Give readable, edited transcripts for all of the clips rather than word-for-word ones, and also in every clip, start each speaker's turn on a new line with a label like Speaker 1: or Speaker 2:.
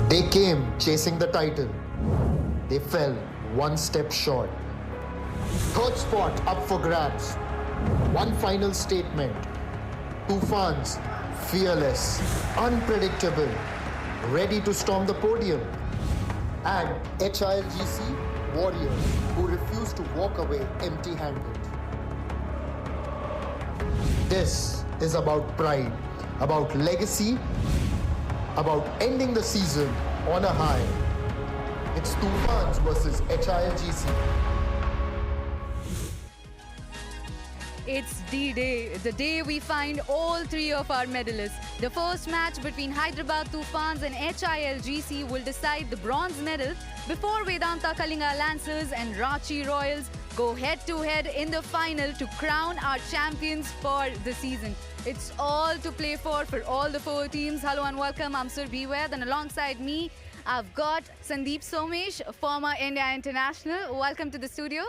Speaker 1: They came chasing the title. They fell one step short. Third spot up for grabs. One final statement. TOOFANS, fearless, unpredictable, ready to storm the podium. And HILGC warriors who refuse to walk away empty-handed. This is about pride, about legacy, about ending the season on a high. It's TOOFANS versus HILGC.
Speaker 2: It's D-Day, the day we find all three of our medalists. The first match between Hyderabad TOOFANS and HILGC will decide the bronze medal before Vedanta Kalinga Lancers and Ranchi Royals go head-to-head in the final to crown our champions for the season. It's all to play for all the four teams. Hello and welcome, I'm Surbhi Vaid, and alongside me, I've got Sandeep Somesh, former India international. Welcome to the studio.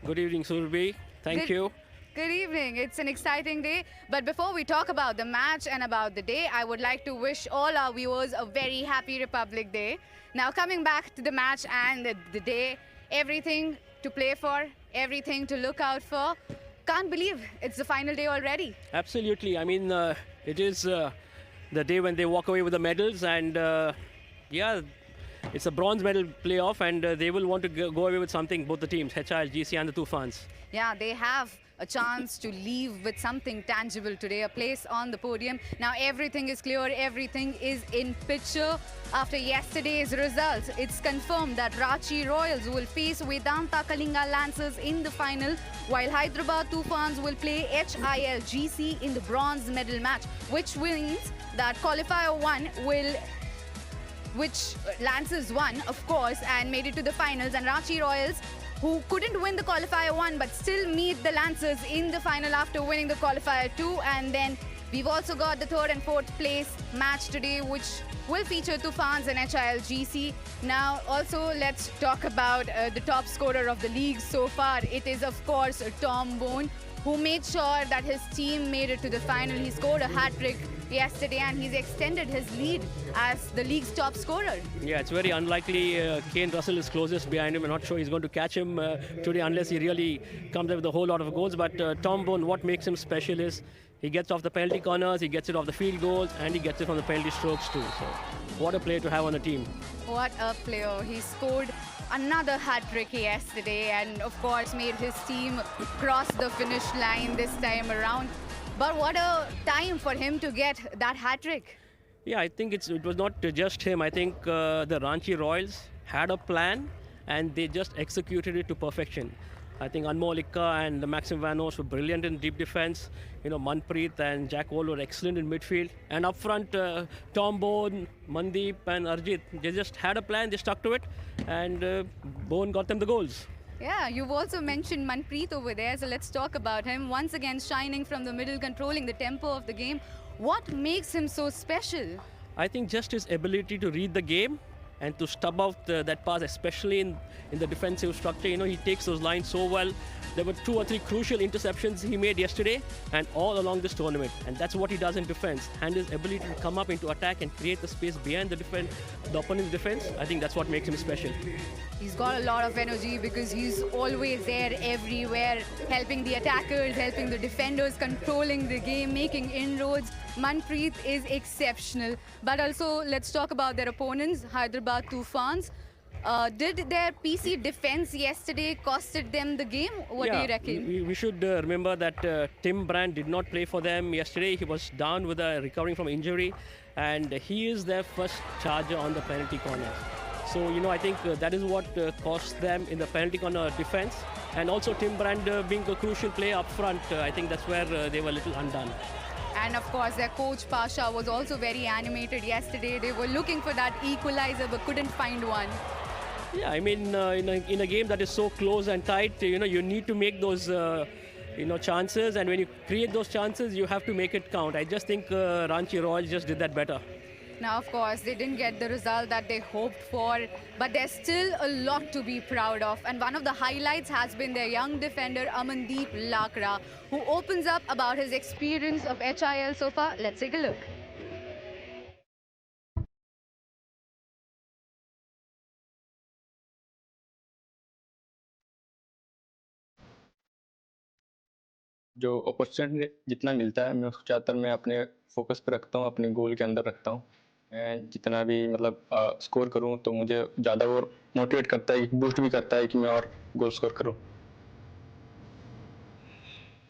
Speaker 3: Good evening, Surbhi. Thank you.
Speaker 2: Good evening. It's an exciting day. But before we talk about the match and about the day, I would like to wish all our viewers a very happy Republic Day. Now, coming back to the match and the day, everything to play for, everything to look out for. Can't believe it's the final day already.
Speaker 3: Absolutely. I mean, it is the day when they walk away with the medals, and yeah, it's a bronze medal playoff, and they will want to go away with something, both the teams, HILGC and the TOOFANS.
Speaker 2: Yeah, they have a chance to leave with something tangible today, a place on the podium. Now everything is clear, everything is in picture. After yesterday's results, it's confirmed that Ranchi Royals will face Vedanta Kalinga Lancers in the final, while Hyderabad TOOFANS will play HILGC in the bronze medal match, which means that qualifier 1 will, which Lancers won, of course, and made it to the finals, and Ranchi Royals, who couldn't win the qualifier 1 but still meet the Lancers in the final after winning the qualifier 2. And then we've also got the third and fourth place match today, which will feature TOOFANS and HILGC. Now also let's talk about the top scorer of the league so far. It is of course Tom Bone, who made sure that his team made it to the final. He scored a hat-trick yesterday and he's extended his lead as the league's top scorer.
Speaker 3: Yeah, it's very unlikely. Kane Russell is closest behind him. I'm not sure he's going to catch him today unless he really comes up with a whole lot of goals. But Tom Bone, what makes him special is he gets off the penalty corners, he gets it off the field goals, and he gets it from the penalty strokes too. So what a player to have on the team.
Speaker 2: What a player. He scored another hat-trick yesterday and of course made his team cross the finish line this time around. But what a time for him to get that hat-trick.
Speaker 3: Yeah, I think it was not just him. I think the Ranchi Royals had a plan and they just executed it to perfection. I think Anmol Ikka and Maxim Vanos were brilliant in deep defense. You know, Manpreet and Jack Wall were excellent in midfield. And up front, Tom Bone, Mandeep and Arjit, they just had a plan, they stuck to it, and Bone got them the goals.
Speaker 2: Yeah, you've also mentioned Manpreet over there, so let's talk about him. Once again, shining from the middle, controlling the tempo of the game. What makes him so special?
Speaker 3: I think just his ability to read the game and to stub out that pass, especially in the defensive structure. You know, he takes those lines so well. There were 2 or 3 crucial interceptions he made yesterday and all along this tournament. And that's what he does in defense. And his ability to come up into attack and create the space behind the opponent's defense, I think that's what makes him special.
Speaker 2: He's got a lot of energy because he's always there everywhere, helping the attackers, helping the defenders, controlling the game, making inroads. Manpreet is exceptional. But also, let's talk about their opponents, Hyderabad TOOFANS. Did their PC defense yesterday costed them the game? What do you reckon?
Speaker 3: We should remember that Tim Brand did not play for them yesterday. He was down with recovering from injury, and he is their first charger on the penalty corner. So, you know, I think that is what cost them in the penalty corner defense. And also Tim Brand being a crucial player up front, I think that's where they were a little undone.
Speaker 2: And of course, their coach Pasha was also very animated yesterday. They were looking for that equalizer but couldn't find one.
Speaker 3: Yeah, I mean, in a game that is so close and tight, you need to make those, chances. And when you create those chances, you have to make it count. I just think Ranchi Royals just did that better.
Speaker 2: Now, of course, they didn't get the result that they hoped for, but there's still a lot to be proud of. And one of the highlights has been their young defender, Amandeep Lakra, who opens up about his experience of HIL so far. Let's take a look.
Speaker 4: जो opportunity जितना मिलता है मैं उसको ज़्यादातर मैं अपने focus पे रखता हूँ, अपने गोल के अंदर रखता हूँ। मैं जितना भी मतलब स्कोर करूँ तो मुझे ज़्यादा और मोटिवेट करता है, बूस्ट भी करता है कि मैं और गोल स्कोर करूँ।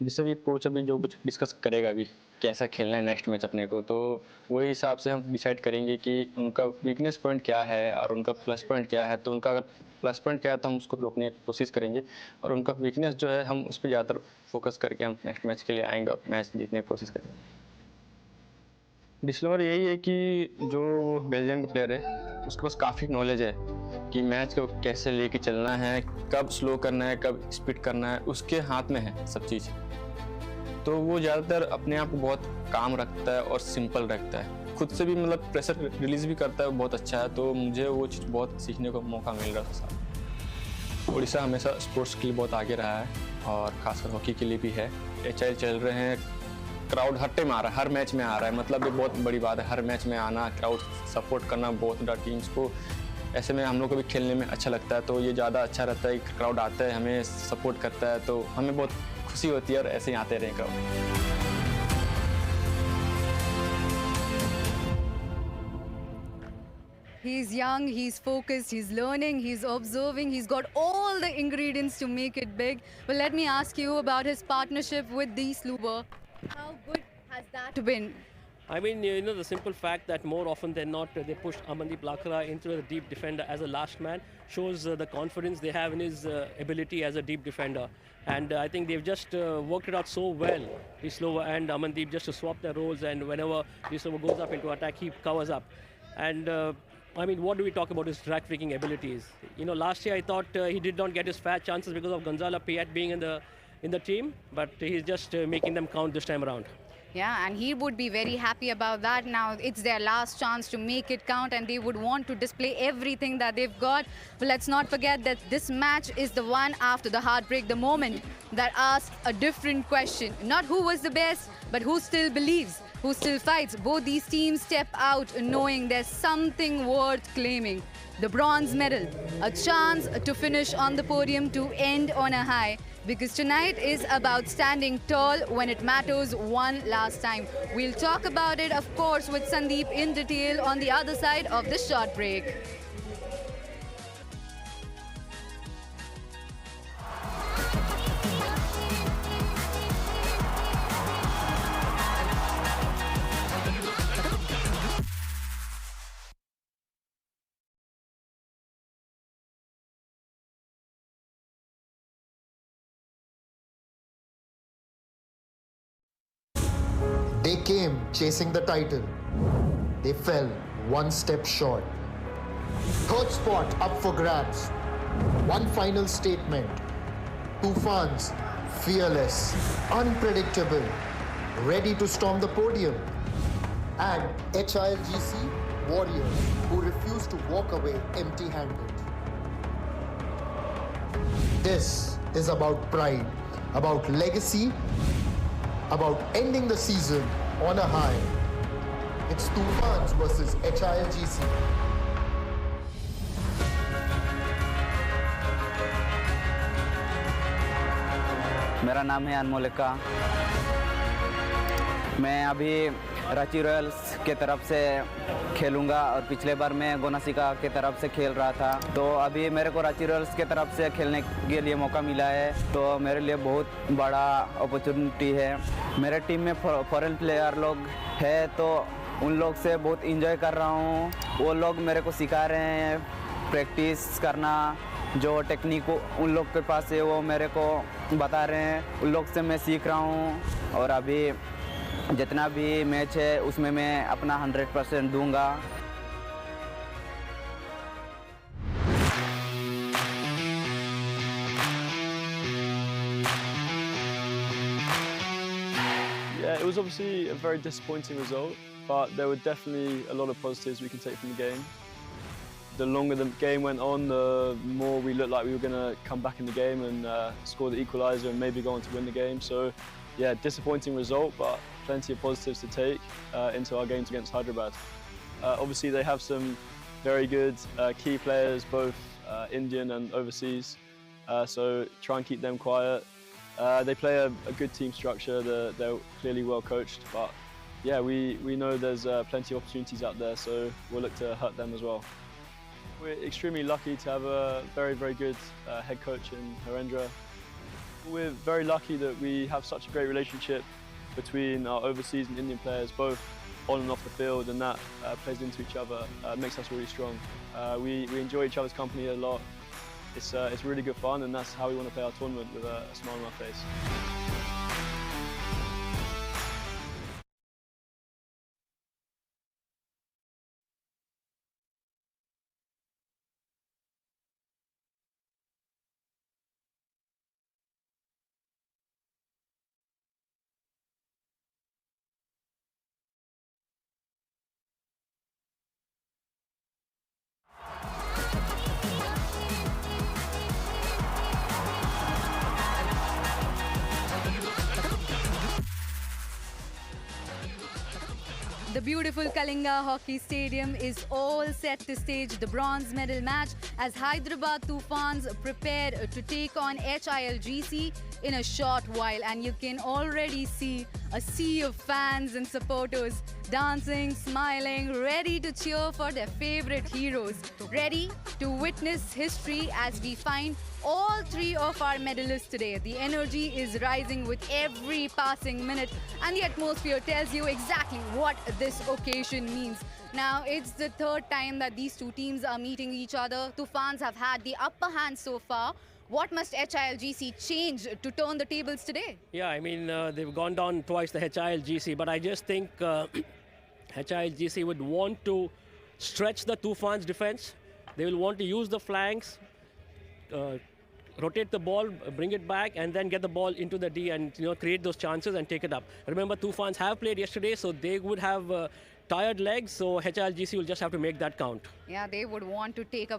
Speaker 4: जैसे भी कोच अभी जो कुछ डिस्कस करेगा अभी कैसा खेलना है नेक्स्ट मैच अपने को, तो वही हिसाब से हम डिसाइड करेंगे कि उनका वीकनेस पॉइंट क्या है और उनका प्लस पॉइंट क्या है। तो उनका अगर प्लस पॉइंट क्या है तो हम उसको रोकने की कोशिश करेंगे, और उनका वीकनेस जो है हम उस पर ज़्यादातर फोकस करके हम नेक्स्ट मैच के लिए आएंगे और मैच जीतने की कोशिश करेंगे। डिस्क्लेमर यही है कि जो बेल्जियम का प्लेयर है उसके पास काफ़ी नॉलेज है कि मैच को कैसे लेके चलना है, कब स्लो करना है, कब स्पीड करना है, उसके हाथ में है सब चीज़। तो वो ज़्यादातर अपने आप को बहुत काम रखता है और सिंपल रखता है, खुद से भी मतलब प्रेशर रिलीज भी करता है, बहुत अच्छा है। तो मुझे वो चीज़ बहुत सीखने को मौका मिल रहा था। उड़ीसा हमेशा स्पोर्ट्स के लिए बहुत आगे रहा है और खासकर हॉकी के लिए भी है। HIL चल रहे हैं, क्राउड हर टाइम आ रहा है, हर मैच में आ रहा है, मतलब ये बहुत बड़ी बात है। हर मैच में आना, क्राउड सपोर्ट करना बहुत ज़्यादा टीम्स को, ऐसे में हम लोग को भी खेलने में अच्छा लगता है। तो ये ज़्यादा अच्छा रहता है, क्राउड आता है हमें सपोर्ट करता है, तो हमें बहुत खुशी होती है और ऐसे ही आते रहें crowd.
Speaker 2: He's young, he's focused, he's learning, he's observing, he's got all the ingredients to make it big. But let me ask you about his partnership with Dee Sluber. How good has that been?
Speaker 3: I mean, the simple fact that more often than not, they pushed Amandeep Lakra into the deep defender as a last man shows the confidence they have in his ability as a deep defender. And I think they've just worked it out so well, Dee Sluber and Amandeep, just to swap their roles. And whenever Dee Sluber goes up into attack, he covers up. And I mean, what do we talk about his track-freaking abilities? Last year I thought he did not get his fair chances because of Gonzalo Piat being in the team, but he's just making them count this time around.
Speaker 2: Yeah, and he would be very happy about that. Now it's their last chance to make it count, and they would want to display everything that they've got. But let's not forget that this match is the one after the heartbreak, the moment that asks a different question. Not who was the best, but who still believes, who still fights. Both these teams step out knowing there's something worth claiming. The bronze medal, a chance to finish on the podium, to end on a high. Because tonight is about standing tall when it matters one last time. We'll talk about it, of course, with Sandeep in detail on the other side of the short break.
Speaker 1: They came chasing the title. They fell one step short. Third spot up for grabs. One final statement. TOOFANS, fearless, unpredictable, ready to storm the podium. And HILGC warriors who refuse to walk away empty-handed. This is about pride, about legacy, about ending the season on a high. It's TOOFANS versus HILGC.
Speaker 5: मेरा नाम है अनमोल का। मैं अभी Ranchi Royals के तरफ से खेलूंगा और पिछले बार मैं गोनासिका के तरफ से खेल रहा था। तो अभी मेरे को रांची रॉयल्स के तरफ से खेलने के लिए मौका मिला है, तो मेरे लिए बहुत बड़ा अपॉर्चुनिटी है। मेरे टीम में फॉरेन प्लेयर लोग हैं, तो उन लोग से बहुत इंजॉय कर रहा हूँ। वो लोग मेरे को सिखा रहे हैं प्रैक्टिस करना, जो टेक्निक उन लोग के पास है वो मेरे को बता रहे हैं, उन लोग से मैं सीख रहा हूँ। और अभी जितना भी मैच है उसमें मैं अपना 100% दूंगा।
Speaker 6: Yeah, it was obviously a very disappointing result, but there were definitely a lot of positives we can take from the game. The longer the game went on, the more we looked like we were going to come back in the game and score the equaliser and maybe go on to win the game. So, yeah, disappointing result, but plenty of positives to take into our games against Hyderabad. Obviously, they have some very good key players, both Indian and overseas, so try and keep them quiet. They play a good team structure, they're clearly well coached, but yeah, we know there's plenty of opportunities out there, so we'll look to hurt them as well. We're extremely lucky to have a very, very good head coach in Harendra. We're very lucky that we have such a great relationship between our overseas and Indian players, both on and off the field, and that plays into each other, makes us really strong. We enjoy each other's company a lot. It's really good fun, and that's how we want to play our tournament, with a smile on our face.
Speaker 2: The beautiful Kalinga Hockey Stadium is all set to stage the bronze medal match as Hyderabad Toofans prepare to take on HIL in a short while, and you can already see a sea of fans and supporters dancing, smiling, ready to cheer for their favorite heroes, ready to witness history as we find all three of our medalists today. The energy is rising with every passing minute, and the atmosphere tells you exactly what this occasion means. Now, it's the third time that these two teams are meeting each other. Toofans have had the upper hand so far. What must HILGC change to turn the tables today?
Speaker 3: Yeah, I mean, they've gone down twice, the HILGC, but I just think HILGC would want to stretch the Toofans defense. They will want to use the flanks, rotate the ball, bring it back, and then get the ball into the D and create those chances and take it up. Remember, Toofans have played yesterday, so they would have tired legs, so HILGC will just have to make that count.
Speaker 2: Yeah, they would want to take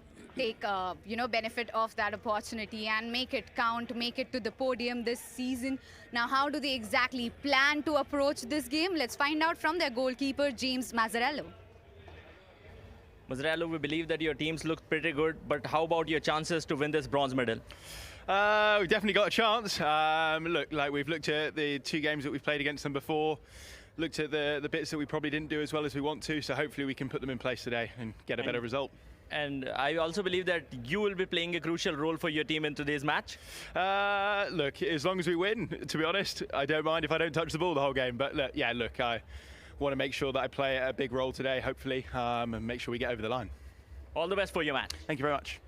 Speaker 2: benefit of that opportunity and make it count, make it to the podium this season. Now, how do they exactly plan to approach this game? Let's find out from their goalkeeper, James Mazzarello.
Speaker 7: Mazzarello, we believe that your teams look pretty good, but how about your chances to win this bronze medal?
Speaker 8: We've definitely got a chance. Look, like we've looked at the two games that we've played against them before, looked at the bits that we probably didn't do as well as we want to, so hopefully we can put them in place today and get a better result.
Speaker 7: And I also believe that you will be playing a crucial role for your team in today's match.
Speaker 8: Look, as long as we win, to be honest, I don't mind if I don't touch the ball the whole game. But look, yeah, look, I want to make sure that I play a big role today, hopefully, and make sure we get over the line.
Speaker 7: All the best for your match.
Speaker 8: Thank you very much.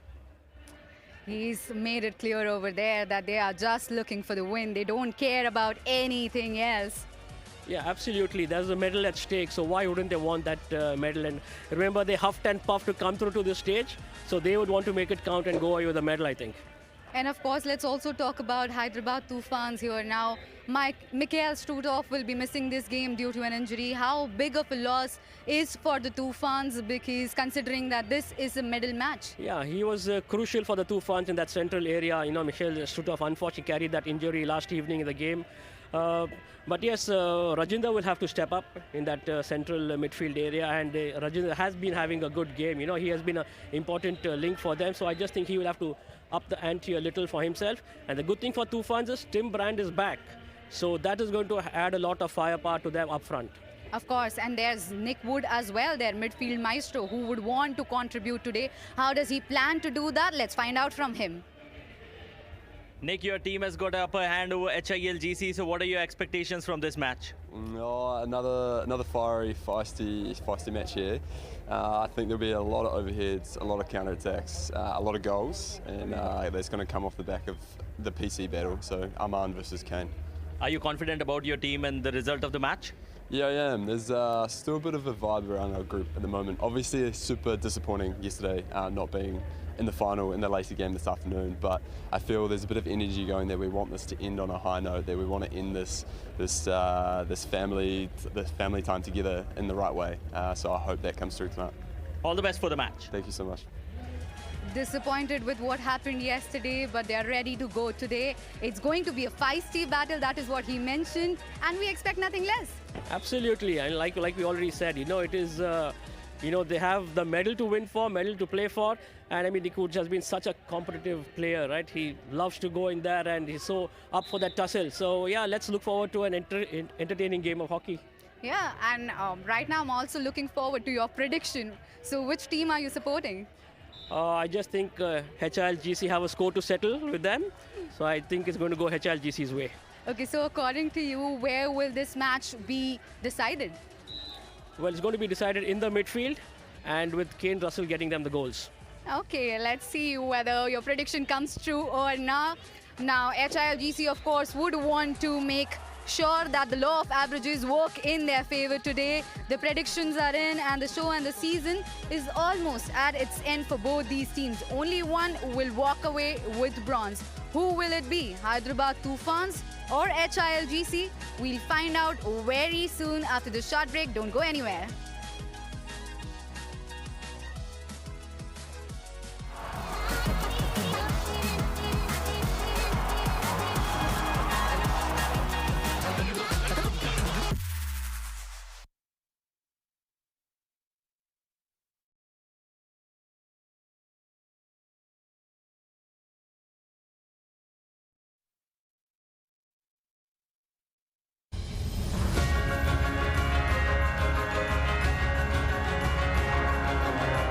Speaker 2: He's made it clear over there that they are just looking for the win. They don't care about anything else.
Speaker 3: Yeah, absolutely. There's a medal at stake, so why wouldn't they want that medal? And remember, they huffed and puffed to come through to this stage, so they would want to make it count and go away with the medal, I think.
Speaker 2: And of course, let's also talk about Hyderabad Toofans here. Now, Mikhail Strutov will be missing this game due to an injury. How big of a loss is for the Toofans, because considering that this is a medal match?
Speaker 3: Yeah, he was crucial for the Toofans in that central area. Mikhail Strutov unfortunately carried that injury last evening in the game. But yes, Rajinder will have to step up in that central midfield area, and Rajinder has been having a good game. He has been an important link for them, so I just think he will have to up the ante a little for himself. And the good thing for Toofans is Tim Brand is back, so that is going to add a lot of firepower to them up front.
Speaker 2: Of course, and there's Nick Wood as well, their midfield maestro, who would want to contribute today. How does he plan to do that? Let's find out from him.
Speaker 7: Nick, your team has got an upper hand over HILGC, so what are your expectations from this match?
Speaker 9: Another fiery, feisty match here. I think there'll be a lot of overheads, a lot of counter-attacks, a lot of goals, and that's going to come off the back of the PC battle, so Armand versus Kane.
Speaker 7: Are you confident about your team and the result of the match?
Speaker 9: Yeah, I am. There's still a bit of a vibe around our group at the moment. Obviously, it's super disappointing yesterday not being in the final in the later game this afternoon, but I feel there's a bit of energy going there. We want this to end on a high note. That we want to end this family time together in the right way. So I hope that comes through tonight.
Speaker 7: All the best for the match.
Speaker 9: Thank you so much.
Speaker 2: Disappointed with what happened yesterday, but they are ready to go today. It's going to be a feisty battle, that is what he mentioned, and we expect nothing less.
Speaker 3: Absolutely, and like we already said, it is, they have the medal to win for, medal to play for, and I mean, Nikuj has been such a competitive player, right? He loves to go in there, and he's so up for that tussle. So yeah, let's look forward to an entertaining game of hockey.
Speaker 2: Yeah, and right now I'm also looking forward to your prediction. So which team are you supporting?
Speaker 3: I just think HILGC have a score to settle with them, so I think it's going to go HILGC's way.
Speaker 2: Okay, so according to you, where will this match be decided?
Speaker 3: Well, it's going to be decided in the midfield, and with Kane Russell getting them the goals.
Speaker 2: Okay, let's see whether your prediction comes true or not. Now, HILGC, of course, would want to make sure that the law of averages work in their favor today. The predictions are in, and the show and the season is almost at its end for both these teams. Only one will walk away with bronze. Who will it be? Hyderabad TOOFANS or HILGC? We'll find out very soon after the short break. Don't go anywhere.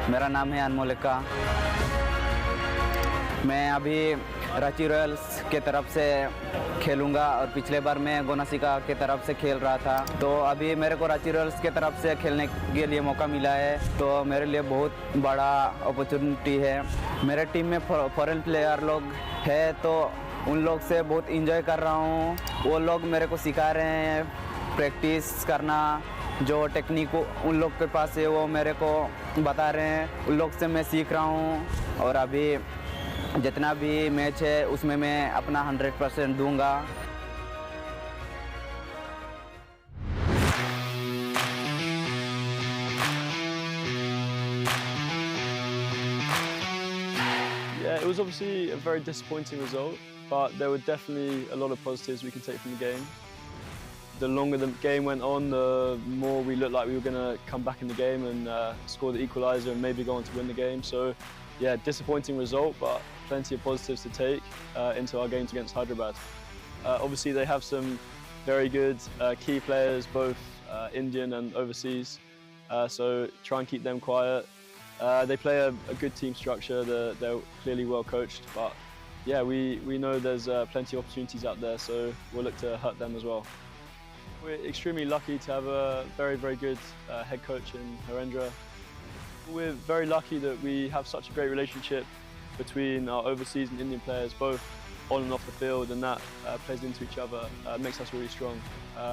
Speaker 5: मेरा नाम है अनमोलिका। मैं अभी Ranchi Royals के तरफ से खेलूंगा और पिछले बार मैं गोनासिका के तरफ से खेल रहा था, तो अभी मेरे को रांची रॉयल्स के तरफ से खेलने के लिए मौका मिला है, तो मेरे लिए बहुत बड़ा अपॉर्चुनिटी है। मेरे टीम में फॉरेन प्लेयर लोग हैं, तो उन लोग से बहुत इंजॉय कर रहा हूँ। वो लोग मेरे को सिखा रहे हैं प्रैक्टिस करना, जो टेक्निक उन लोग के पास है वो मेरे को बता रहे हैं, उन लोग से मैं सीख रहा हूँ और अभी जितना भी मैच है उसमें मैं अपना 100% दूंगा।
Speaker 6: Yeah, it was obviously a very disappointing result, but there were definitely a lot of positives we can take from the game. The longer the game went on, the more we looked like we were going to come back in the game and score the equaliser and maybe go on to win the game. So, yeah, disappointing result, but plenty of positives to take into our games against Hyderabad. Obviously, they have some very good key players, both Indian and overseas, so try and keep them quiet. They play a good team structure, they're clearly well coached, but yeah, we know there's plenty of opportunities out there, so we'll look to hurt them as well. We're extremely lucky to have a very, very good head coach in Harendra. We're very lucky that we have such a great relationship between our overseas and Indian players, both on and off the field, and that plays into each other, makes us really strong.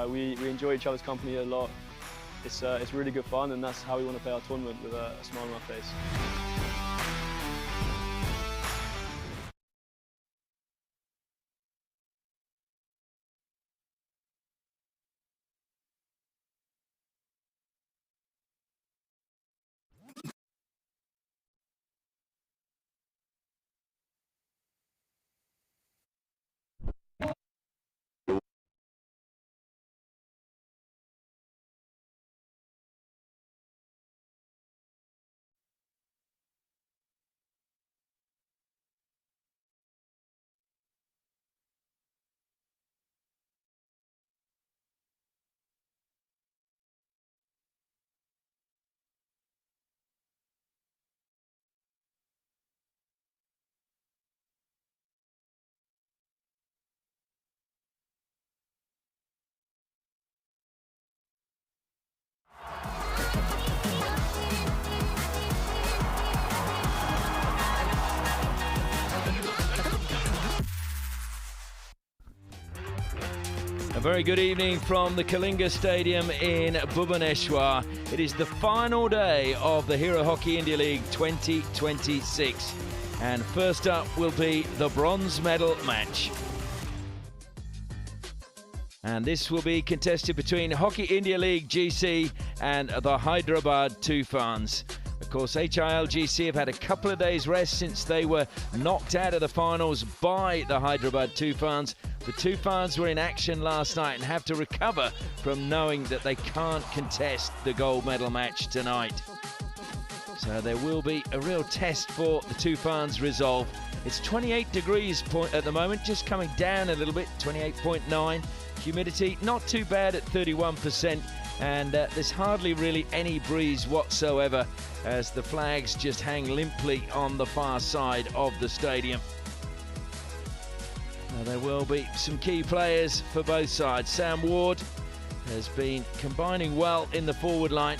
Speaker 6: We enjoy each other's company a lot. It's really good fun, and that's how we want to play our tournament, with a smile on our face.
Speaker 10: very good evening from the Kalinga Stadium in Bhubaneswar. It is the final day of the Hero Hockey India League 2026. And first up will be the bronze medal match. And this will be contested between Hockey India League GC and the Hyderabad TOOFANs. Of course, HIL GC have had a couple of days rest since they were knocked out of the finals by the Hyderabad TOOFANs. The TOOFANs were in action last night and have to recover from knowing that they can't contest the gold medal match tonight. So there will be a real test for the TOOFANs' resolve. It's 28 degrees at the moment, just coming down a little bit, 28.9. Humidity not too bad at 31%, and there's hardly really any breeze whatsoever as the flags just hang limply on the far side of the stadium. Now, there will be some key players for both sides. Sam Ward has been combining well in the forward line,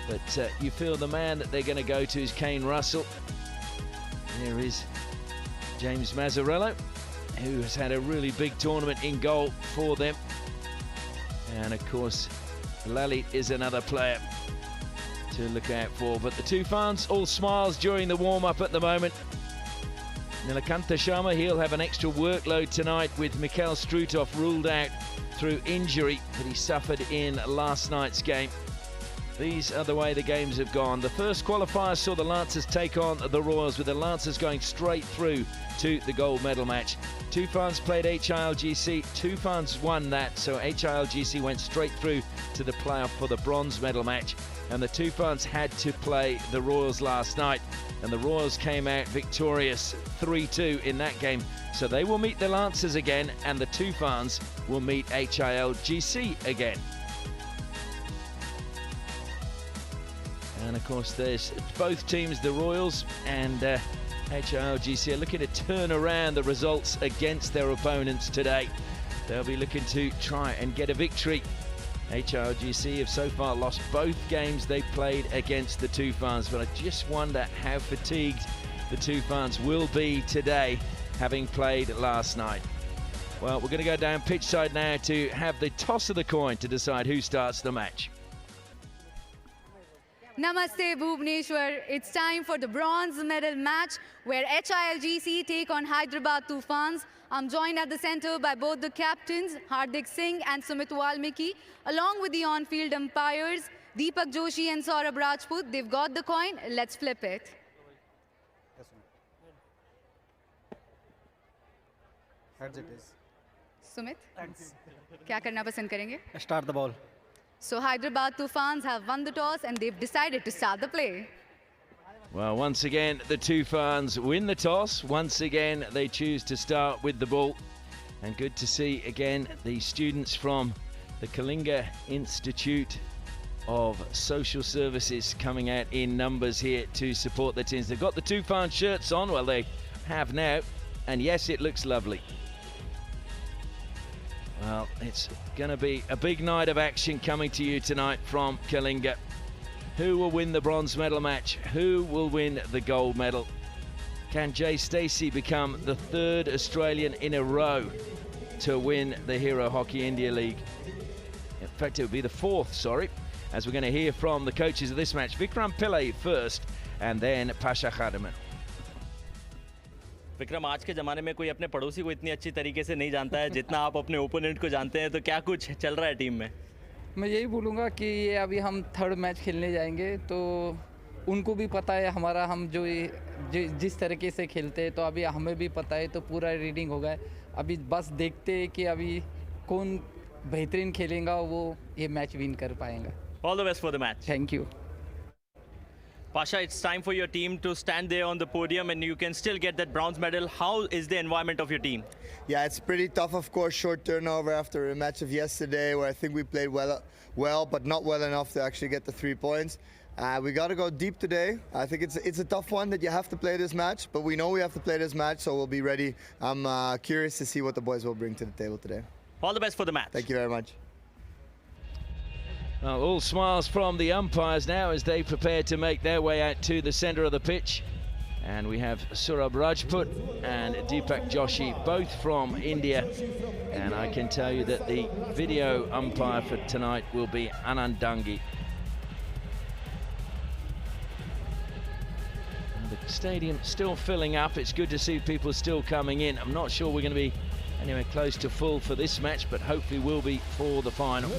Speaker 10: but you feel the man that they're going to go to is Kane Russell. There is James Mazzarello, who has had a really big tournament in goal for them. And of course, Lalit is another player to look out for. But the TOOFANs all smiles during the warm-up at the moment. Nilakantha Sharma, he'll have an extra workload tonight with Mikhail Strutov ruled out through injury that he suffered in last night's game. These are the way the games have gone. The first qualifier saw the Lancers take on the Royals, with the Lancers going straight through to the gold medal match. TOOFANs played HIL GC. TOOFANs won that, so HIL GC went straight through to the playoff for the bronze medal match. And the TOOFANs had to play the Royals last night, and the Royals came out victorious 3-2 in that game. So they will meet the Lancers again, and the TOOFANs will meet HIL GC again. And of course, there's both teams, the Royals and HIL GC, are looking to turn around the results against their opponents today. They'll be looking to try and get a victory. HIL GC have so far lost both games they've played against the TOOFANs, but I just wonder how fatigued the TOOFANs will be today, having played last night. Well, we're going to go down pitch side now to have the toss of the coin to decide who starts the match.
Speaker 2: Namaste Bhubaneswar. It's time for the bronze medal match where HIL GC take on Hyderabad TOOFANs. I'm joined at the center by both the captains, Hardik Singh and Sumit Walmiki, along with the on-field umpires, Deepak Joshi and Saurabh Rajput. They've got the coin. Let's flip it.
Speaker 11: Heads it is.
Speaker 2: Sumit, क्या करना पसंद करेंगे?
Speaker 11: Start the ball.
Speaker 2: So Hyderabad TOOFANs have won the toss and they've decided to start the play.
Speaker 10: Well, once again, the TOOFANs win the toss. Once again, they choose to start with the ball. And good to see, again, the students from the Kalinga Institute of Social Services coming out in numbers here to support their teams. They've got the TOOFAN shirts on, well, they have now. And yes, it looks lovely. Well, it's going to be a big night of action coming to you tonight from Kalinga. Who will win the bronze medal match? Who will win the gold medal? Can Jay Stacey become the third Australian in a row to win the Hero Hockey India League? In fact, it would be the fourth, sorry, as we're going to hear from the coaches of this match. Vikram Pillai first, and then Pasha Khadaman.
Speaker 7: Vikram, आज के ज़माने में कोई अपने पड़ोसी को इतनी अच्छी तरीके से नहीं जानता है जितना आप अपने ओपोनेंट को जानते हैं, तो क्या कुछ चल रहा है टीम में?
Speaker 12: मैं यही बोलूँगा कि ये अभी हम थर्ड मैच खेलने जाएंगे, तो उनको भी पता है हमारा, हम जो जिस तरीके से खेलते हैं, तो अभी हमें भी पता है, तो पूरा रीडिंग हो गया। अभी बस देखते हैं कि अभी कौन बेहतरीन खेलेगा, वो ये मैच विन कर पाएगा।
Speaker 7: All the best for the match.
Speaker 12: Thank you.
Speaker 7: Pasha, it's time for your team to stand there on the podium and you can still get that bronze medal. How is the environment of your team?
Speaker 13: Yeah, it's pretty tough, of course. Short turnover after a match of yesterday where I think we played well, but not well enough to actually get the 3 points. We got to go deep today. I think it's a tough one that you have to play this match, but we know we have to play this match, so we'll be ready. I'm curious to see what the boys will bring to the table today.
Speaker 7: All the best for the match.
Speaker 13: Thank you very much.
Speaker 10: Well, all smiles from the umpires now as they prepare to make their way out to the centre of the pitch. And we have Surabh Rajput and Deepak Joshi, both from India. And I can tell you that the video umpire for tonight will be Anand Dangi. The stadium still filling up. It's good to see people still coming in. I'm not sure we're going to be anywhere close to full for this match, but hopefully we'll be for the final.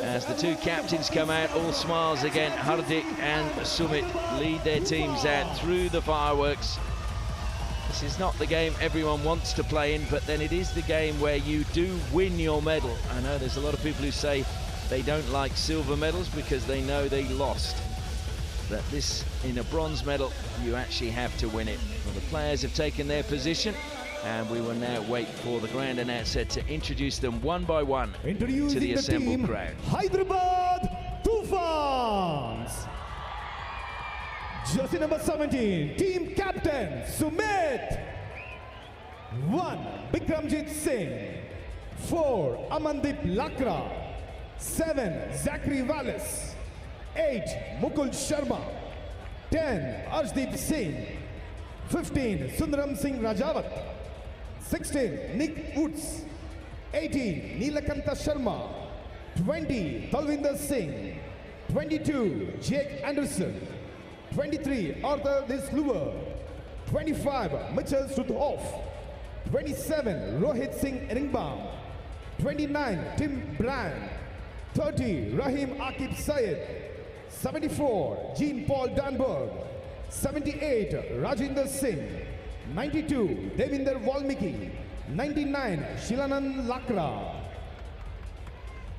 Speaker 10: As the two captains come out, all smiles again. Hardik and Sumit lead their teams out through the fireworks. This is not the game everyone wants to play in, but then it is the game where you do win your medal. I know there's a lot of people who say they don't like silver medals because they know they lost. But this, in a bronze medal, you actually have to win it. Well, the players have taken their position, and we will now wait for the grand announcer to introduce them one by one to the assembled crowd.
Speaker 14: Hyderabad Toofans. Jersey number 17, team captain Sumit. 1, Bikramjit Singh. 4, Amandeep Lakra. 7, Zachary Wallace. 8, Mukul Sharma. 10, Arshdeep Singh. 15, Sundaram Singh Rajawat. 16, Nick Woods. 18, Neelakanta Sharma. 20, Talvinder Singh. 22, Jake Anderson. 23, Arthur Disluver. 25, Mitchell Sudhoff. 27, Rohit Singh Eringbam. 29, Tim Brand. 30, Rahim Akib Syed. 74, Jean-Paul Danberg. 78, Rajinder Singh. 92, Devinder Valmiki. 99, Shilanand Lakra.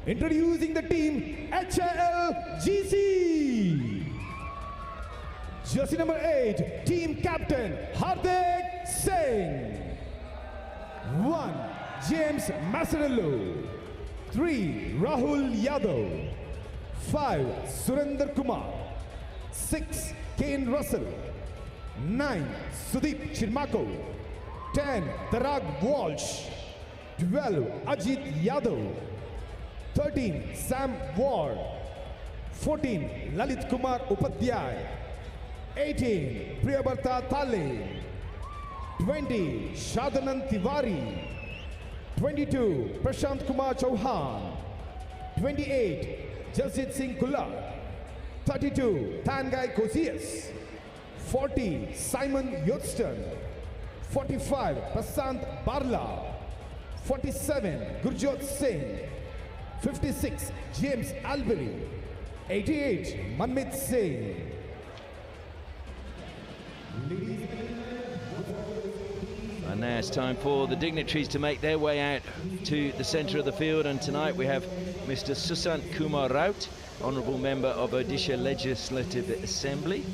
Speaker 14: Introducing the team HIL GC. Jersey number 8, team captain Hardik Singh. 1, James Masarillo. 3, Rahul Yadav. 5, Surinder Kumar. 6, Kane Russell. 9, Sudeep Chirmako. 10, Tarag Walsh. 12, Ajit Yadav. 13, Sam Ward. 14, Lalit Kumar Upadhyay. 18, Priyabarta Thale. 20, Shadhanand Tiwari. 22, Prashant Kumar Chauhan. 28, Jasit Singh Kula. 32, Tangai Kosias. 40, Simon Yotston. 45, Prasant Barla. 47, Gurjot Singh. 56, James Albury. 88, Manmit Singh.
Speaker 10: And now it's time for the dignitaries to make their way out to the centre of the field. And tonight we have Mr. Susant Kumar Raut, Honourable Member of Odisha Legislative Assembly,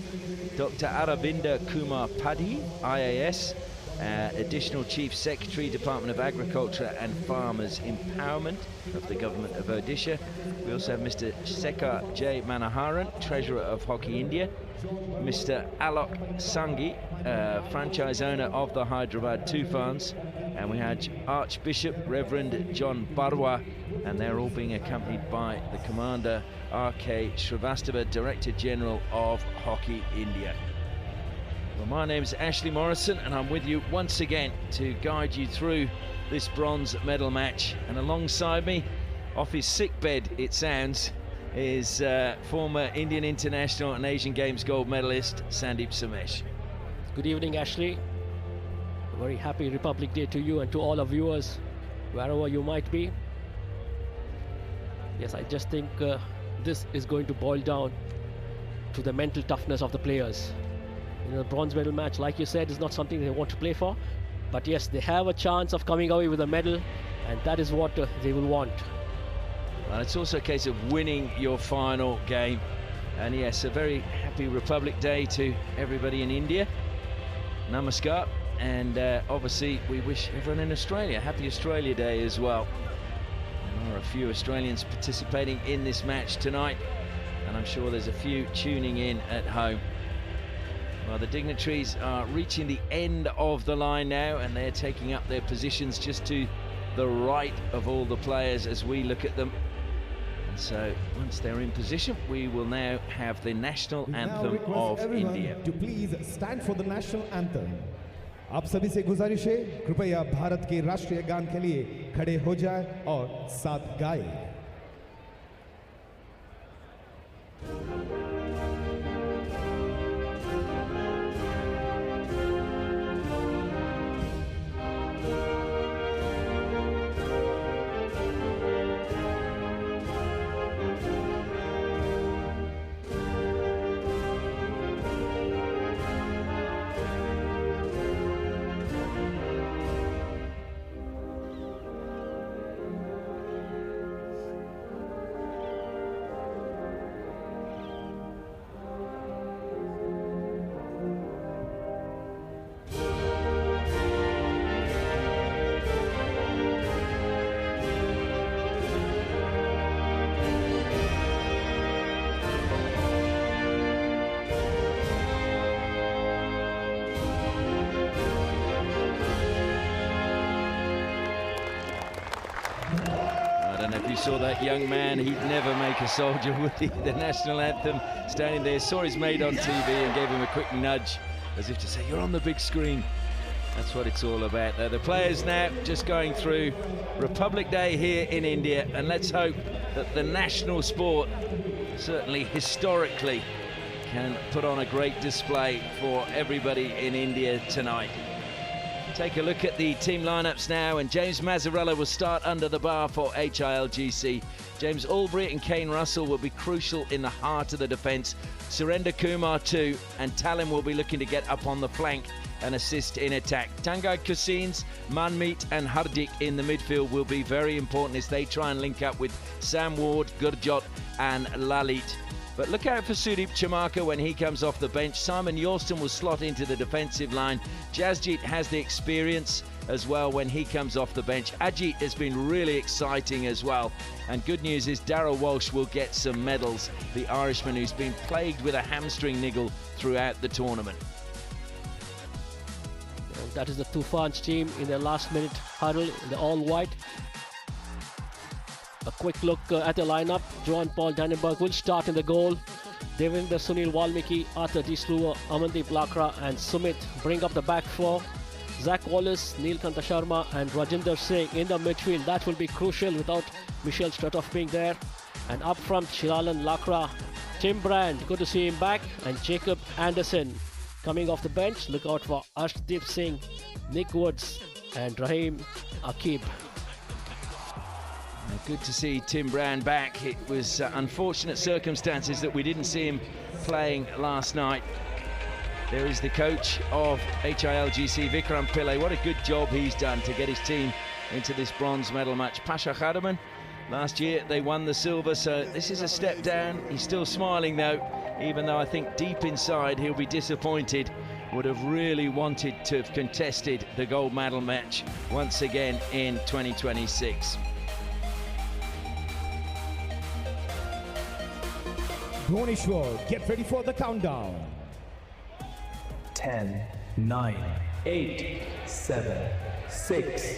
Speaker 10: Dr. Aravinda Kumar Padhi, IAS, Additional Chief Secretary, Department of Agriculture and Farmers Empowerment of the Government of Odisha. We also have Mr. Sekhar J. Manoharan, Treasurer of Hockey India, Mr. Alok Sanghi, franchise owner of the Hyderabad Toofans, and we had Archbishop Reverend John Barwa, and they're all being accompanied by the Commander R.K. Srivastava, Director General of Hockey India. Well, my name's Ashley Morrison, and I'm with you once again to guide you through this bronze medal match. And alongside me, off his sick bed, it sounds, is former Indian international and Asian Games gold medalist Sandeep Somesh.
Speaker 3: Good evening, Ashley. A very happy Republic Day to you and to all our viewers, wherever you might be. Yes, I just think this is going to boil down to the mental toughness of the players. You know, the bronze medal match, like you said, is not something they want to play for. But yes, they have a chance of coming away with a medal, and that is what they will want.
Speaker 10: Well, it's also a case of winning your final game. And yes, a very happy Republic Day to everybody in India. Namaskar. And obviously, we wish everyone in Australia a happy Australia Day as well. There are a few Australians participating in this match tonight, and I'm sure there's a few tuning in at home. Well, the dignitaries are reaching the end of the line now, and they're taking up their positions just to the right of all the players as we look at them. And So once they're in position, we will now have the national anthem of India.
Speaker 14: To please stand for the national anthem. आप सभी से गुजारिश है कृपया भारत के राष्ट्रीय गान के लिए खड़े हो जाएं और साथ गाएं.
Speaker 10: I don't know if you saw that young man, he'd never make a soldier, would he? The national anthem, standing there, saw his mate on TV and gave him a quick nudge, as if to say, you're on the big screen. That's what it's all about. The players now just going through Republic Day here in India, and let's hope that the national sport, certainly historically, can put on a great display for everybody in India tonight. Take a look at the team lineups now, and James Mazzarella will start under the bar for HILGC. James Albury and Kane Russell will be crucial in the heart of the defence. Surender Kumar too, and Talim will be looking to get up on the flank and assist in attack. Tanguy Kusins, Manmeet and Hardik in the midfield will be very important as they try and link up with Sam Ward, Gurjot and Lalit. But look out for Sudeep Chamaka when he comes off the bench. Simon Yorston will slot into the defensive line. Jasjit has the experience as well when he comes off the bench. Ajit has been really exciting as well. And good news is Darryl Walsh will get some medals, the Irishman who's been plagued with a hamstring niggle throughout the tournament.
Speaker 3: That is the TOOFANS team in their last-minute huddle in the all-white. A quick look at the lineup. Johan Paul Dannenberg will start in the goal. Devinder Sunil Valmiki, Arthur D. Sluwer, Amandeep Lakra and Sumit bring up the back four. Zach Wallace, Neelkanta Sharma and Rajinder Singh in the midfield. That will be crucial without Michel Stratoff being there. And up front, Shiralan Lakra, Tim Brand, good to see him back, and Jacob Anderson. Coming off the bench, look out for Arshdeep Singh, Nick Woods and Rahim Akib.
Speaker 10: Good to see Tim Brand back. It was unfortunate circumstances that we didn't see him playing last night. There is the coach of HILGC, Vikram Pillai. What a good job he's done to get his team into this bronze medal match. Pasha Khadaman, last year they won the silver, so this is a step down. He's still smiling though, even though I think deep inside he'll be disappointed. Would have really wanted to have contested the gold medal match once again in 2026.
Speaker 14: Bhuvaneshwar, get ready for the countdown.
Speaker 15: 10, 9, 8, 7, 6,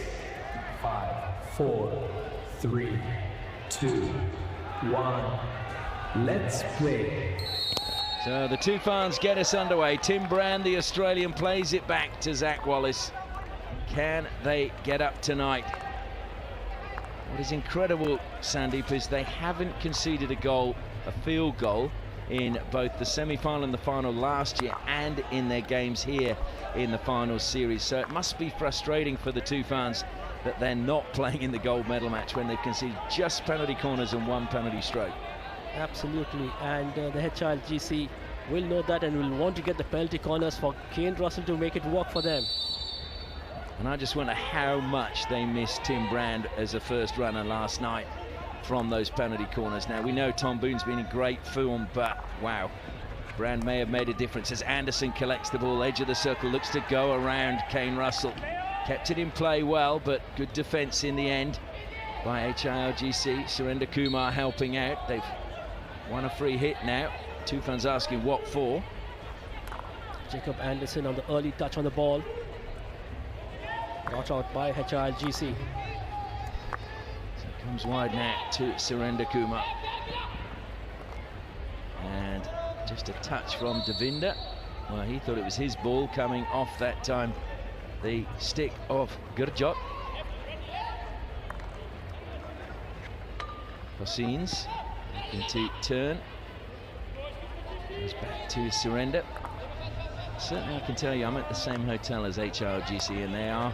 Speaker 15: 5, 4, 3, 2, 1. Let's play.
Speaker 10: So the TOOFANS get us underway. Tim Brand, the Australian, plays it back to Zach Wallace. Can they get up tonight? What is incredible, Sandeep, is they haven't conceded a goal, a field goal, in both the semi-final and the final last year and in their games here in the final series. So it must be frustrating for the TOOFANS that they're not playing in the gold medal match when they've conceded just penalty corners and one penalty stroke.
Speaker 3: Absolutely, and the HILGC will know that and will want to get the penalty corners for Kane Russell to make it work for them.
Speaker 10: And I just wonder how much they missed Tim Brand as a first runner last night from those penalty corners. Now, we know Tom Boone's been in great form, but wow, Brand may have made a difference as Anderson collects the ball, edge of the circle, looks to go around Kane Russell. Kept it in play well, but good defence in the end by HILGC. Surender Kumar helping out. They've won a free hit now. TOOFANS asking what for.
Speaker 3: Jacob Anderson on the early touch on the ball. Got out by HILGC.
Speaker 10: So it comes wide now to Surender Kumar. Just a touch from Devinder. Well, he thought it was his ball coming off that time. The stick of Gurjot. Cossins looking to turn. Goes back to Surrender. Certainly I can tell you I'm at the same hotel as HILGC, and they are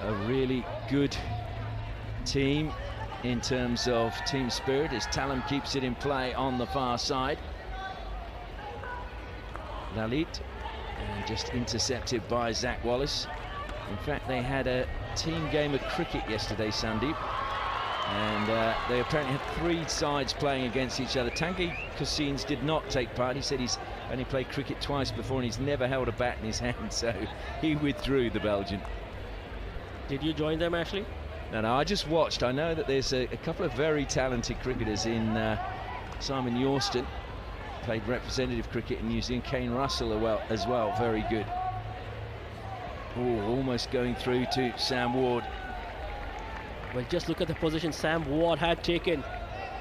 Speaker 10: a really good team in terms of team spirit as Talam keeps it in play on the far side. Lalit, and just intercepted by Zach Wallace. In fact, they had a team game of cricket yesterday, Sandeep, and they apparently had 3 sides playing against each other. Tanguy Cossins did not take part. He said he's only played cricket twice before and he's never held a bat in his hand, so he withdrew, the Belgian.
Speaker 3: Did you join them, Ashley?
Speaker 10: No, I just watched. I know that there's a couple of very talented cricketers in Simon Yorston, played representative cricket in New Zealand. Kane Russell as well, very good. Oh, almost going through to Sam Ward.
Speaker 3: Well, just look at the position Sam Ward had taken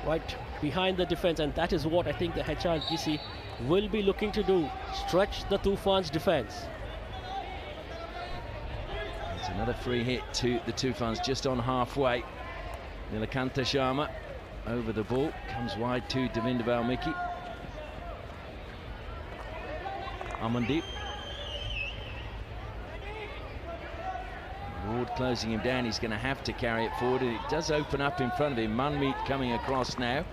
Speaker 3: right behind the defense, and that is what I think the HILGC will be looking to do, stretch the TOOFANS defense.
Speaker 10: It's another free hit to the TOOFANS just on halfway. Nilakanta Sharma over the ball, comes wide to Devinder Valmiki. Amandeep. Ward closing him down. He's going to have to carry it forward, and it does open up in front of him. Manmeet coming across now.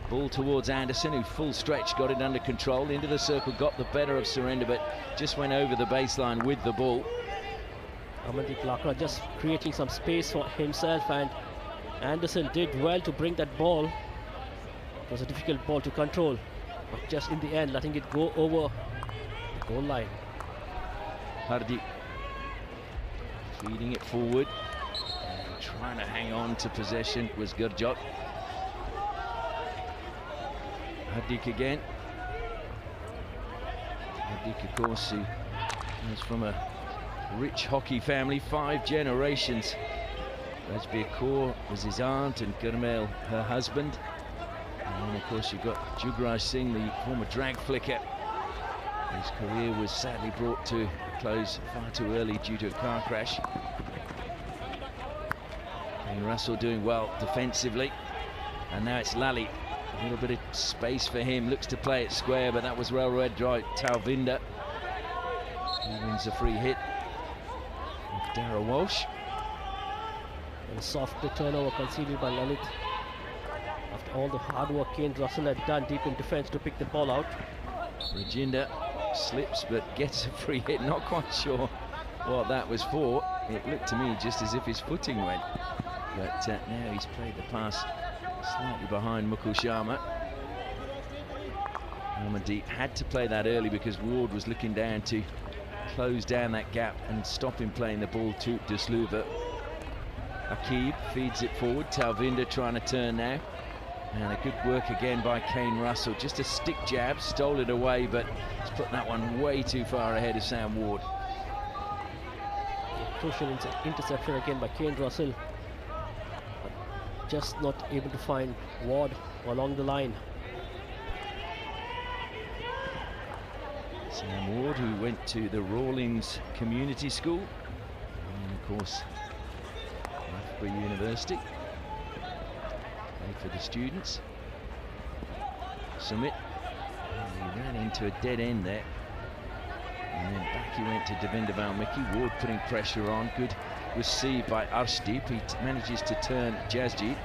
Speaker 10: Ball towards Anderson, who full stretch got it under control. Into the circle, got the better of Surrender, but just went over the baseline with the ball.
Speaker 3: Amandeep Lakra just creating some space for himself, and Anderson did well to bring that ball. It was a difficult ball to control, but just in the end letting it go over the goal line.
Speaker 10: Hardik feeding it forward, and trying to hang on to possession was Gurjot. Hardik again. Hardik, of course, who is from a rich hockey family, 5 generations. Rajbir Kaur was his aunt and Gurmail her husband. And then, of course, you've got Jugraj Singh, the former drag flicker. His career was sadly brought to a close far too early due to a car crash. And Russell doing well defensively. And now it's Lally. A little bit of space for him. Looks to play it square, but that was well read right. Talvinder. He wins a free hit. Dara Walsh.
Speaker 3: And a soft turnover conceded by Lalit. After all the hard work Kane Russell had done deep in defense to pick the ball out.
Speaker 10: Rajinder slips but gets a free hit. Not quite sure what that was for. It looked to me just as if his footing went. But now he's played the pass slightly behind Mukul Sharma. Amandeep had to play that early because Ward was looking down to close down that gap and stop him playing the ball to Desluva. Akib feeds it forward. Talvinder trying to turn now. And a good work again by Kane Russell. Just a stick jab, stole it away, but he's put that one way too far ahead of Sam Ward.
Speaker 3: A crucial interception again by Kane Russell. But just not able to find Ward along the line.
Speaker 10: Sam Ward, who went to the Rawlings Community School, and of course Loughborough University. Played for the students. Sumit, he ran into a dead end there, and then back he went to Devinder Valmiki. Ward putting pressure on. Good receive by Arshdeep. He manages to turn Jasjeet.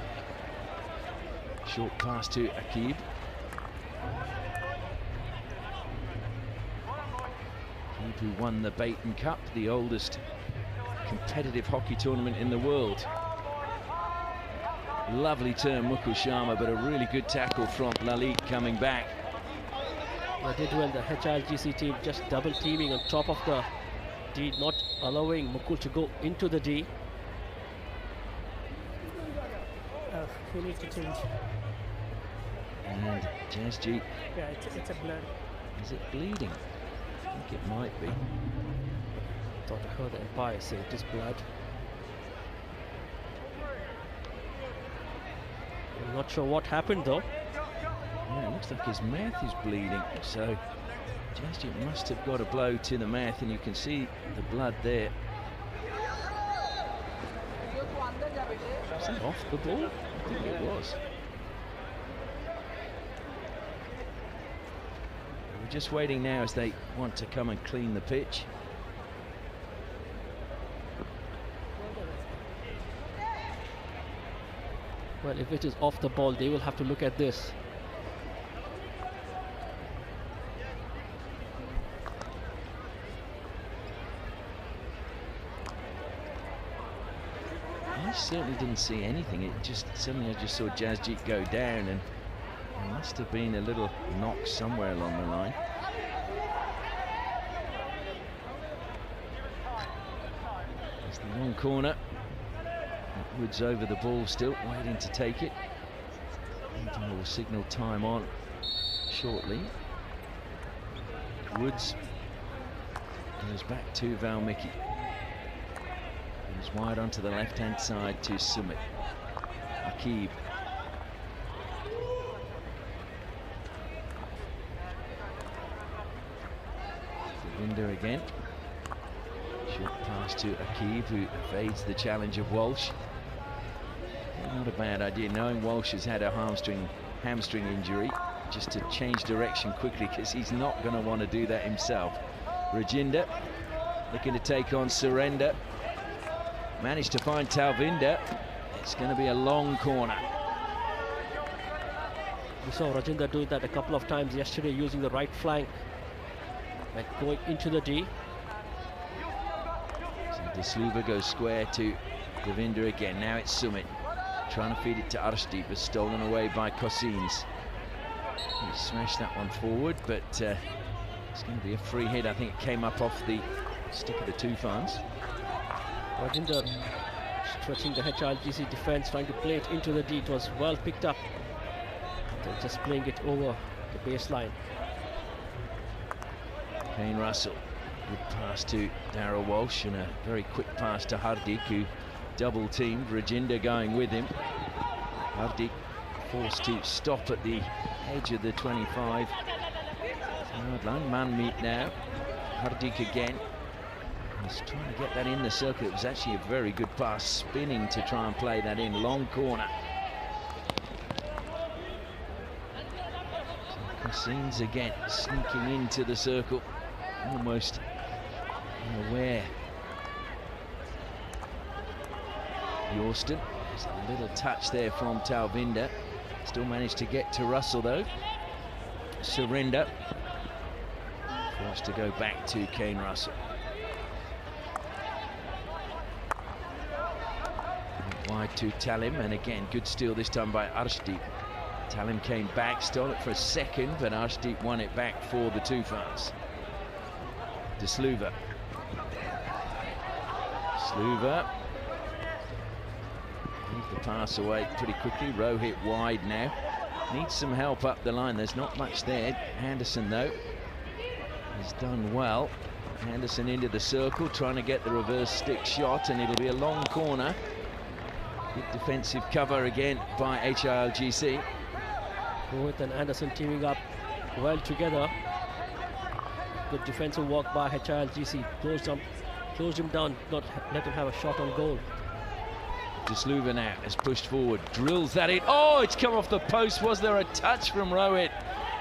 Speaker 10: Short pass to Akib. Who won the Baton Cup, the oldest competitive hockey tournament in the world. Lovely turn, Mukul Sharma, but a really good tackle from Lalit coming back.
Speaker 3: They did well, the HILGC team just double teaming on top of the D, not allowing Mukul to go into the D.
Speaker 16: He needs to change.
Speaker 10: And Jasjeet.
Speaker 16: Yeah, it's a blood.
Speaker 10: Is it bleeding? I think it might be.
Speaker 3: Thought I heard the umpire say it is blood. I'm not sure what happened though.
Speaker 10: Yeah, Looks like his mouth is bleeding, so Jazzy must have got a blow to the mouth, and you can see the blood there. Was that off the ball? I think it was. We're just waiting now as they want to come and clean the pitch.
Speaker 3: Well, if it is off the ball, they will have to look at this.
Speaker 10: I certainly didn't see anything. It just suddenly I just saw Jazzy go down, and there must have been a little knock somewhere along the line. There's the long corner. Woods over the ball still, waiting to take it. And will signal time on shortly. Woods goes back to Valmiki. Goes wide onto the left-hand side to Sumit. Akib. Devinder again. Short pass to Akib, who evades the challenge of Walsh. Not a bad idea, knowing Walsh has had a hamstring injury, just to change direction quickly, because he's not going to want to do that himself. Rajinder looking to take on Surrender. Managed to find Talvinder. It's going to be a long corner.
Speaker 3: We saw Rajinder do that a couple of times yesterday, using the right flank and going into the D.
Speaker 10: So D'Souza goes square to Devinder again. Now it's Sumit trying to feed it to Arshdeep, but stolen away by Cossins. He smashed that one forward, but it's going to be a free hit. I think it came up off the stick of the TOOFANs.
Speaker 3: Rajinder stretching the HILGC defense, trying to play it into the D. It was well picked up. They're just playing it over the baseline.
Speaker 10: Kane Russell, good pass to Darryl Walsh, and a very quick pass to Hardik, who double teamed. Rajinder going with him. Hardik forced to stop at the edge of the 25 yard line. Man meet now. Hardik again. He's trying to get that in the circle. It was actually a very good pass, spinning to try and play that in. Long corner. Cossins again, sneaking into the circle, almost unaware. Yorston, there's a little touch there from Talvinder. Still managed to get to Russell though. Surrender forced to go back to Kane Russell. Wide to Talim, and again good steal this time by Arshdeep. Talim came back, stole it for a second, but Arshdeep won it back for the TOOFANs. D'Souza. D'Souza leaves the pass away pretty quickly. Rohit wide now. Needs some help up the line. There's not much there. Anderson though has done well. Anderson into the circle, trying to get the reverse stick shot, and it'll be a long corner. Good defensive cover again by HILGC.
Speaker 3: Rohit and Anderson teaming up well together. Good defensive work by HILGC. Closed him down, not let him have a shot on goal.
Speaker 10: D'Souza now has pushed forward, drills that in. Oh, it's come off the post. Was there a touch from Rohit?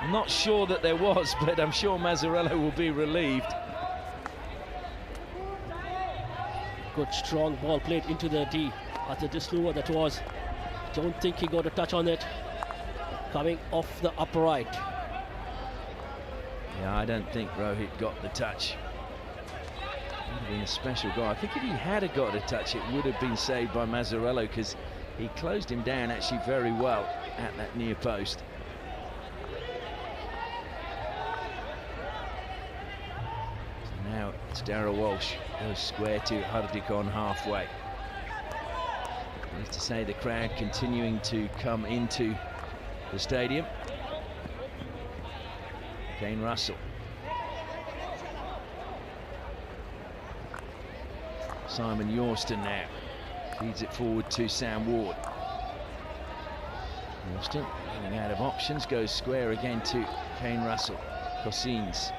Speaker 10: I'm not sure that there was, but I'm sure Mazzarello will be relieved.
Speaker 3: Good strong ball played into the D. After D'Souza that was. Don't think he got a touch on it. Coming off the upright.
Speaker 10: Yeah, I don't think Rohit got the touch. Would have been a special goal. I think if he had got a touch, it would have been saved by Mazzarello, because he closed him down actually very well at that near post. So now it's Darryl Walsh, goes square to Hardik on halfway. Needs to say the crowd continuing to come into the stadium. Kane Russell. Simon Yorston now feeds it forward to Sam Ward. Austin running out of options, goes square again to Kane Russell. Cosines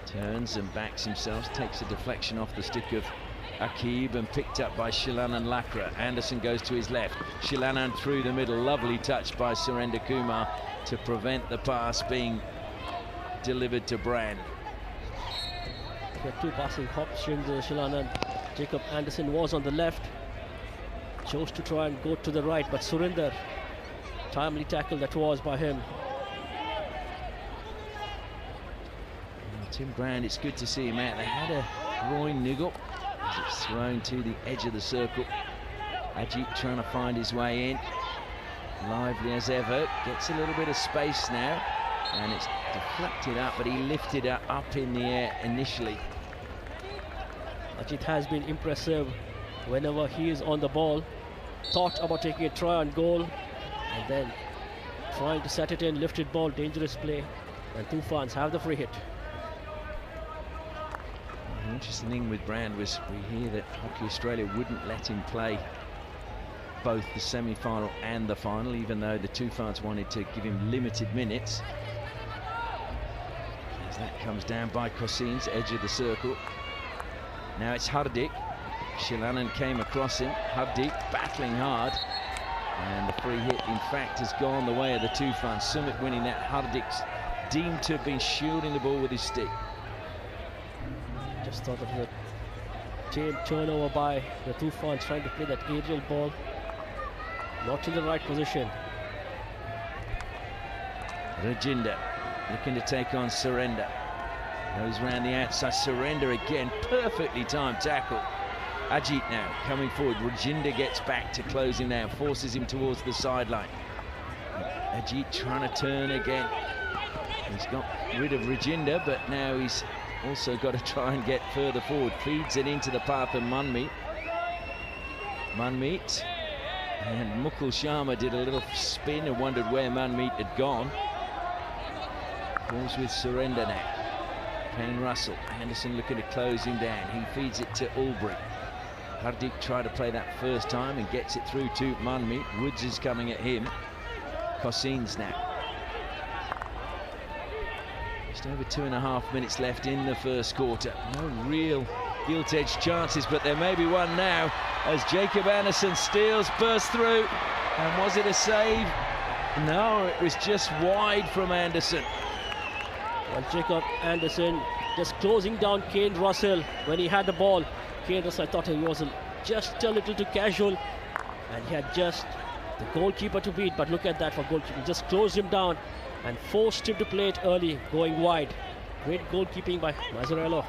Speaker 10: turns and backs himself, takes a deflection off the stick of Akib and picked up by Shilanan Lakra. Anderson goes to his left. Shilanan through the middle, lovely touch by Surender Kumar to prevent the pass being delivered to Brand.
Speaker 3: Two passing options. Shilanan. Jacob Anderson was on the left, chose to try and go to the right, but Surinder, timely tackle that was by him.
Speaker 10: Tim Brand, it's good to see him out. They had a groin niggle as it's thrown to the edge of the circle. Ajit trying to find his way in, lively as ever, gets a little bit of space now, and it's deflected up, but he lifted it up in the air initially.
Speaker 3: Ajit has been impressive whenever he is on the ball. Thought about taking a try on goal and then trying to set it in, lifted ball, dangerous play, and TOOFANS have the free hit.
Speaker 10: The interesting thing with Brand was we hear that Hockey Australia wouldn't let him play both the semi-final and the final, even though the TOOFANS wanted to give him limited minutes. As that comes down by Cosines, edge of the circle. Now it's Hardik. Shilanan came across him. Hardik battling hard. And the free hit, in fact, has gone the way of the TOOFANS. Sumit winning that. Hardik's deemed to have been shielding the ball with his stick.
Speaker 3: Just thought of the chain turnover by the TOOFANS trying to play that aerial ball. Not in the right position.
Speaker 10: Rajinder looking to take on Surender. Goes round the outside. Surender again, perfectly timed tackle. Ajit now coming forward. Rajinder gets back to close him down, forces him towards the sideline. Ajit trying to turn again. He's got rid of Rajinder, but now he's also got to try and get further forward. Feeds it into the path of Manmeet. Manmeet and Mukul Sharma did a little spin and wondered where Manmeet had gone. Balls with Surender now. Kane Russell. Anderson looking to close him down. He feeds it to Albury. Hardik tried to play that first time and gets it through to Manmeet. Woods is coming at him. Cosines now. Just over 2.5 minutes left in the first quarter. No real gilt-edged chances, but there may be one now as Jacob Anderson steals, bursts through. And was it a save? No, it was just wide from Anderson.
Speaker 3: Well, Jacob Anderson just closing down Kane Russell when he had the ball. Kane Russell, I thought he was just a little too casual, and he had just the goalkeeper to beat. But look at that for goalkeeper, just closed him down and forced him to play it early, going wide. Great goalkeeping by Mazzarello.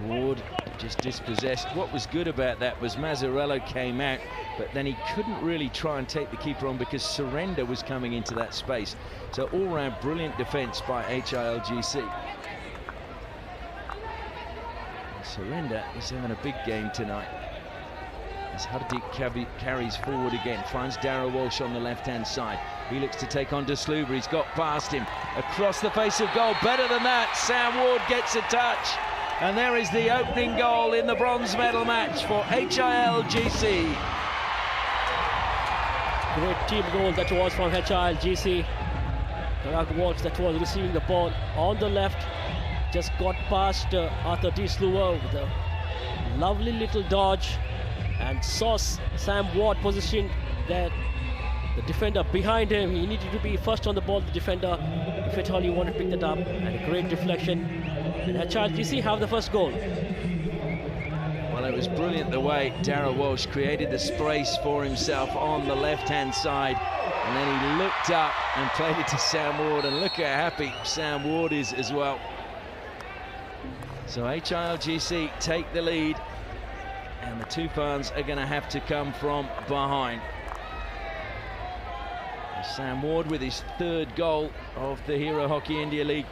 Speaker 10: Ward just dispossessed. What was good about that was Mazzarello came out, but then he couldn't really try and take the keeper on because Surender was coming into that space. So all-round brilliant defence by HILGC. Surender is having a big game tonight. As Hardik carries forward again, finds Darragh Walsh on the left-hand side. He looks to take on De Sluber. He's got past him. Across the face of goal. Better than that. Sam Ward gets a touch. And there is the opening goal in the bronze medal match for HILGC.
Speaker 3: Great team goal that was from HILGC. Darragh Walsh that was receiving the ball on the left. Just got past Arthur De Sluber with a lovely little dodge and saw Sam Ward positioned there. The defender behind him, he needed to be first on the ball, the defender, if at all he wanted to pick that up, and a great deflection. And HILGC have the first goal.
Speaker 10: Well, it was brilliant the way Darragh Walsh created the space for himself on the left-hand side, and then he looked up and played it to Sam Ward, and look how happy Sam Ward is as well. So HILGC take the lead, and the TOOFANS are going to have to come from behind. Sam Ward with his third goal of the Hero Hockey India League.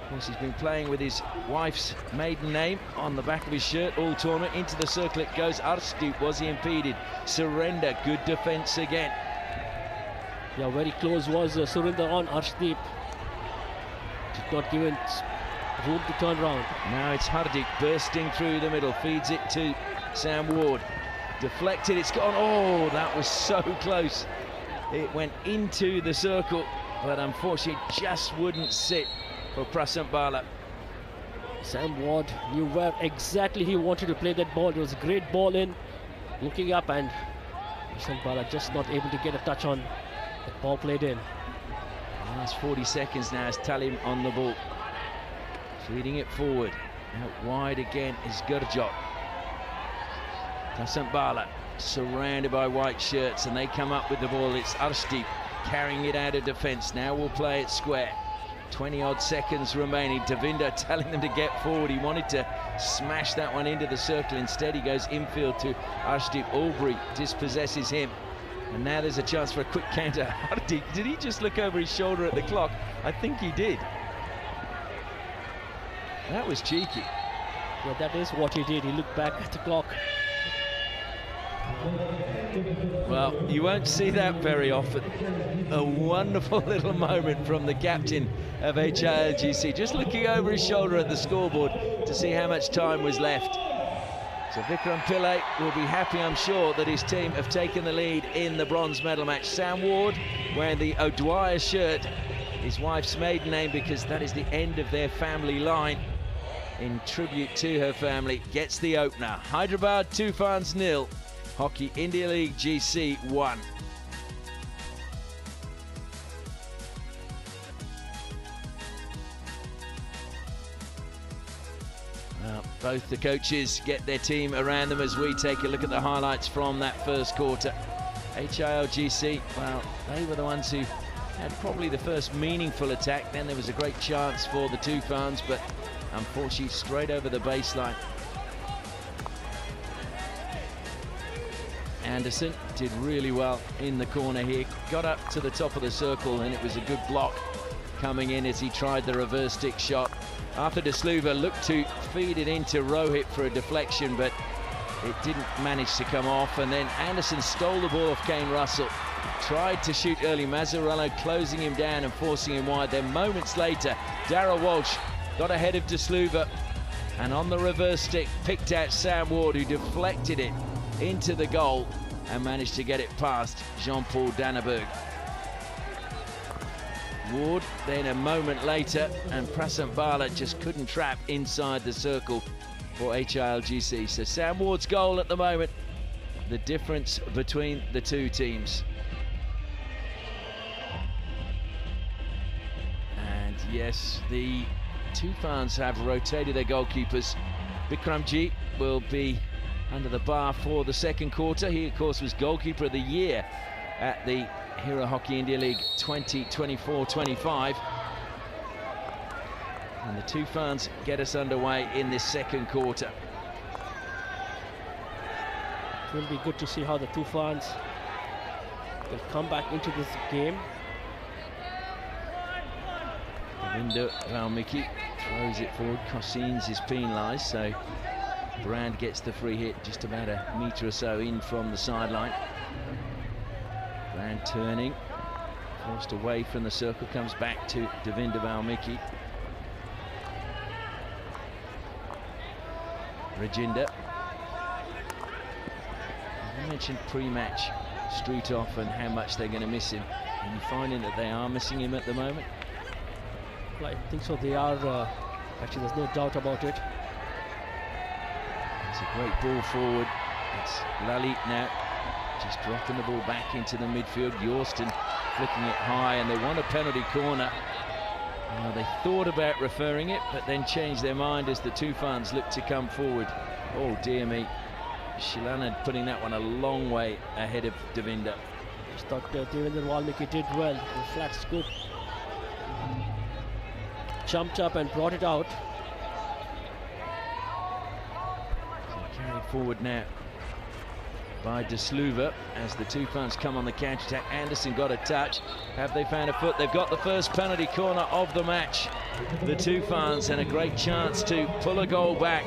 Speaker 10: Of course, he's been playing with his wife's maiden name on the back of his shirt all tournament. Into the circle it goes. Arshdeep, was he impeded? Surender, good defence again.
Speaker 3: Yeah, very close was Surender on Arshdeep. Did not give it room to turn around.
Speaker 10: Now it's Hardik bursting through the middle, feeds it to Sam Ward. deflected, it's gone. Oh, that was so close. It went into the circle, but unfortunately just wouldn't sit for Prasant Bala.
Speaker 3: Sam Ward knew where exactly he wanted to play that ball. It was a great ball in, looking up, and Prasant Bala just not able to get a touch on the ball played in.
Speaker 10: Last 40 seconds now is Talim on the ball. Feeding it forward. Out wide again is Gurjot. Prasant Bala surrounded by white shirts, and they come up with the ball. It's Arshdeep carrying it out of defence. Now we'll play it square. 20-odd seconds remaining. Davinder telling them to get forward. He wanted to smash that one into the circle. Instead, he goes infield to Arshdeep. Aubrey dispossesses him. And now there's a chance for a quick counter. Hardik, did he just look over his shoulder at the clock? I think he did. That was cheeky.
Speaker 3: Well, that is what he did. He looked back at the clock.
Speaker 10: Well, you won't see that very often. A wonderful little moment from the captain of HILGC, just looking over his shoulder at the scoreboard to see how much time was left. So Vikram Pillai will be happy, I'm sure, that his team have taken the lead in the bronze medal match. Sam Ward, wearing the O'Dwyer shirt, his wife's maiden name, because that is the end of their family line, in tribute to her family, gets the opener. Hyderabad TOOFANS 0, Hockey India League GC 1. Both the coaches get their team around them as we take a look at the highlights from that first quarter. HILGC, well, they were the ones who had probably the first meaningful attack. Then there was a great chance for the TOOFANS, but unfortunately straight over the baseline. Anderson did really well in the corner here, got up to the top of the circle, and it was a good block coming in as he tried the reverse stick shot. After De Sluva looked to feed it into Rohit for a deflection, but it didn't manage to come off. And then Anderson stole the ball off Kane Russell, tried to shoot early. Mazzarello closing him down and forcing him wide. Then moments later, Darrell Walsh got ahead of De Sluva, and on the reverse stick picked out Sam Ward, who deflected it into the goal and managed to get it past Jean-Paul Danneberg. Ward then a moment later, and Prasant Bala just couldn't trap inside the circle for HILGC. So Sam Ward's goal at the moment, the difference between the two teams. And yes, the TOOFANS have rotated their goalkeepers. Bikramji will be under the bar for the second quarter. He, of course, was goalkeeper of the year at the Hero Hockey India League 2024-25. And the TOOFANS get us underway in this second quarter.
Speaker 3: It will be good to see how the TOOFANS will come back into this game.
Speaker 10: Ravinder Valmiki throws it forward. Cossins is penalised, so Brand gets the free hit just about a metre or so in from the sideline. Brand turning, forced away from the circle, comes back to Davinder Valmiki. Rajinder. I mentioned pre-match Streetoff and how much they're going to miss him. Are you finding that they are missing him at the moment?
Speaker 3: Well, I think so, they are. Actually, there's no doubt about it.
Speaker 10: It's a great ball forward. It's Lalit now, just dropping the ball back into the midfield. Yorston flicking it high, and they want a penalty corner. They thought about referring it, but then changed their mind as the TOOFANS looked to come forward. Oh dear me, Shilana putting that one a long way ahead of Davinder.
Speaker 3: Just thought Davinder Valmiki did well. Reflects good. Jumped up and brought it out.
Speaker 10: Carried forward now by De Sluva as the TOOFANS come on the counter-attack. Anderson got a touch. Have they found a foot? They've got the first penalty corner of the match. The TOOFANS, and a great chance to pull a goal back.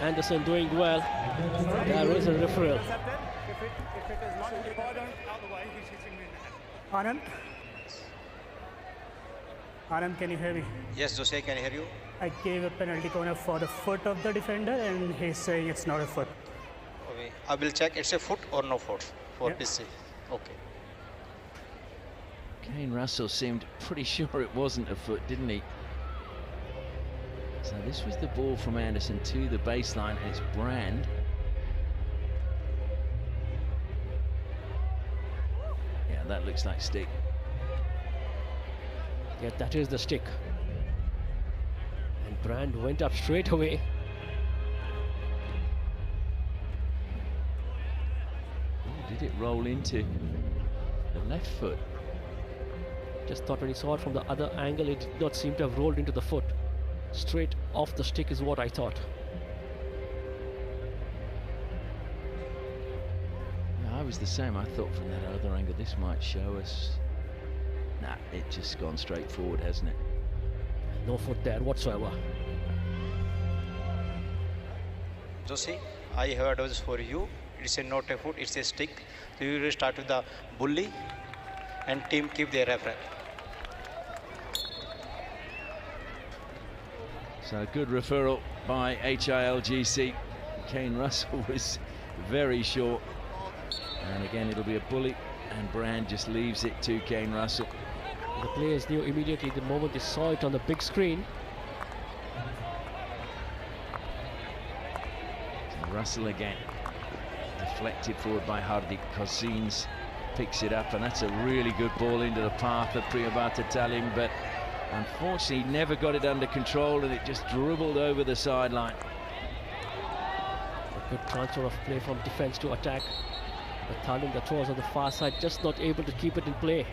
Speaker 3: Anderson doing well. There is a referral.
Speaker 16: Anand, can you hear me?
Speaker 17: Yes, Jose, can I hear you?
Speaker 16: I gave a penalty corner for the foot of the defender, and he's saying it's not a foot.
Speaker 11: I will check it's a foot or no foot for
Speaker 16: Yeah.
Speaker 11: PC. Okay.
Speaker 10: Kane Russell seemed pretty sure it wasn't a foot, didn't he? So this was the ball from Anderson to the baseline, and it's Brand. Yeah, that looks like stick.
Speaker 3: Yeah, that is the stick. And Brand went up straight away.
Speaker 10: Ooh, did it roll into the left foot?
Speaker 3: Just thought when he saw it from the other angle, it did not seem to have rolled into the foot. Straight off the stick is what I thought.
Speaker 10: No, I was the same. I thought from that other angle this might show us. Nah, it's just gone straight forward, hasn't it?
Speaker 3: No foot there whatsoever.
Speaker 11: Josie, I have advice for you. It's a not a foot, it's a stick. So you will start with the bully and team keep their reference.
Speaker 10: So good referral by HILGC. Kane Russell was very short. And again, it'll be a bully, and Brand just leaves it to Kane Russell.
Speaker 3: The players knew immediately the moment they saw it on the big screen.
Speaker 10: So Russell again, deflected forward by Hardik. Cousins picks it up, and that's a really good ball into the path of Priyabhata Talim, but unfortunately never got it under control, and it just dribbled over the sideline.
Speaker 3: A good transfer of play from defense to attack. But Talim, that was on the far side, just not able to keep it in play.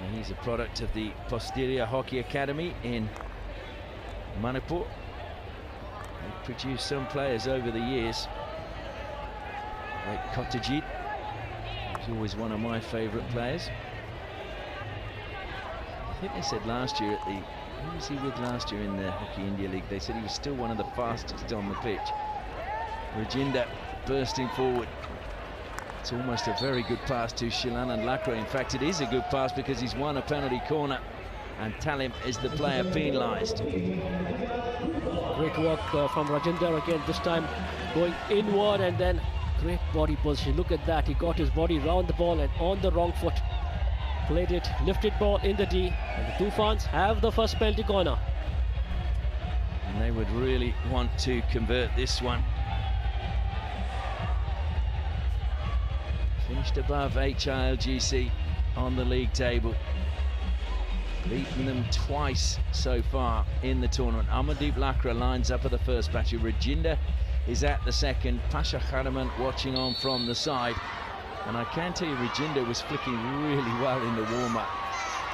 Speaker 10: And he's a product of the Posterior Hockey Academy in Manipur. They've produced some players over the years. Like Kotajit, who's always one of my favourite players. I think they said last year at the... Who was he with last year in the Hockey India League? They said he was still one of the fastest on the pitch. Rajinder bursting forward. It's almost a very good pass to Shilanand Lakra. In fact, it is a good pass because he's won a penalty corner, and Talim is the player penalised.
Speaker 3: Great work from Rajinder again, this time going inward, and then great body position. Look at that, he got his body round the ball and on the wrong foot. Played it, lifted ball in the D, and the TOOFANS have the first penalty corner.
Speaker 10: And they would really want to convert this one. Finished above HILGC on the league table. Beaten them twice so far in the tournament. Amardeep Lakra lines up at the first battery. Rajinder is at the second. Pasha Kharaman watching on from the side. And I can tell you, Rajinder was flicking really well in the warm-up.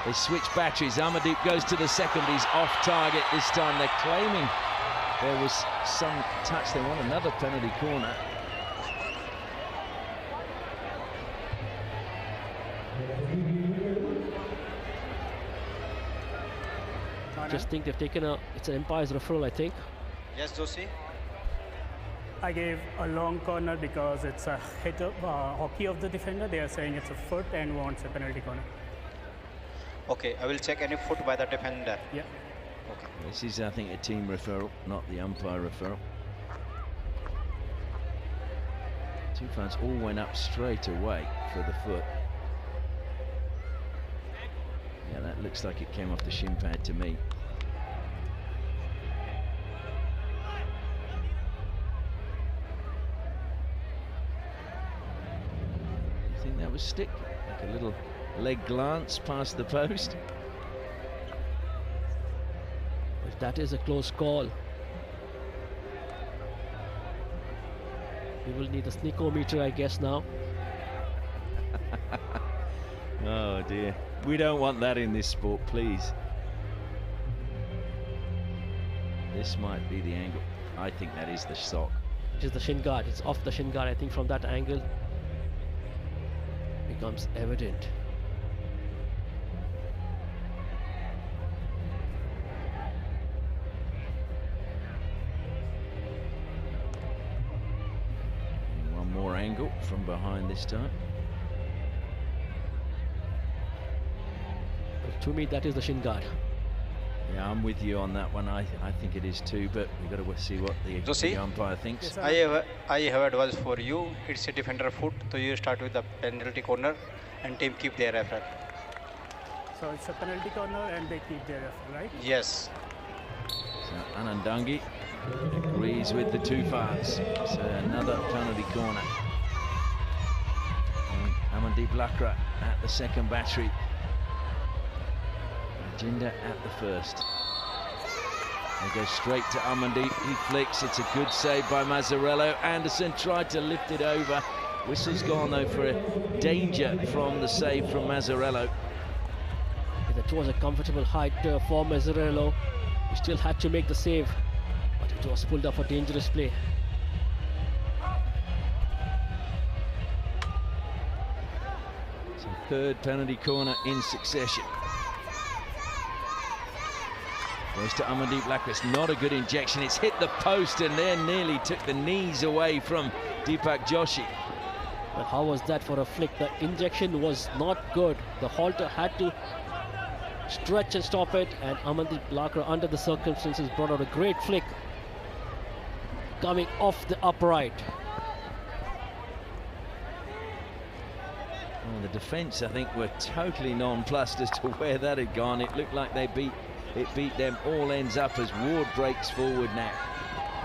Speaker 10: They switch batteries. Amardeep goes to the second. He's off target this time. They're claiming there was some touch. They want another penalty corner.
Speaker 3: Just think they've taken it's an umpire's referral, I think.
Speaker 11: Yes, Josie.
Speaker 16: I gave a long corner because it's a hit of hockey of the defender. They are saying it's a foot and wants a penalty corner.
Speaker 11: Okay, I will check any foot by the defender.
Speaker 16: Yeah.
Speaker 11: Okay.
Speaker 10: This is, I think, a team referral, not the umpire referral. TOOFANS all went up straight away for the foot. Yeah, that looks like it came off the shin pad to me. I think that was stick, like a little leg glance past the post.
Speaker 3: But that is a close call. We will need a sneakometer, I guess, now.
Speaker 10: Oh dear. We don't want that in this sport, please. This might be the angle. I think that is the sock.
Speaker 3: It is the shin guard. It's off the shin guard. I think from that angle becomes evident.
Speaker 10: And one more angle from behind this time.
Speaker 3: But to me, that is the shin guard.
Speaker 10: Yeah, I'm with you on that one. I think it is too, but we've got to see what the umpire thinks.
Speaker 11: I have advice for you. It's a defender foot, so you start with the penalty corner and team keep their referee.
Speaker 16: So it's a penalty corner and they keep their referee, right?
Speaker 11: Yes.
Speaker 10: So Anandangi agrees with the TOOFANS. So another penalty corner. And Amandeep Lakra at the second battery. Jinda at the first. They go straight to Amandeep. He flicks. It's a good save by Mazzarello. Anderson tried to lift it over. Whistle's gone though for a danger from the save from Mazzarello.
Speaker 3: It was a comfortable height for Mazzarello. He still had to make the save, but it was pulled up for dangerous play.
Speaker 10: So third penalty corner in succession. Goes to Amandeep Lakra. It's not a good injection. It's hit the post and then nearly took the knees away from Deepak Joshi.
Speaker 3: But how was that for a flick? The injection was not good. The halter had to stretch and stop it, and Amandeep Lakra, under the circumstances, brought out a great flick coming off the upright.
Speaker 10: Well, the defence, I think, were totally nonplussed as to where that had gone. It looked like they beat them all ends up as Ward breaks forward now.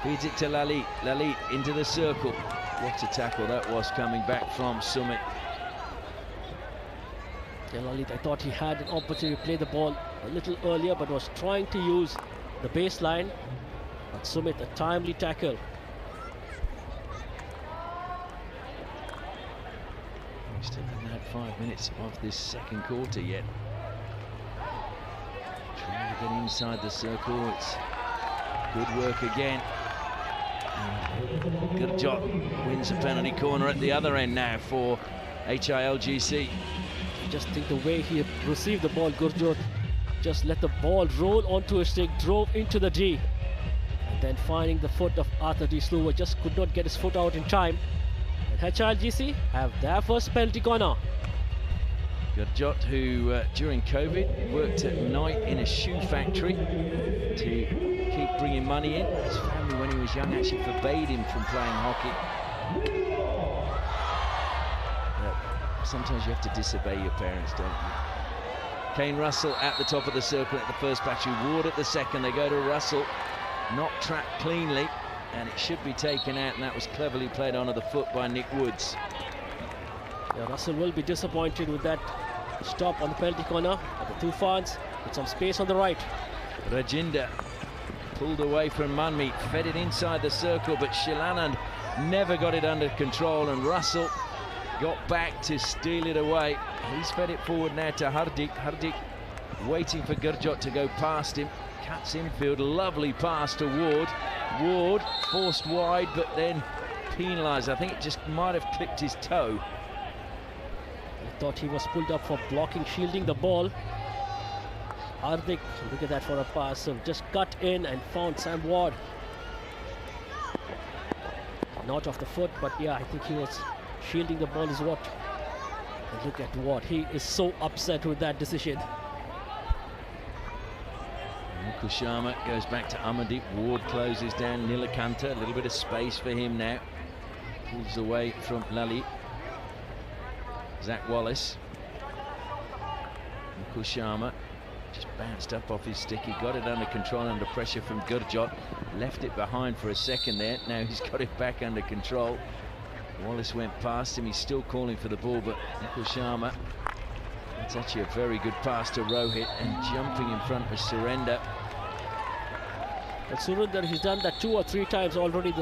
Speaker 10: Feeds it to Lalit. Lalit into the circle. What a tackle that was coming back from Sumit.
Speaker 3: Yeah, Lalit, I thought he had an opportunity to play the ball a little earlier, but was trying to use the baseline. But Sumit, a timely tackle.
Speaker 10: We still haven't had 5 minutes of this second quarter yet. Trying to get inside the circle. It's good work again. Gurjot wins a penalty corner at the other end now for HILGC.
Speaker 3: Just think the way he received the ball, Gurjot just let the ball roll onto his stick, drove into the D, and then finding the foot of Arthur D. Sluwer, just could not get his foot out in time. And HILGC have their first penalty corner.
Speaker 10: Gurjot, who during COVID worked at night in a shoe factory to keep bringing money in. His family, when he was young, actually forbade him from playing hockey. Sometimes you have to disobey your parents, don't you? Kane Russell at the top of the circle at the first battery. Ward at the second. They go to Russell. Not trapped cleanly, and it should be taken out, and that was cleverly played onto the foot by Nick Woods.
Speaker 3: Yeah, Russell will be disappointed with that stop on the penalty corner. But the TOOFANS with some space on the right.
Speaker 10: Rajinder pulled away from Manmeet, fed it inside the circle, but Shilanand never got it under control, and Russell got back to steal it away. He's fed it forward now to Hardik. Hardik waiting for Gurjot to go past him. Cuts infield, lovely pass to Ward. Ward forced wide, but then penalised. I think it just might have clipped his toe.
Speaker 3: I thought he was pulled up for blocking, shielding the ball. Hardik, look at that for a pass. So just cut in and found Sam Ward. Not off the foot, but yeah, I think he was shielding the ball is what. And look at Ward. He is so upset with that decision.
Speaker 10: Kusharma goes back to Amandeep. Ward closes down Nilakanta. A little bit of space for him now. Pulls away from Lalit. Zach Wallace. Kusharma just bounced up off his stick. He got it under control under pressure from Gurjot. Left it behind for a second there. Now he's got it back under control. Wallace went past him. He's still calling for the ball, but Kusharma, that's actually a very good pass to Rohit, and jumping in front was Surrender.
Speaker 3: But Surrender, he's done that 2 or 3 times already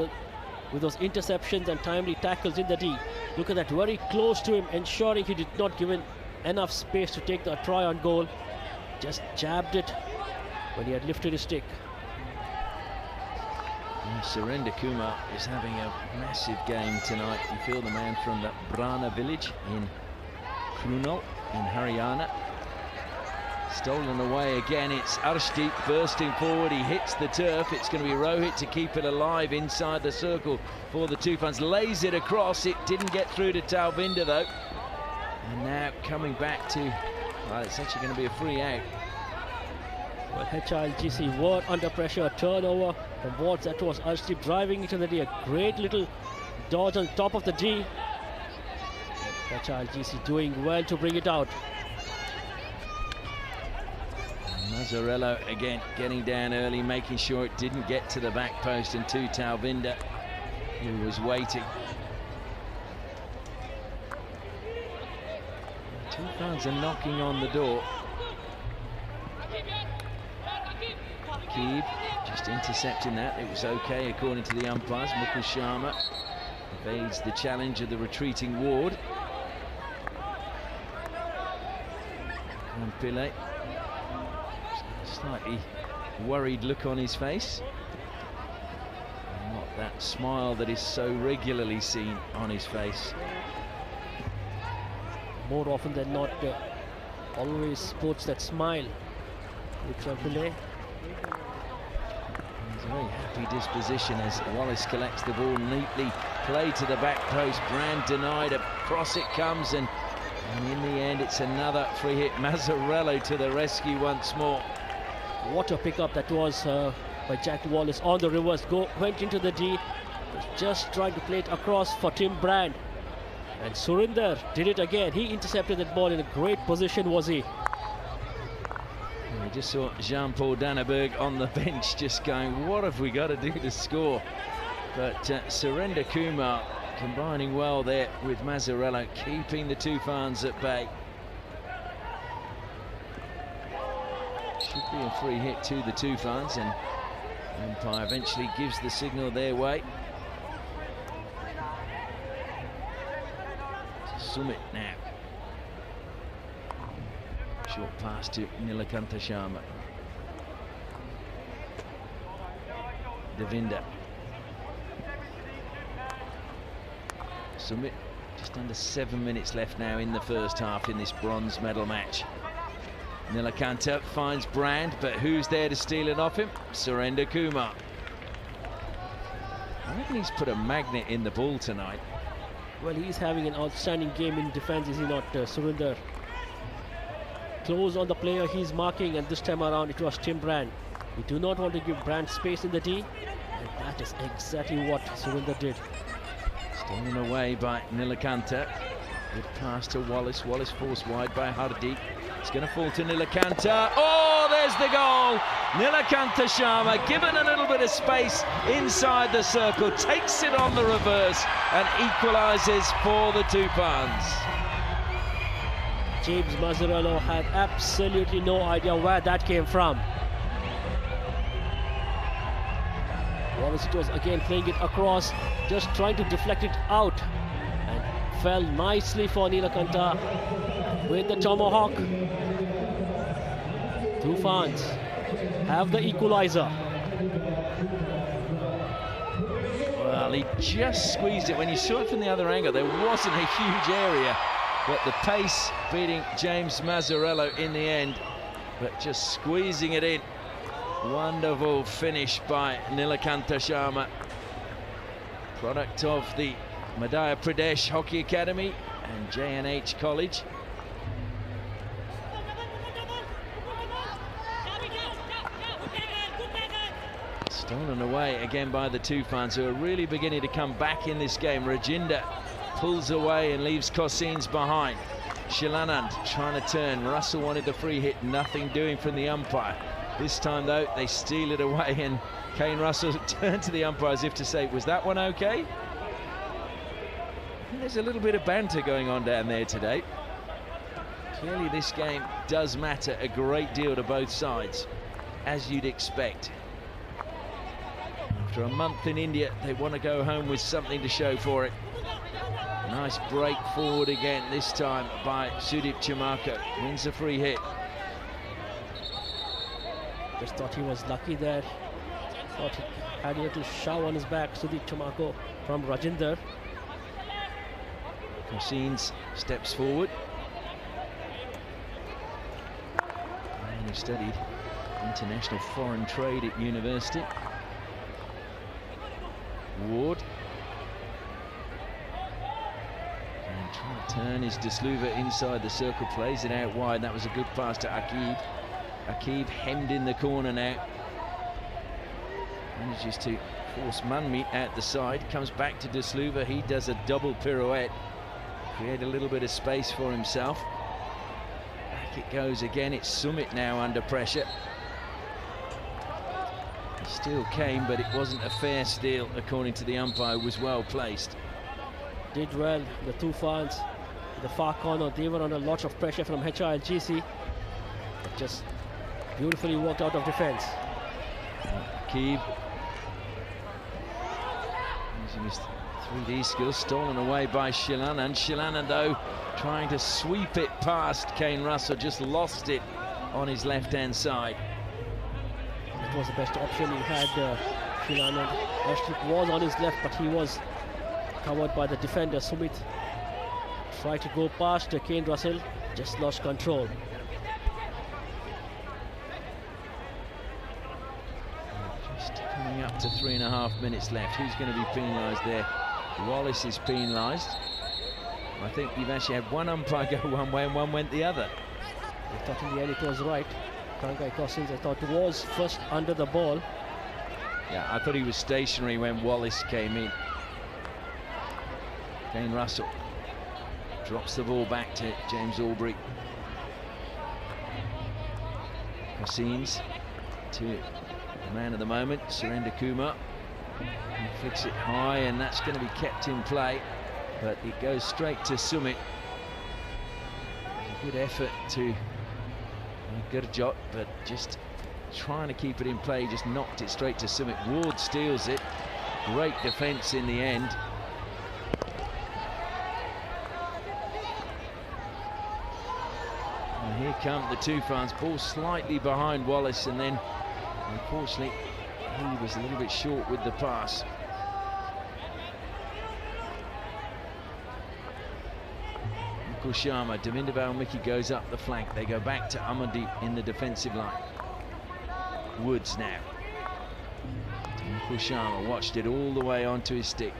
Speaker 3: with those interceptions and timely tackles in the D. Look at that, very close to him, ensuring he did not give him enough space to take the try on goal. Just jabbed it when he had lifted his stick.
Speaker 10: Surrender Kumar is having a massive game tonight. You feel the man from the Brana village in Krunal in Haryana. Stolen away again. It's Arshdeep bursting forward. He hits the turf. It's going to be Rohit to keep it alive inside the circle for the TOOFANS. Lays it across. It didn't get through to Talvinder though. And now coming back to, well, it's actually going to be a free out.
Speaker 3: Well, HILGC were under pressure, turnover from Watts. That was Arshdeep driving into the D. A great little dodge on top of the D. HILGC doing well to bring it out.
Speaker 10: Mazzarello again getting down early, making sure it didn't get to the back post, and to Talvinda, who was waiting. TOOFANS are knocking on the door. Keeb just intercepting that. It was okay according to the umpires. Mukul Sharma evades the challenge of the retreating Ward. And Pillay, slightly worried look on his face. Not that smile that is so regularly seen on his face.
Speaker 3: More often than not, always sports that smile. Vikram Pillay.
Speaker 10: He's a very happy disposition as Wallace collects the ball neatly. Play to the back post. Brand denied. Across it comes, and in the end, it's another free hit. Mazzarello to the rescue once more.
Speaker 3: What a pickup that was by Jack Wallace on the reverse go. Went into the D. Was just trying to play it across for Tim Brand. And Surinder did it again. He intercepted that ball in a great position, was he?
Speaker 10: We just saw Jean-Paul Danneberg on the bench just going, what have we got to do to score? But Surrender Kumar combining well there with Mazzarello, keeping the TOOFANS at bay. Should be a free hit to the TOOFANS, and umpire eventually gives the signal their way. Sumit now. Short pass to Nilakantha Sharma. Devinda. Sumit, just under 7 minutes left now in the first half in this bronze medal match. Nilakantha finds Brand, but who's there to steal it off him? Surrender Kumar. I reckon he's put a magnet in the ball tonight.
Speaker 3: Well, he's having an outstanding game in defense, is he not, Surinder? Close on the player he's marking, and this time around it was Tim Brand. We do not want to give Brand space in the D, and that is exactly what Surinder did.
Speaker 10: Stolen away by Nilakantha. Good pass to Wallace. Wallace forced wide by Hardeep. It's going to fall to Nilakantha. Oh, there's the goal! Nilakantha Sharma, given a little bit of space inside the circle, takes it on the reverse and equalises for the TOOFANS.
Speaker 3: James Mazzarello had absolutely no idea where that came from. Wallace was again playing it across, just trying to deflect it out, and fell nicely for Nilakantha with the tomahawk. TOOFANS have the equalizer.
Speaker 10: Well, he just squeezed it. When you saw it from the other angle, there wasn't a huge area, but the pace beating James Mazzarello in the end, but just squeezing it in. Wonderful finish by Nilakantha Sharma, product of the Madhya Pradesh Hockey Academy and JNH College. Stolen away again by the TOOFANS, who are really beginning to come back in this game. Rajinder pulls away and leaves Cossins behind. Shilanand trying to turn. Russell wanted the free hit, nothing doing from the umpire. This time, though, they steal it away, and Kane Russell turned to the umpire as if to say, was that one okay? There's a little bit of banter going on down there today. Clearly, this game does matter a great deal to both sides, as you'd expect. After a month in India, they want to go home with something to show for it. Nice break forward again, this time by Sudeep Chamako. Wins the free hit.
Speaker 3: Just thought he was lucky there. Thought he had a little shove on his back. Sudeep Chamako from Rajinder.
Speaker 10: Cossins steps forward. And he studied international foreign trade at university. Ward. And trying to turn his Desluva inside the circle, plays it out wide. That was a good pass to Akib. Akib hemmed in the corner now. Manages to force Manmeet out the side. Comes back to De Sluva. He does a double pirouette. Create a little bit of space for himself. Back it goes again. It's Sumit now under pressure. He still came, but it wasn't a fair steal, according to the umpire. Was well placed.
Speaker 3: Did well. The TOOFANs, the far corner, they were under lots of pressure from HIL. But just beautifully worked out of defense.
Speaker 10: Akib using his 3D skills, stolen away by Shilanan. Shilanan, though, trying to sweep it past Kane Russell, just lost it on his left-hand side.
Speaker 3: It was the best option he had, Shilanan. Ashtik was on his left, but he was covered by the defender, Sumit. Tried to go past Kane Russell, just lost control.
Speaker 10: Just coming up to 3.5 minutes left. Who's going to be penalised there? Wallace is penalised. I think you've actually had one umpire go one way and one went the other.
Speaker 3: I thought in the end it was right. Kangai Cousins, I thought, was first under the ball.
Speaker 10: Yeah, I thought he was stationary when Wallace came in. Kane Russell drops the ball back to James Aubrey. Cousins to the man of the moment, Surrender Kumar. He flicks it high, and that's going to be kept in play, but it goes straight to Sumit. A good effort to Gurjot, but just trying to keep it in play, just knocked it straight to Sumit. Ward steals it. Great defence in the end. And here come the TOOFANs. Ball slightly behind Wallace, and then unfortunately he was a little bit short with the pass. Sharma, Davinder Valmiki goes up the flank. They go back to Amandeep in the defensive line. Woods now. Sharma watched it all the way onto his stick.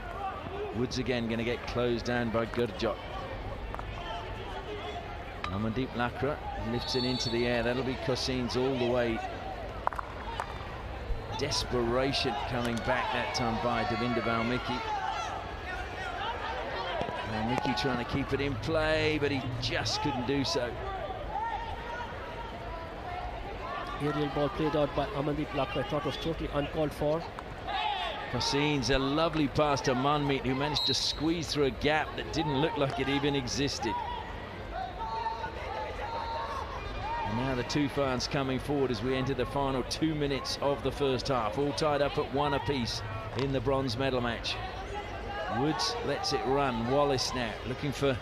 Speaker 10: Woods again going to get closed down by Gurjot. Amandeep Lakra lifts it into the air. That'll be Cousins all the way. Desperation coming back that time by Davinder Valmiki. Mickey trying to keep it in play, but he just couldn't do so.
Speaker 3: Aerial ball played out by Amandeep Lakra, I thought was totally uncalled for.
Speaker 10: Cousins, a lovely pass to Manmeet, who managed to squeeze through a gap that didn't look like it even existed. And now the TOOFANs coming forward as we enter the final 2 minutes of the first half, all tied up at 1 apiece in the bronze medal match. Woods lets it run. Wallace now looking for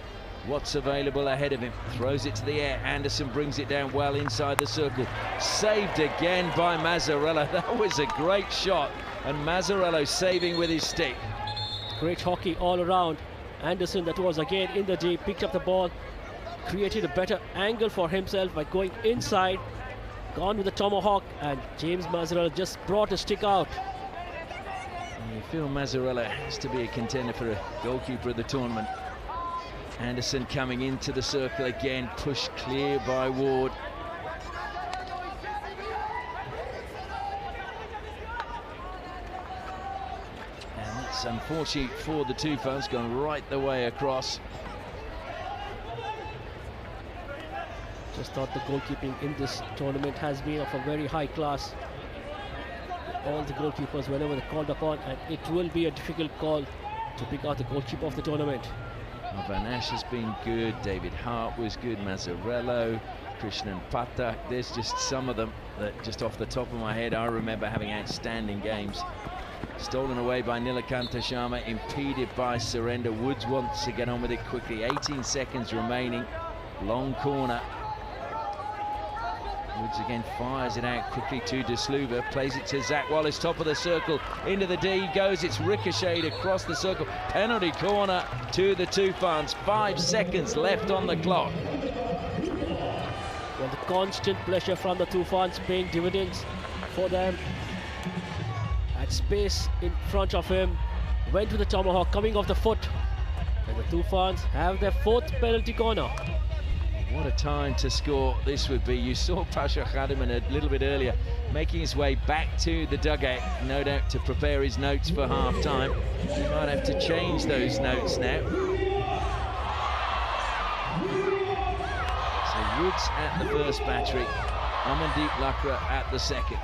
Speaker 10: what's available ahead of him. Throws it to the air. Anderson brings it down well inside the circle. Saved again by Mazzarello. That was a great shot, and Mazzarello saving with his stick.
Speaker 3: Great hockey all around. Anderson, that was again in the deep, picked up the ball, created a better angle for himself by going inside, gone with the tomahawk, and James Mazzarello just brought a stick out.
Speaker 10: You feel Mazzarello has to be a contender for a goalkeeper of the tournament. Anderson coming into the circle again, pushed clear by Ward. And that's unfortunate for the TOOFANs, gone right the way across.
Speaker 3: Just thought the goalkeeping in this tournament has been of a very high class. All the goalkeepers whenever they're called upon, and it will be a difficult call to pick out the goalkeeper of the tournament.
Speaker 10: Van Ash has been good, David Hart was good, Mazzarello, Krishnan Pathak. There's just some of them that just off the top of my head I remember having outstanding games. Stolen away by Nilakanta Sharma, impeded by Surrender. Woods wants to get on with it quickly. 18 seconds remaining, long corner. Woods again fires it out quickly to De Sluva, plays it to Zach Wallace, top of the circle, into the D goes, it's ricocheted across the circle. Penalty corner to the TOOFANs, 5 seconds left on the clock.
Speaker 3: Well, the constant pressure from the TOOFANs paying dividends for them. At space in front of him, went to the tomahawk, coming off the foot. And the TOOFANs have their 4th penalty corner.
Speaker 10: What a time to score this would be. You saw Pasha Khadiman a little bit earlier, making his way back to the dugout, no doubt to prepare his notes for half-time. He might have to change those notes now. So Woods at the first battery, Amandeep Lakra at the second.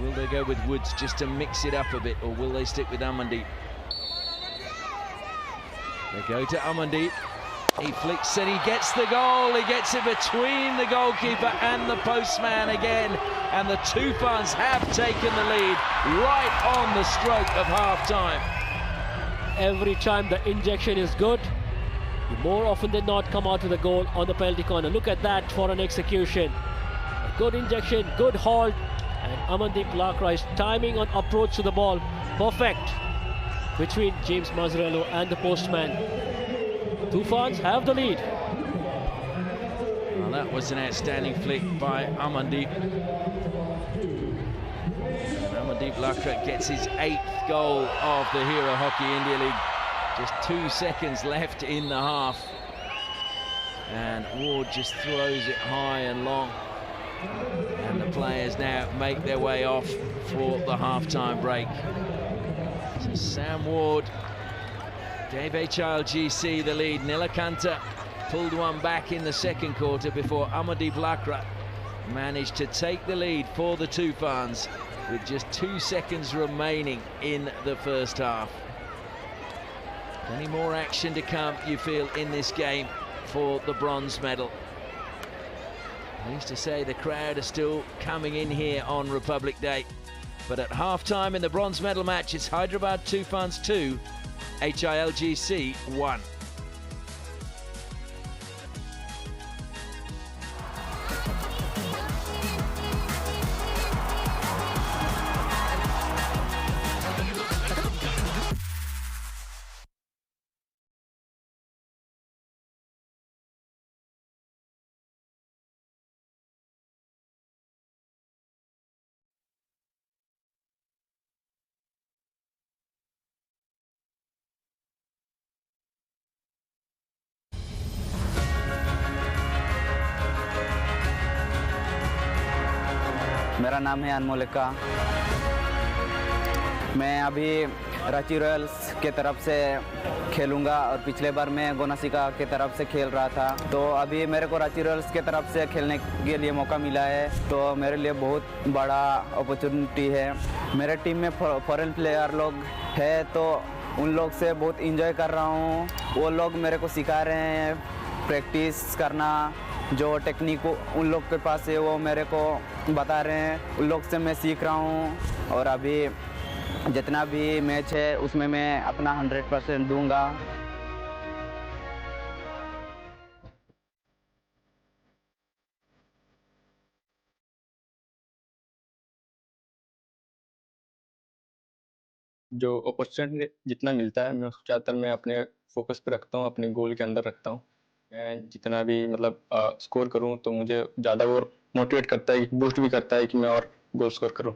Speaker 10: Will they go with Woods just to mix it up a bit, or will they stick with Amandeep? They go to Amandeep. He flicks and he gets the goal. He gets it between the goalkeeper and the postman again. And the TOOFANS have taken the lead right on the stroke of half-time.
Speaker 3: Every time the injection is good, you more often than not come out with a goal on the penalty corner. Look at that for an execution. A good injection, good halt, and Amandeep Lakrai's timing on approach to the ball, perfect between James Mazzarello and the postman. TOOFANS have the lead.
Speaker 10: Well, that was an outstanding flick by Amandeep. Amandeep Lakra gets his 8th goal of the Hero Hockey India League. Just 2 seconds left in the half. And Ward just throws it high and long. And the players now make their way off for the half-time break. So Sam Ward gave HILGC the lead. Nilakanta pulled one back in the second quarter before Amandeep Lakra managed to take the lead for the TOOFANS with just 2 seconds remaining in the first half. Any more action to come, you feel, in this game for the bronze medal? I used to say the crowd are still coming in here on Republic Day. But at half-time in the bronze medal match, it's Hyderabad TOOFANS 2, HILGC 1.
Speaker 5: मेरा नाम है अनमोलिका। मैं अभी Ranchi Royals के तरफ से खेलूंगा और पिछले बार मैं गोनासिका के तरफ से खेल रहा था, तो अभी मेरे को रांची रॉयल्स के तरफ से खेलने के लिए मौका मिला है, तो मेरे लिए बहुत बड़ा अपॉर्चुनिटी है। मेरे टीम में फॉरेन प्लेयर लोग हैं, तो उन लोग से बहुत इंजॉय कर रहा हूँ। वो लोग मेरे को सिखा रहे हैं प्रैक्टिस करना, जो टेक्निक उन लोग के पास है वो मेरे को बता रहे हैं, उन लोग से मैं सीख रहा हूँ। और अभी जितना भी मैच है उसमें मैं अपना 100% दूंगा।
Speaker 4: जो अपॉर्चुनिटी जितना मिलता है मैं उसको ज़्यादातर मैं अपने फोकस पे रखता हूँ, अपने गोल के अंदर रखता हूँ। मैं जितना भी मतलब स्कोर करूँ तो मुझे ज़्यादा और मोटिवेट करता है, बूस्ट भी करता है कि मैं और गोल स्कोर करूँ।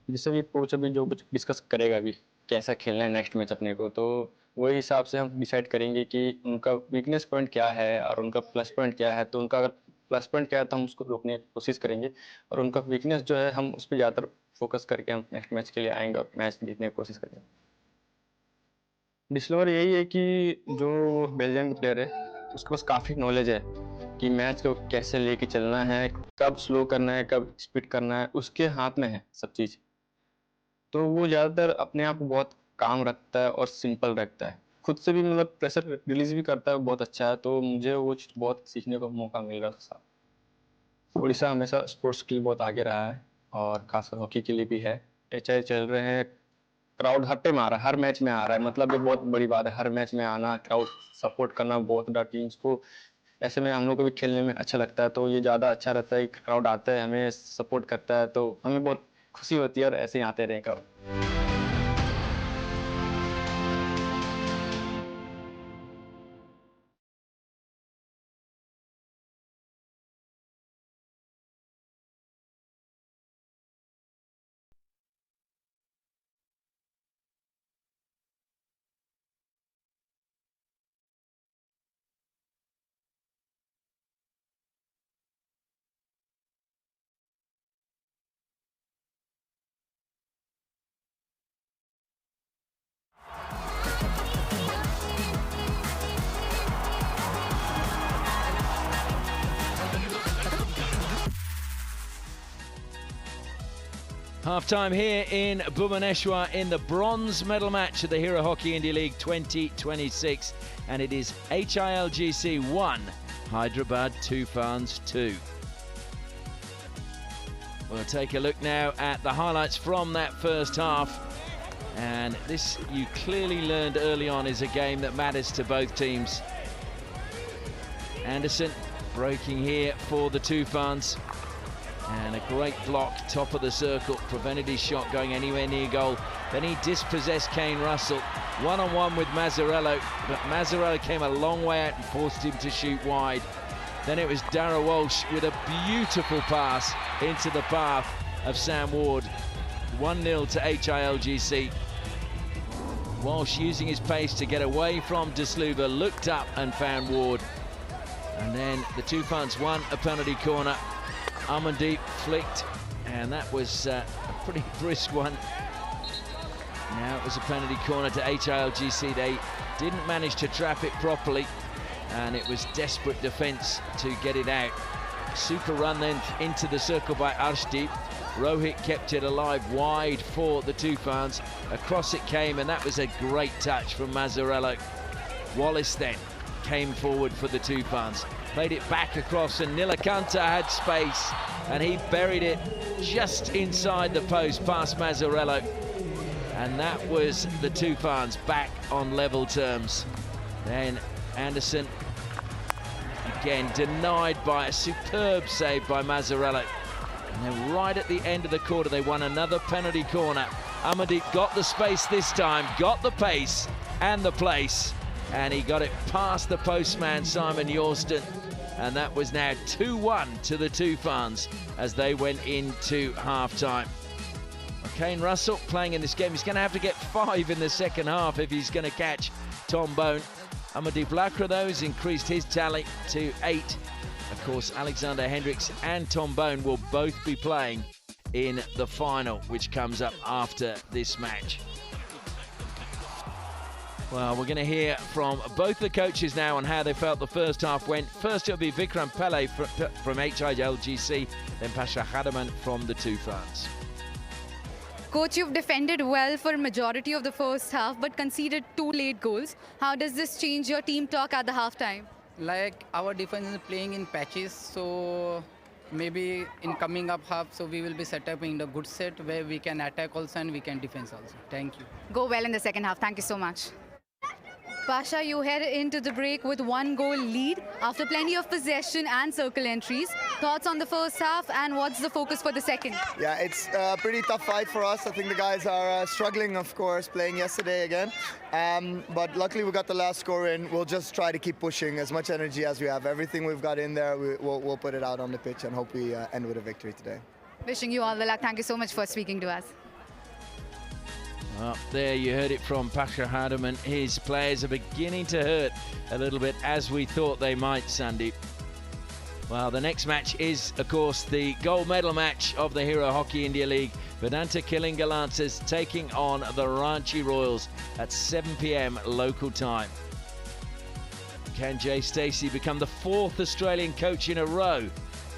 Speaker 4: जैसे भी कोच अभी जो कुछ डिस्कस करेगा अभी कैसा खेलना है नेक्स्ट मैच अपने को, तो वही हिसाब से हम डिसाइड करेंगे कि उनका वीकनेस पॉइंट क्या है और उनका प्लस पॉइंट क्या है। तो उनका अगर प्लस पॉइंट क्या है तो हम उसको रोकने की कोशिश करेंगे, और उनका वीकनेस जो है हम उस पर ज़्यादातर फोकस करके हम नेक्स्ट मैच के लिए आएंगे और मैच जीतने की कोशिश करेंगे। डिस्कवर यही है कि जो बेल्जियन प्लेयर है उसके पास काफ़ी नॉलेज है कि मैच को कैसे लेके चलना है, कब स्लो करना है, कब स्पीड करना है, उसके हाथ में है सब चीज़। तो वो ज़्यादातर अपने आप को बहुत काम रखता है और सिंपल रखता है, खुद से भी मतलब प्रेशर रिलीज भी करता है, बहुत अच्छा है। तो मुझे वो चीज़ बहुत सीखने का मौका मिल रहा था। उड़ीसा हमेशा स्पोर्ट्स के लिए बहुत आगे रहा है और खासकर हॉकी के लिए भी है। HI चल रहे हैं, क्राउड हर टाइम आ रहा है, हर मैच में आ रहा है, मतलब ये बहुत बड़ी बात है। हर मैच में आना, क्राउड सपोर्ट करना बहुत ज़्यादा टीम्स को, ऐसे में हम लोग को भी खेलने में अच्छा लगता है। तो ये ज़्यादा अच्छा रहता है कि क्राउड आता है, हमें सपोर्ट करता है, तो हमें बहुत खुशी होती है और ऐसे ही आते रहें crowd.
Speaker 10: Half-time here in Bhubaneswar in the bronze medal match of the Hero Hockey India League 2026, and it is HILGC 1, Hyderabad TOOFANS 2. We'll take a look now at the highlights from that first half, and this you clearly learned early on is a game that matters to both teams. Anderson breaking here for the TOOFANS. And a great block, top of the circle, prevented his shot going anywhere near goal. Then he dispossessed Kane Russell, one-on-one with Mazzarello, but Mazzarello came a long way out and forced him to shoot wide. Then it was Dara Walsh with a beautiful pass into the path of Sam Ward. 1-0 to HILGC. Walsh using his pace to get away from De Sluva, looked up and found Ward. And then the TOOFANS won a penalty corner. Amandeep flicked, and that was a pretty brisk one. Now it was a penalty corner to HILGC. They didn't manage to trap it properly, and it was desperate defence to get it out. Super run then into the circle by Arshdeep. Rohit kept it alive wide for the TOOFANS. Across it came, and that was a great touch from Mazzarello. Wallace then came forward for the TOOFANS. Played it back across, and Nilakanta had space, and he buried it just inside the post past Mazzarello. And that was the TOOFANS back on level terms. Then Anderson, again denied by a superb save by Mazzarello. And then right at the end of the quarter, they won another penalty corner. Amandeep got the space this time, got the pace and the place, and he got it past the postman, Simon Yorston. And that was now 2-1 to the TOOFANS as they went into half-time. Kane Russell playing in this game. He's going to have to get 5 in the second half if he's going to catch Tom Bone. Amandeep Lakra, though, has increased his tally to 8. Of course, Alexander Hendricks and Tom Bone will both be playing in the final, which comes up after this match. Well, we're going to hear from both the coaches now on how they felt the first half went. First, it'll be Vikram Pillai from HILGC, then Pasha Hadaman from the TOOFANS.
Speaker 2: Coach, you've defended well for a majority of the first half, but conceded 2 late goals. How does this change your team talk at the halftime?
Speaker 12: Like, our defense is playing in patches, so maybe in coming up half, so we will be set up in a good set where we can attack also and we can defend also. Thank you.
Speaker 2: Go well in the second half. Thank you so much. Pasha, you head into the break with 1-goal lead after plenty of possession and circle entries. Thoughts on the first half, and what's the focus for the second?
Speaker 13: Yeah, it's a pretty tough fight for us. I think the guys are struggling, of course, playing yesterday again. But luckily we got the last score in. We'll just try to keep pushing as much energy as we have. Everything we've got in there, we'll put it out on the pitch and hope we end with a victory today.
Speaker 2: Wishing you all the luck. Thank you so much for speaking to us.
Speaker 10: Up there, you heard it from Pasha Hadaman. His players are beginning to hurt a little bit, as we thought they might, Sandeep. Well, the next match is, of course, the gold medal match of the Hero Hockey India League. Vedanta Kalinga Lancers taking on the Ranchi Royals at 7 p.m. local time. Can Jay Stacey become the 4th Australian coach in a row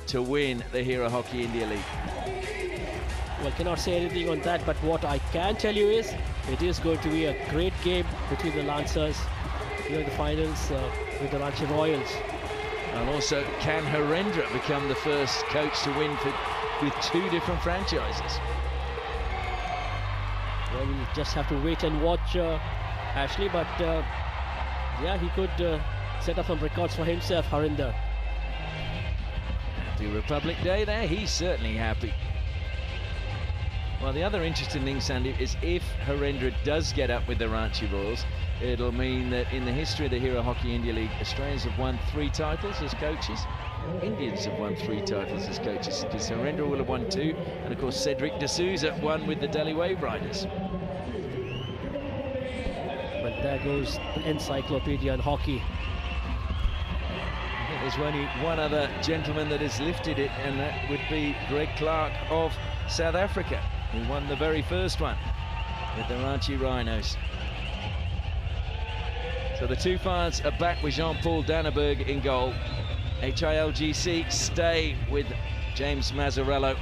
Speaker 10: to win the Hero Hockey India League?
Speaker 3: Well, cannot say anything on that, but what I can tell you is it is going to be a great game between the Lancers here in the finals with the Ranchi Royals.
Speaker 10: And also, can Harendra become the first coach to win with 2 different franchises?
Speaker 3: Well, we just have to wait and watch, Ashley, but yeah, he could set up some records for himself, Harinder.
Speaker 10: Happy Republic Day there, he's certainly happy. Well, the other interesting thing, Sandy, is if Harendra does get up with the Ranchi Royals, it'll mean that in the history of the Hero Hockey India League, Australians have won 3 titles as coaches. Indians have won 3 titles as coaches, because Harendra will have won 2, and of course Cedric D'Souza won with the Delhi Wave Riders.
Speaker 3: But there goes the encyclopedia in hockey.
Speaker 10: There's only one other gentleman that has lifted it, and that would be Greg Clark of South Africa, who won the very first one with the Ranchi Rhinos. So the TOOFANS are back with Jean-Paul Danneberg in goal. HILGC stay with James Mazzarello.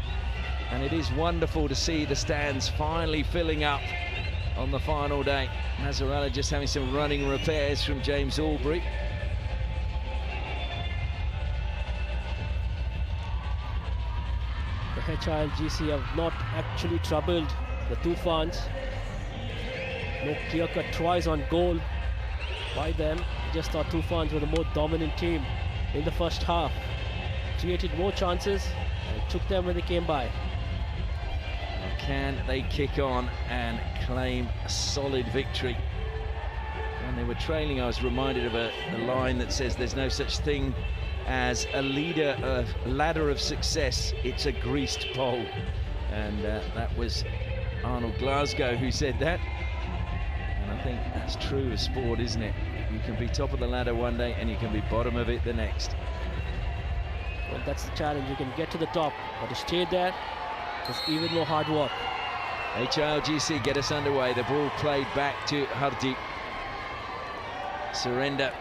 Speaker 10: And it is wonderful to see the stands finally filling up on the final day. Mazzarella just having some running repairs from James Albury.
Speaker 3: The HILGC have not actually troubled the TOOFANs. No clear-cut tries on goal by them. Just thought TOOFANs were the more dominant team in the first half. Created more chances and took them when they came by.
Speaker 10: Can they kick on and claim a solid victory? When they were trailing, I was reminded of a line that says there's no such thing as a ladder of success, it's a greased pole. And that was Arnold Glasgow who said that. And I think that's true of sport, isn't it? You can be top of the ladder one day and you can be bottom of it the next.
Speaker 3: Well, that's the challenge. You can get to the top, but to stay there is even more hard work.
Speaker 10: HILGC get us underway. The ball played back to Hardeep. Surrender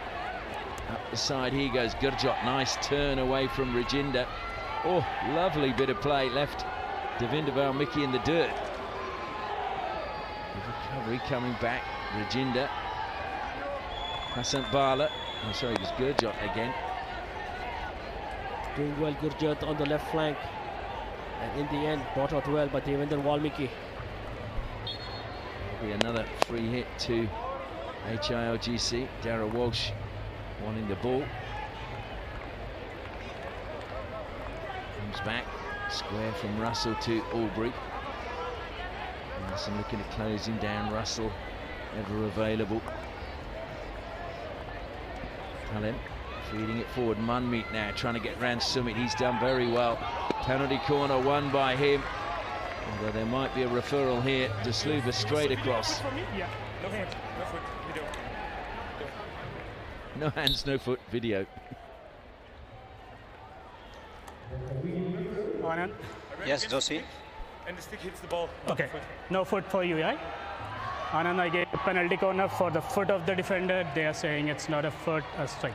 Speaker 10: up the side. Here goes Gurjot. Nice turn away from Rajinder. Oh, lovely bit of play. Left Devinder Valmiki in the dirt. The recovery coming back. Rajinder. Hassan Bala. Oh, sorry, it was Gurjot again.
Speaker 3: Doing well, Gurjot on the left flank. And in the end, brought out well by Devinder Valmiki.
Speaker 10: Be another free hit to HILGC. Dara Walsh wanting the ball. Comes back, square from Russell to Albury. Anderson looking at closing down Russell, ever available. Talem feeding it forward. Manmeet now trying to get round Sumit. He's done very well. Penalty corner won by him. Although there might be a referral here. De Sluva straight across.
Speaker 16: Yeah, no hands, no foot, video.
Speaker 10: No hands, no foot, video.
Speaker 16: Anand?
Speaker 11: Yes, Josie.
Speaker 16: And the stick hits the ball. Okay, no foot for you, right? Anand, I gave a penalty corner for the foot of the defender. They are saying it's not a foot, a strike.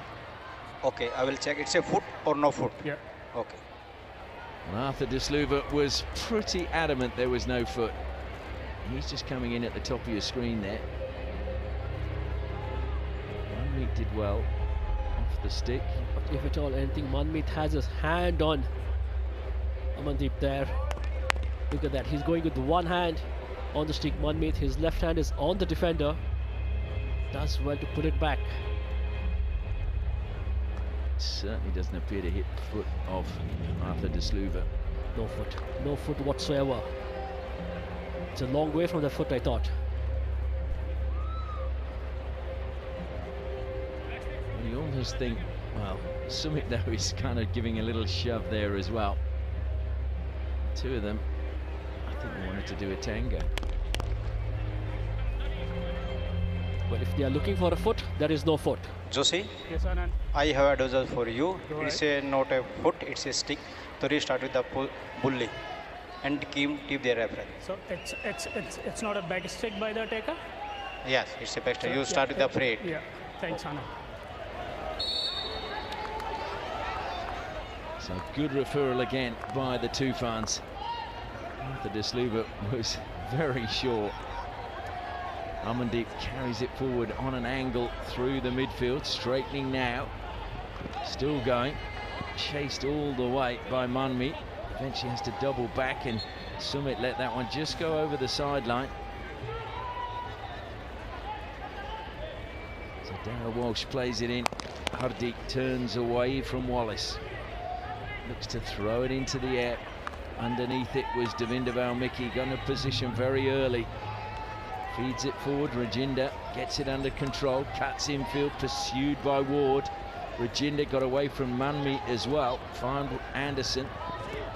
Speaker 11: Okay, I will check. It's a foot or no foot?
Speaker 16: Yeah.
Speaker 11: Okay.
Speaker 10: Well, Arthur De Sluva was pretty adamant there was no foot. He's just coming in at the top of your screen there. Manmeet did well off the stick.
Speaker 3: But if at all anything, Manmeet has his hand on Amandeep there. Look at that, he's going with one hand on the stick. Manmeet, his left hand is on the defender. Does well to put it back.
Speaker 10: Certainly doesn't appear to hit the foot of Arthur De Sluva.
Speaker 3: No foot whatsoever. It's a long way from the foot, I thought.
Speaker 10: Well, you almost think, well, Sumit though is kind of giving a little shove there as well. Two of them, I think they wanted to do a tango.
Speaker 3: But if they are looking for a foot, there is no foot.
Speaker 11: Josie?
Speaker 16: Yes, Anand.
Speaker 11: I have advisor for you.
Speaker 16: Go
Speaker 11: It's a not a foot, it's a stick. So restart with the bully and keep their reference.
Speaker 16: So it's not a back stick by the attacker?
Speaker 11: Yes, it's a back stick. You
Speaker 16: Yeah,
Speaker 11: start with the freight.
Speaker 16: Yeah, thanks, Anand.
Speaker 10: So good referral again by the TOOFANs. Arthur De Sluva was very short. Amandeep carries it forward on an angle through the midfield, straightening now. Still going, chased all the way by Manmeet. Eventually has to double back and Sumit let that one just go over the sideline. So Dara Walsh plays it in. Hardeep turns away from Wallace. Looks to throw it into the air. Underneath it was Devinder Valmiki, got in a position very early. Feeds it forward, Rajinder gets it under control, cuts infield, pursued by Ward. Rajinder got away from Manmeet as well, found Anderson.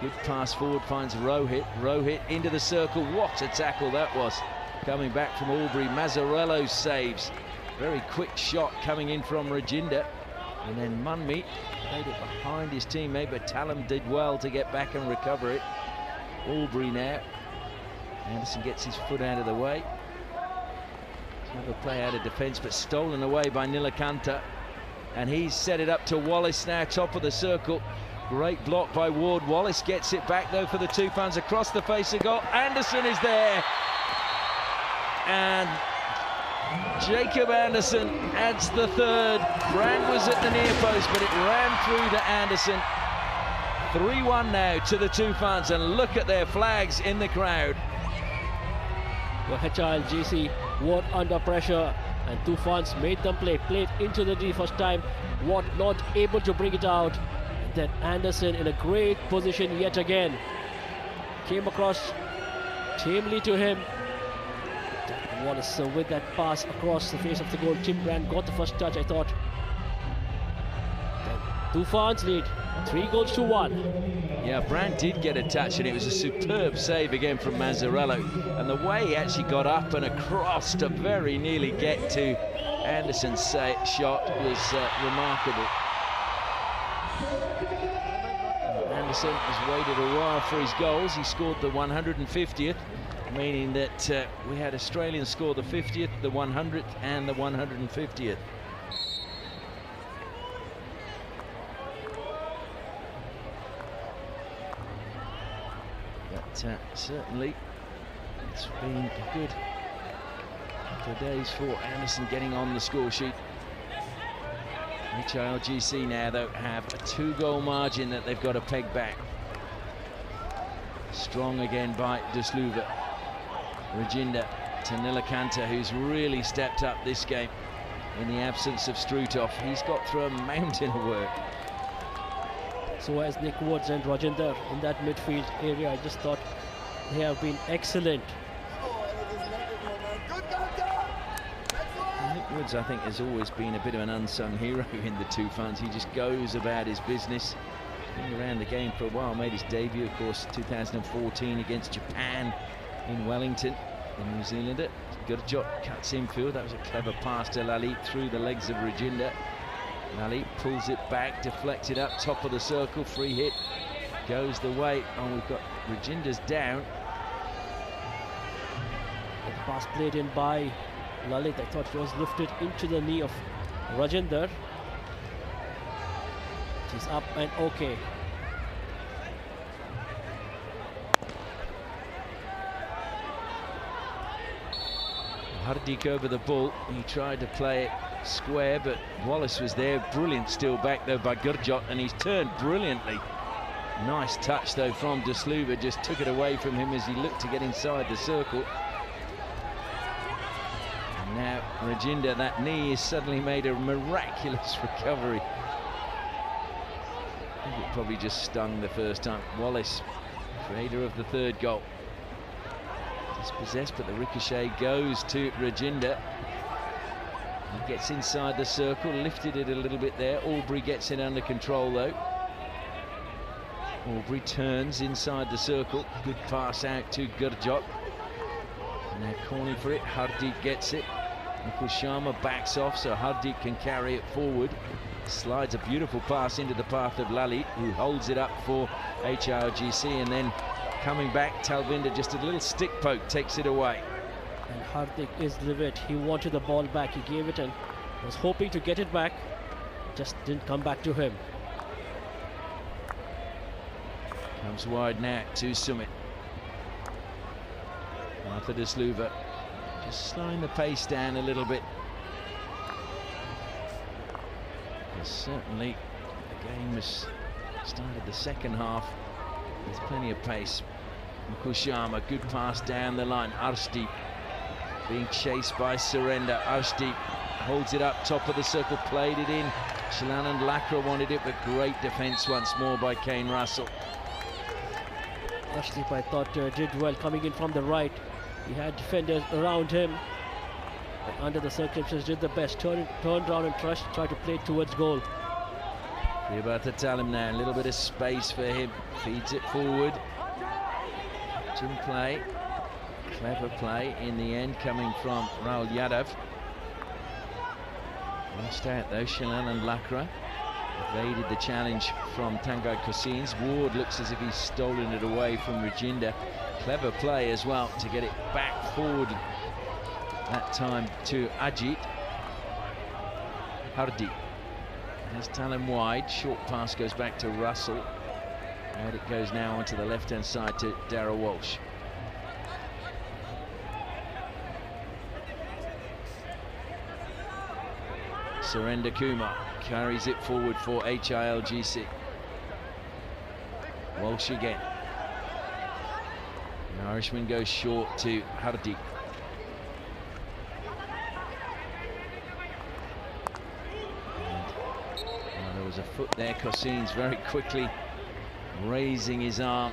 Speaker 10: Good pass forward, finds Rohit. Rohit into the circle, what a tackle that was. Coming back from Albury, Mazzarello saves. Very quick shot coming in from Rajinder. And then Manmeet made it behind his teammate, but Talem did well to get back and recover it. Albury now. Anderson gets his foot out of the way. Another play out of defence, but stolen away by Nilakanta. And he's set it up to Wallace now, top of the circle. Great block by Ward. Wallace gets it back though for the TOOFANS across the face of goal. Anderson is there. And Jacob Anderson adds the third. Brand was at the near post, but it ran through to Anderson. 3-1 now to the TOOFANS, and look at their flags in the crowd.
Speaker 3: Well, HIL Ward under pressure, and TOOFANS made them played into the D first time. Ward not able to bring it out. And then Anderson in a great position yet again. Came across tamely to him. Wallace with that pass across the face of the goal. Tim Brand got the first touch, I thought. Then TOOFANS lead 3-1.
Speaker 10: Yeah, Brand did get a touch, and it was a superb save again from Mazzarello. And the way he actually got up and across to very nearly get to Anderson's shot was remarkable. Anderson has waited a while for his goals. He scored the 150th. Meaning that we had Australians score the 50th, the 100th and the 150th. But certainly it's been a good couple of days for Anderson getting on the score sheet. HILGC now though have a 2-goal margin that they've got to peg back. Strong again by De Sluve. Rajinder to Nilakanta, who's really stepped up this game in the absence of Strutov. He's got through a mountain of work.
Speaker 3: So as Nick Woods and Rajinder in that midfield area, I just thought they have been excellent.
Speaker 10: Nick Woods, I think, has always been a bit of an unsung hero in the TOOFANS. He just goes about his business. Been around the game for a while, made his debut, of course, 2014 against Japan in Wellington. The New Zealander Gurjot cuts infield. That was a clever pass to Lalit through the legs of Rajinder. Lalit pulls it back, deflected up top of the circle. Free hit goes the way. Oh, we've got Rajinder's down.
Speaker 3: The pass played in by Lalit. I thought it was lifted into the knee of Rajinder. She's up and okay.
Speaker 10: Hardik over the ball. He tried to play it square, but Wallace was there. Brilliant steal back though by Gurjot, and he's turned brilliantly. Nice touch though from De Sluve, just took it away from him as he looked to get inside the circle. And now Rajinder, that knee has suddenly made a miraculous recovery. I think it probably just stung the first time. Wallace, creator of the third goal. Dispossessed, but the ricochet goes to Rajinder. He gets inside the circle, lifted it a little bit there. Aubrey gets it under control though. Aubrey turns inside the circle. Good pass out to Gurjot. And they're calling for it. Hardik gets it. Mukul Sharma backs off so Hardik can carry it forward. Slides a beautiful pass into the path of Lalit, who holds it up for HILGC, and then coming back, Talvinder just a little stick poke takes it away.
Speaker 3: And Hardik is livid. He wanted the ball back. He gave it and was hoping to get it back. Just didn't come back to him.
Speaker 10: Comes wide now to Sumit. Arthur De Sluve just slowing the pace down a little bit. But certainly the game has started the second half. There's plenty of pace. Mukul Sharma, good pass down the line. Arshdeep being chased by Surrender. Arshdeep holds it up top of the circle, played it in. Shilanand Lakra wanted it, but great defence once more by Kane Russell.
Speaker 3: Arshdeep, I thought, did well coming in from the right. He had defenders around him, but under the circumstances did the best. Turned around and tried to play towards goal.
Speaker 10: Priyabata Talim now, a little bit of space for him. Feeds it forward. Jim play. Clever play in the end coming from Rahul Yadav. Lost out though, Shilanand Lakra. Evaded the challenge from Tanguy Cosines. Ward looks as if he's stolen it away from Rajinder. Clever play as well to get it back forward that time to Ajit. Hardik has Talim wide. Short pass goes back to Russell. And it goes now onto the left-hand side to Darrell Walsh. Surrender Kumar carries it forward for HILGC. Walsh again. The Irishman goes short to Hardik. And there was a foot there. Cossins very quickly raising his arm.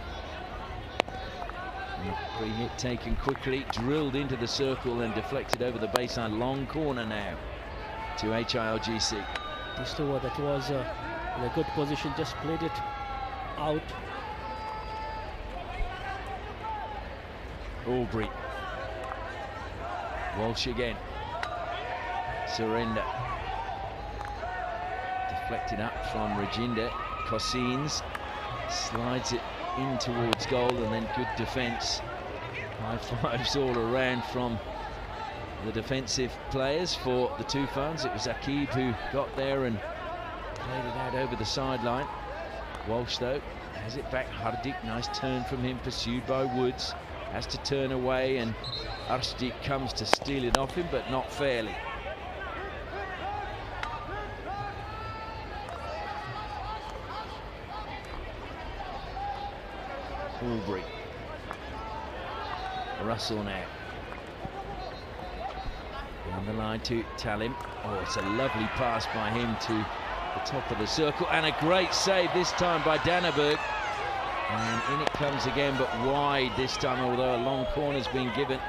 Speaker 10: And a free hit taken quickly, drilled into the circle and deflected over the baseline. Long corner now to HILGC.
Speaker 3: Pistova, that was in a good position, just played it out.
Speaker 10: Aubrey. Walsh again. Surrender. Deflected up from Rajinder. Cossins slides it in towards goal, and then good defence. High fives all around from the defensive players for the TOOFANS. It was Akib who got there and played it out over the sideline. Walsh though has it back. Hardik, nice turn from him, pursued by Woods. Has to turn away, and Arshdeep comes to steal it off him, but not fairly. Aubrey. Russell now. On the line to Talim. Oh, it's a lovely pass by him to the top of the circle, and a great save this time by Danneberg. And in it comes again, but wide this time, although a long corner's been given.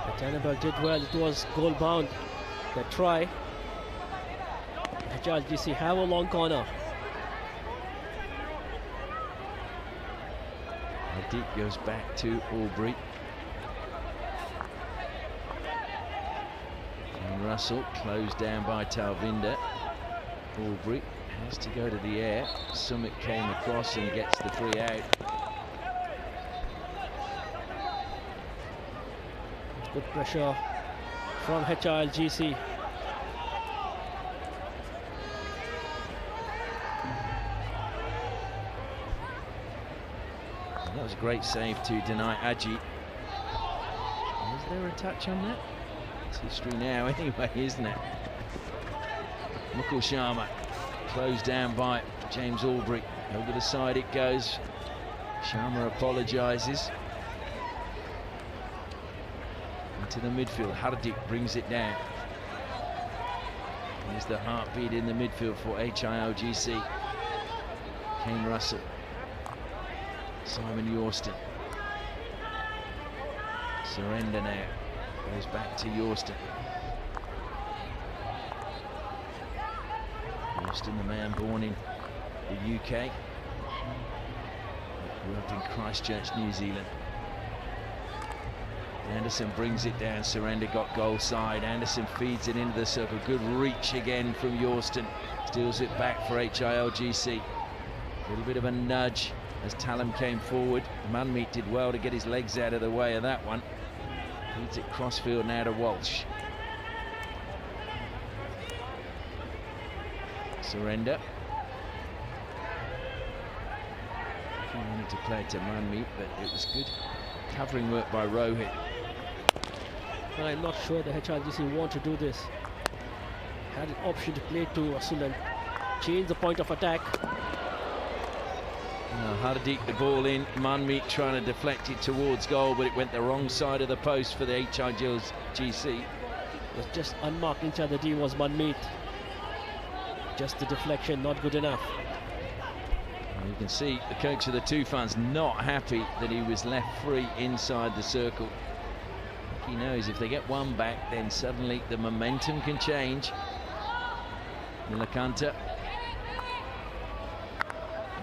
Speaker 3: But Danneberg did well. It was goal bound. The try. HILGC have a long corner.
Speaker 10: Deep goes back to Aubrey. And Russell closed down by Talvinder. Aubrey has to go to the air. Summit came across and gets the free out.
Speaker 3: Good pressure from HILGC.
Speaker 10: That was a great save to deny Aji. Is there a touch on that? It's history now anyway, isn't it? Mukul Sharma closed down by James Aubrey. Over the side it goes. Sharma apologises. Into the midfield. Hardik brings it down. Here's the heartbeat in the midfield for HILGC. Kane Russell. Simon Yorston. Surrender now. Goes back to Yorston. Yorston, the man born in the UK. Grew up in Christchurch, New Zealand. Anderson brings it down. Surrender got goal side. Anderson feeds it into the circle. Good reach again from Yorston. Steals it back for HILGC. A little bit of a nudge as Talim came forward. Manmeet did well to get his legs out of the way of that one. Feeds it crossfield now to Walsh. Surrender. He wanted to play it to Manmeet, but it was good covering work by Rohit.
Speaker 3: I'm not sure the HILGC want to do this. Had an option to play to Russell and change the point of attack.
Speaker 10: Hardik the ball in, Manmeet trying to deflect it towards goal, but it went the wrong side of the post for the HILGC.
Speaker 3: It was just unmarked inside the D was Manmeet. Just the deflection, not good enough.
Speaker 10: And you can see the coach of the TOOFANS not happy that he was left free inside the circle. He knows if they get one back, then suddenly the momentum can change. Nilakanta.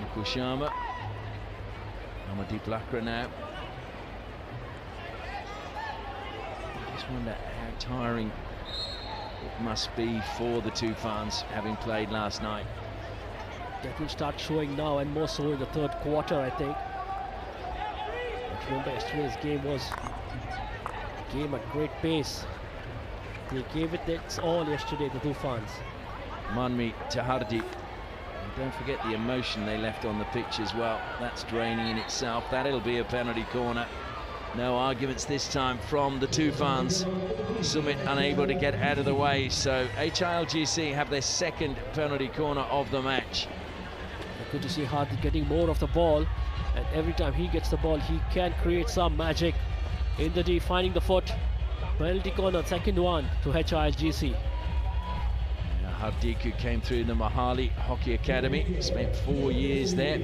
Speaker 10: Mukul Sharma. Amardeep Lakra now. I just wonder how tiring it must be for the TOOFANS having played last night.
Speaker 3: That will start showing now, and more so in the third quarter, I think. But remember, yesterday's game was a game at great pace. They gave it its all yesterday, the TOOFANS.
Speaker 10: Manmeet to Hardeep. Don't forget the emotion they left on the pitch as well. That's draining in itself. That'll be a penalty corner. No arguments this time from the TOOFANs. Summit unable to get out of the way, so HILGC have their second penalty corner of the match.
Speaker 3: Good to see Hardik getting more of the ball, and every time he gets the ball, he can create some magic. In the D, finding the foot. Penalty corner, second one to HILGC.
Speaker 10: Hardik, who came through the Mohali Hockey Academy, spent 4 years there.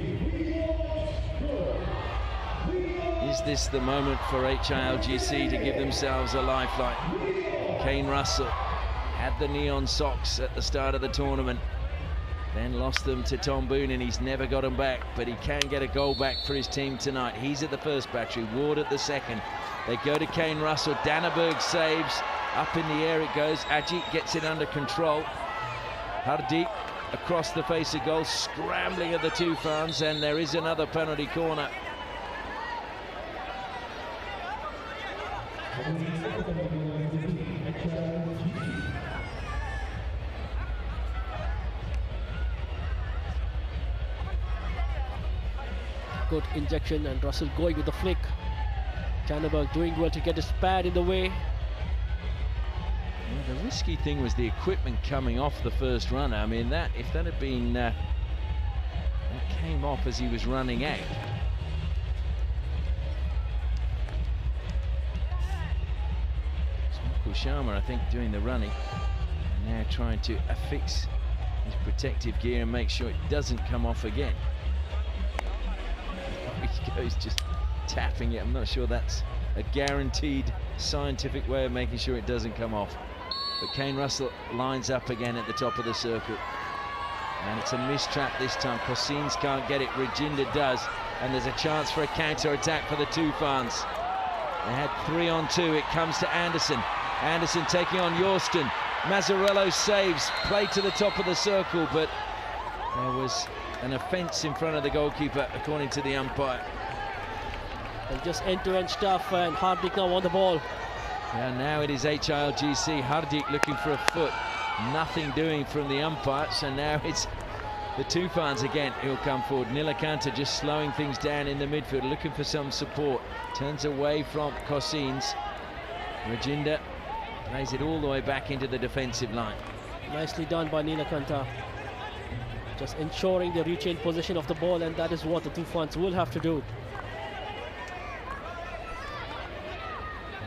Speaker 10: Is this the moment for HILGC to give themselves a lifeline? Kane Russell had the neon socks at the start of the tournament, then lost them to Tom Boone, and he's never got them back, but he can get a goal back for his team tonight. He's at the first battery, Ward at the second. They go to Kane Russell, Danneberg saves, up in the air it goes, Ajit gets it under control. Hardik across the face of goal, scrambling at the TOOFANs, and there is another penalty corner.
Speaker 3: Good injection, and Russell going with the flick. Danneberg doing well to get his pad in the way.
Speaker 10: Well, the risky thing was the equipment coming off the first run. I mean, that if that had been that came off as he was running out. Sharma, I think, doing the running, and now trying to affix his protective gear and make sure it doesn't come off again. He goes just tapping it. I'm not sure that's a guaranteed scientific way of making sure it doesn't come off. But Kane Russell lines up again at the top of the circle, and it's a mistrap this time. Cosines can't get it, Reginda does, and there's a chance for a counter-attack for the TOOFANs. They had 3-on-2, it comes to Anderson. Anderson taking on Yorston. Mazzarello saves, play to the top of the circle, but there was an offence in front of the goalkeeper, according to the umpire.
Speaker 3: And just end-to-end stuff, and Hardik now on the ball.
Speaker 10: Yeah, now it is HILGC. Hardik looking for a foot. Nothing doing from the umpire, so now it's the TOOFANs again who'll come forward. Nilakanta just slowing things down in the midfield, looking for some support. Turns away from Cosines. Reginda plays it all the way back into the defensive line.
Speaker 3: Nicely done by Nilakanta. Just ensuring the retained possession of the ball, and that is what the TOOFANs will have to do.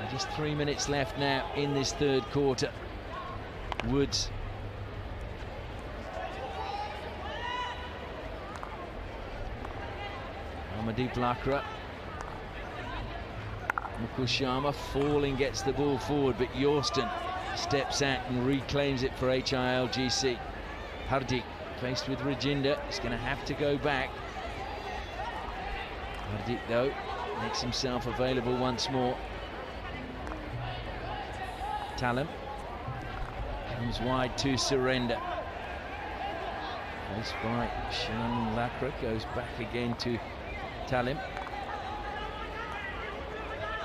Speaker 10: And just 3 minutes left now in this third quarter. Woods. Amadip Lakra. Mukushama falling, gets the ball forward, but Yorston steps out and reclaims it for HILGC. Hardik faced with Reginda, he's going to have to go back. Hardik, though, makes himself available once more. Talam comes wide to surrender. Faced by Shannon Lakra, goes back again to Talim.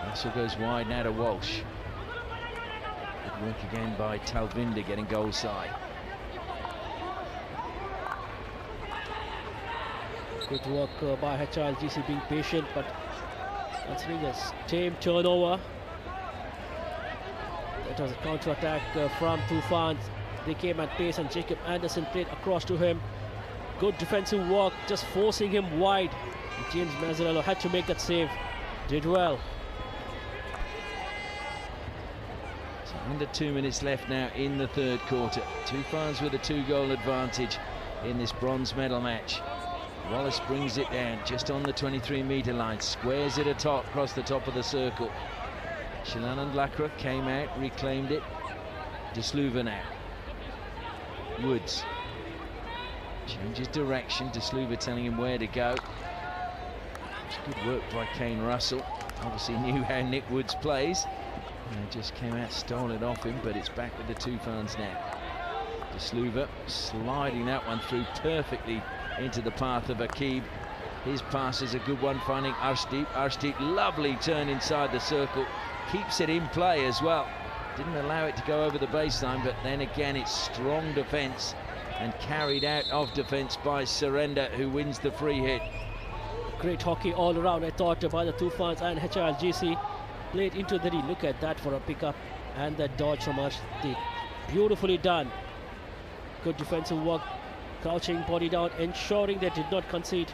Speaker 10: Russell goes wide now to Walsh. Good work again by Talvinder, getting goal side.
Speaker 3: Good work by HILGC, being patient, but considering a tame turnover. That was a counter-attack from TOOFANs. They came at pace, and Jacob Anderson played across to him. Good defensive work, just forcing him wide. James Mazzarello had to make that save. Did well.
Speaker 10: So under 2 minutes left now in the third quarter. TOOFANs with a 2-goal advantage in this bronze medal match. Wallace brings it down just on the 23-metre line, squares it across the top of the circle. Shilanand Lakra came out, reclaimed it. De Sluva now. Woods changes direction. De Sluva telling him where to go. It's good work by Kane Russell. Obviously knew how Nick Woods plays. And just came out, stole it off him, but it's back with the TOOFANs now. De Sluva sliding that one through perfectly into the path of Akib. His pass is a good one, finding Arshdeep. Arshdeep, lovely turn inside the circle. Keeps it in play as well. Didn't allow it to go over the baseline, but then again it's strong defence and carried out of defence by Surrender, who wins the free hit.
Speaker 3: Great hockey all around, I thought, by the TOOFANS and HILGC. Played into the D. Look at that for a pickup and that dodge from Arshdeep. Beautifully done. Good defensive work, crouching body down, ensuring they did not concede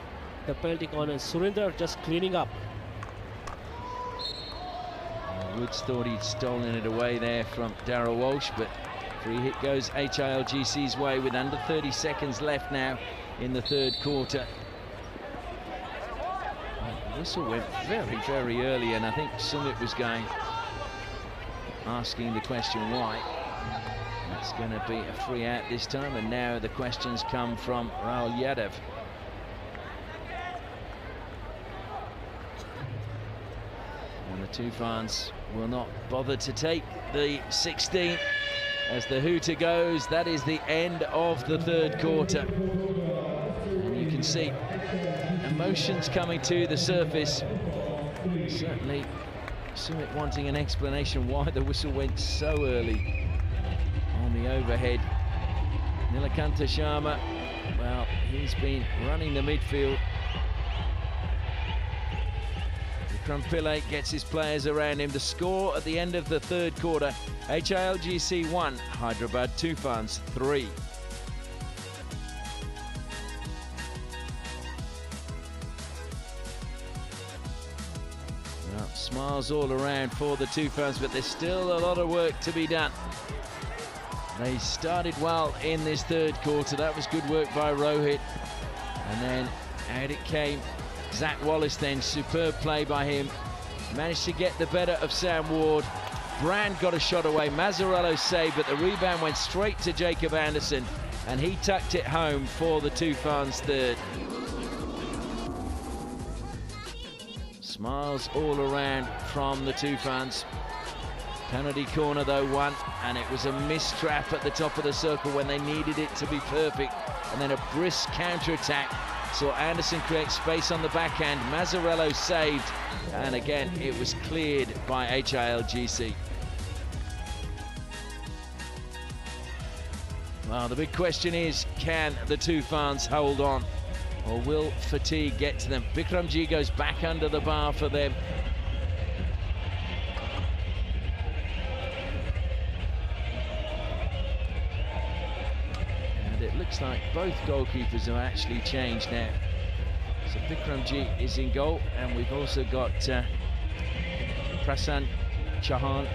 Speaker 3: the penalty corner. Surinder just cleaning up.
Speaker 10: Woods thought he'd stolen it away there from Darryl Walsh, but free hit goes HILGC's way with under 30 seconds left now in the third quarter. The whistle went very, very early, and I think Sumit was asking the question why. It's going to be a free out this time, and now the questions come from Rahul Yadav. And the TOOFANS will not bother to take the 16 as the hooter goes. That is the end of the third quarter. And you can see emotions coming to the surface. Certainly Sumit wanting an explanation why the whistle went so early on the overhead. Nilakanta Sharma, well, he's been running the midfield. Vikram Pillai gets his players around him. The score at the end of the third quarter, HILGC 1, Hyderabad TOOFANS 3. Well, smiles all around for the TOOFANS, but there's still a lot of work to be done. They started well in this third quarter. That was good work by Rohit. And then out it came. Zach Wallace then, superb play by him. Managed to get the better of Sam Ward. Brand got a shot away. Mazzarello saved, but the rebound went straight to Jacob Anderson, and he tucked it home for the TOOFANS third. Smiles all around from the TOOFANS. Penalty corner though, won, and it was a missed trap at the top of the circle when they needed it to be perfect. And then a brisk counter-attack. Saw Anderson create space on the backhand. Mazzarello saved, and again it was cleared by HILGC. Well, the big question is, can the TOOFANS hold on, or will fatigue get to them? Bikramji goes back under the bar for them. Looks like both goalkeepers have actually changed now. So Bikramji is in goal, and we've also got Prasanth Chauhan.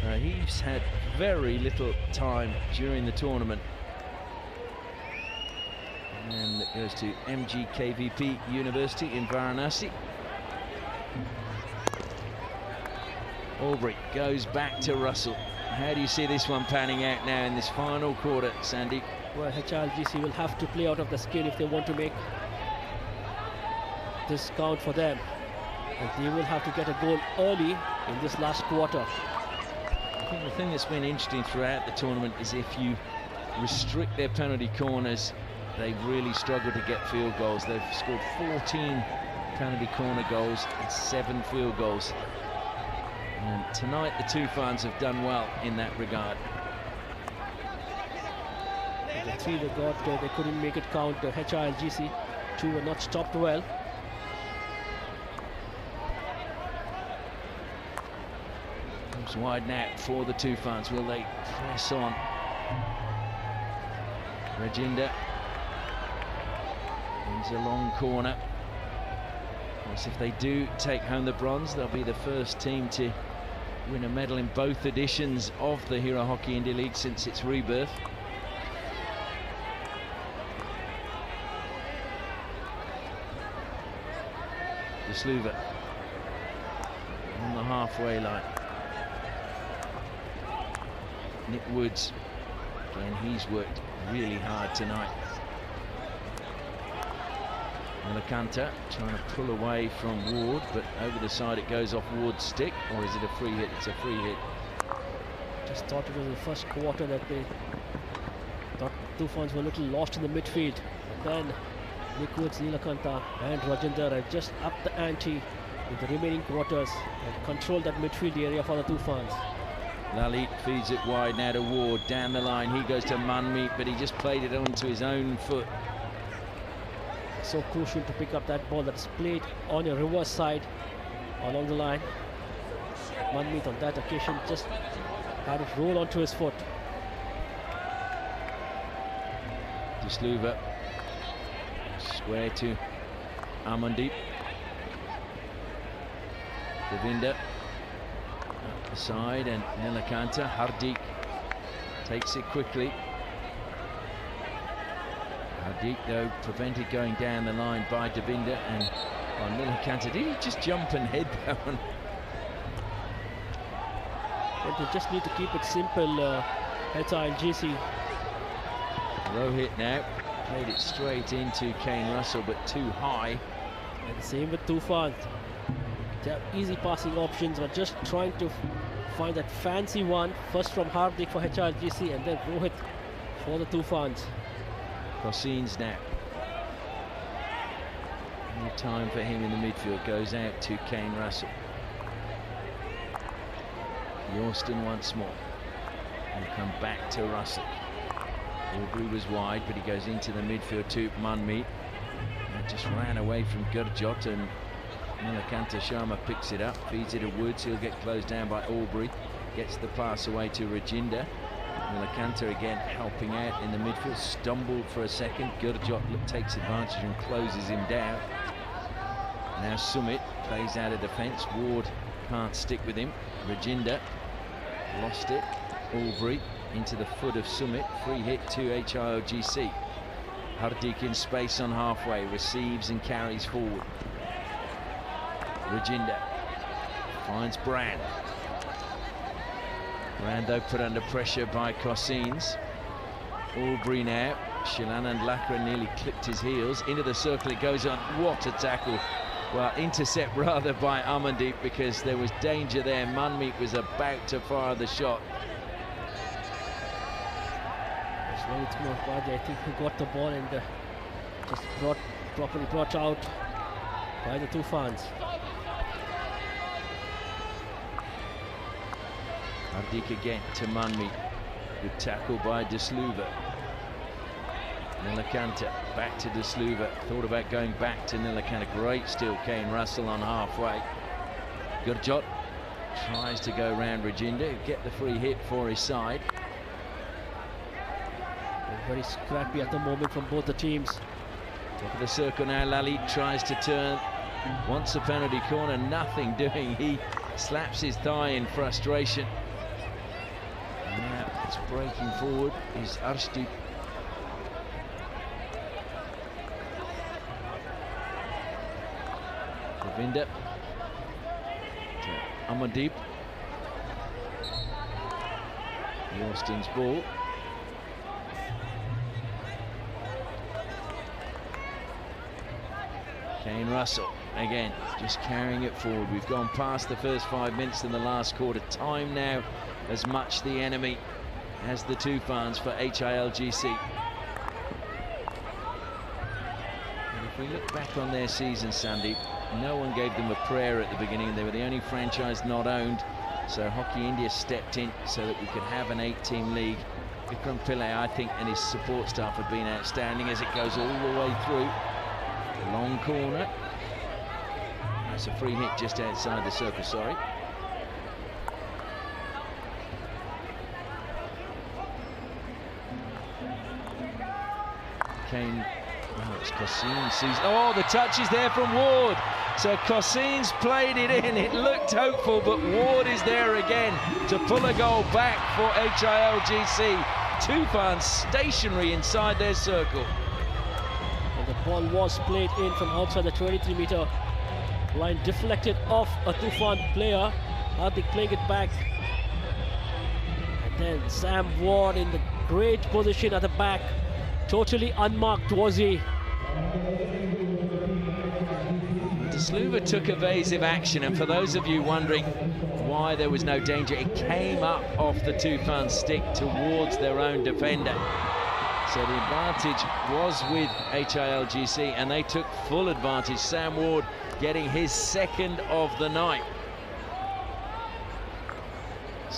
Speaker 10: So he's had very little time during the tournament. And it goes to MGKVP University in Varanasi. Aubrey goes back to Russell. How do you see this one panning out now in this final quarter, Sandy?
Speaker 3: Well, HILGC will have to play out of the skin if they want to make this count for them. And they will have to get a goal early in this last quarter.
Speaker 10: I think the thing that's been interesting throughout the tournament is if you restrict their penalty corners, they really struggle to get field goals. They've scored 14 penalty corner goals and 7 field goals. And tonight the TOOFANS have done well in that regard.
Speaker 3: The 3 they got, they couldn't make it count. The HILGC 2 were not stopped well.
Speaker 10: Comes wide now for the TOOFANS. Will they press on? Rajinder. Here's a long corner. Of course, if they do take home the bronze, they'll be the first team to win a medal in both editions of the Hero Hockey India League since its rebirth. De Sluva on the halfway line. Nick Woods, again, he's worked really hard tonight. Nilakanta trying to pull away from Ward, but over the side it goes off Ward's stick, or is it a free hit? It's a free hit.
Speaker 3: Just thought it was the first quarter that they thought TOOFANS were a little lost in the midfield. But then Nick Woods, Nilakanta and Rajinder have just upped the ante in the remaining quarters and controlled that midfield area for the TOOFANS.
Speaker 10: Lalit feeds it wide now to Ward. Down the line, he goes to Manmeet, but he just played it onto his own foot.
Speaker 3: So crucial to pick up that ball that's played on your reverse side along the line. Manmeet on that occasion just had it roll onto his foot.
Speaker 10: Disluva square to Amandeep. Devinder up the side, and Nilakanta. Hardik takes it quickly. Hardik though prevented going down the line by Devinder, and Nilakanta, did he just jump and head that one?
Speaker 3: But they just need to keep it simple, HIL.
Speaker 10: Rohit now played it straight into Kane Russell, but too high.
Speaker 3: And same with TOOFANS. They have easy passing options, but just trying to find that fancy one. First from Hardik for HIL, and then Rohit for the TOOFANS.
Speaker 10: Cossins now. No time for him in the midfield. Goes out to Kane Russell. Yorston once more. And come back to Russell. Aubrey was wide, but he goes into the midfield to Manmeet. And just ran away from Gurjot, and Nilakanta Sharma picks it up, feeds it to Woods. He'll get closed down by Aubrey. Gets the pass away to Rajinder. Nilakanta again helping out in the midfield. Stumbled for a second. Gurjot takes advantage and closes him down. Now Sumit plays out of defence. Ward can't stick with him. Rajinder lost it. Aubrey into the foot of Sumit. Free hit to HILGC. Hardik in space on halfway. Receives and carries forward. Rajinder finds Brand. Brando put under pressure by Cossins. Aubrey now. Shilanand Lakra nearly clipped his heels. Into the circle it goes on. What a tackle. Well, intercept rather by Amandeep, because there was danger there. Manmeet was about to fire the shot.
Speaker 3: I think he got the ball and just properly brought out by the TOOFANS.
Speaker 10: Hardik again to Manmeet. Good tackle by Disluva. Nilakanta back to Disluva. Thought about going back to Nilakanta. Great still, Kane Russell on halfway. Gurjot tries to go round Rajinder, get the free hit for his side.
Speaker 3: Very scrappy at the moment from both the teams.
Speaker 10: Top of the circle now, Lalit tries to turn. Wants a penalty corner, nothing doing. He slaps his thigh in frustration. Now it's breaking forward is Arshdeep. Ravinder to Amandeep. Yorston's ball. Kane Russell again just carrying it forward. We've gone past the first 5 minutes in the last quarter. Time now as much the enemy as the TOOFANS for HILGC. And if we look back on their season, Sandeep, no one gave them a prayer at the beginning. They were the only franchise not owned, so Hockey India stepped in so that we could have an 8-team league. Vikram Pillai, I think, and his support staff have been outstanding as it goes all the way through. Long corner. That's a free hit just outside the circle, sorry. Kane, oh, it's Cossins. Oh, the touch is there from Ward. So Cossins played it in. It looked hopeful, but Ward is there again to pull a goal back for HILGC. TOOFANS stationary inside their circle.
Speaker 3: And the ball was played in from outside the 23-meter line, deflected off a TOOFAN player. Hardik playing it back. And then Sam Ward in the great position at the back. Totally unmarked was he.
Speaker 10: Disluva took evasive action, and for those of you wondering why there was no danger, it came up off the TOOFAN stick towards their own defender. So the advantage was with HILGC, and they took full advantage. Sam Ward getting his second of the night.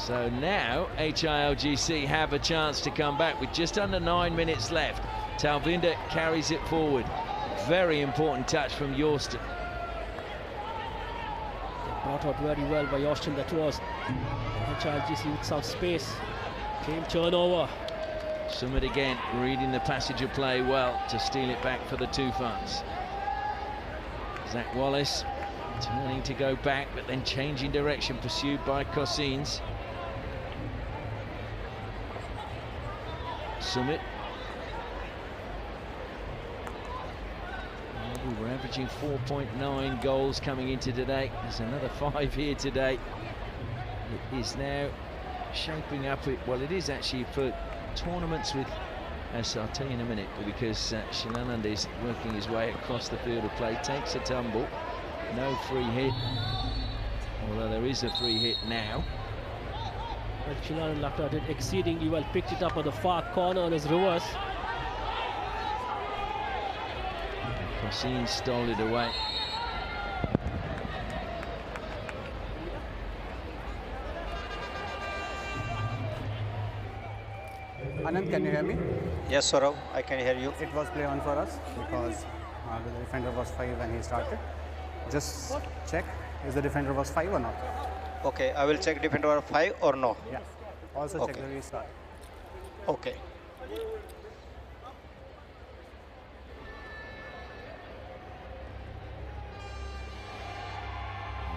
Speaker 10: So now HILGC have a chance to come back with just under 9 minutes left. Talvinda carries it forward. Very important touch from Yorston.
Speaker 3: Brought out very well by Austin. That was HILGC with some space. Came turnover.
Speaker 10: Sumit again reading the passage of play well to steal it back for the TOOFANS. Zach Wallace turning to go back, but then changing direction, pursued by Cossins. Sumit. We were averaging 4.9 goals coming into today. There's another 5 here today. It is now shaping up. Well, it is actually for tournaments with, as I'll tell you in a minute, because Shilanand is working his way across the field of play, takes a tumble, no free hit, although there is a free hit now.
Speaker 3: But Shilanand left out it exceedingly well, picked it up on the far corner on his reverse.
Speaker 10: Cossins stole it away.
Speaker 17: Anand, can you hear me?
Speaker 11: Yes, Saurav, I can hear you.
Speaker 17: It was play on for us because the defender was 5 when he started. Just check, is the defender was 5 or not?
Speaker 11: Okay, I will check defender was 5 or no.
Speaker 17: Yeah. Also check the restart.
Speaker 11: Okay.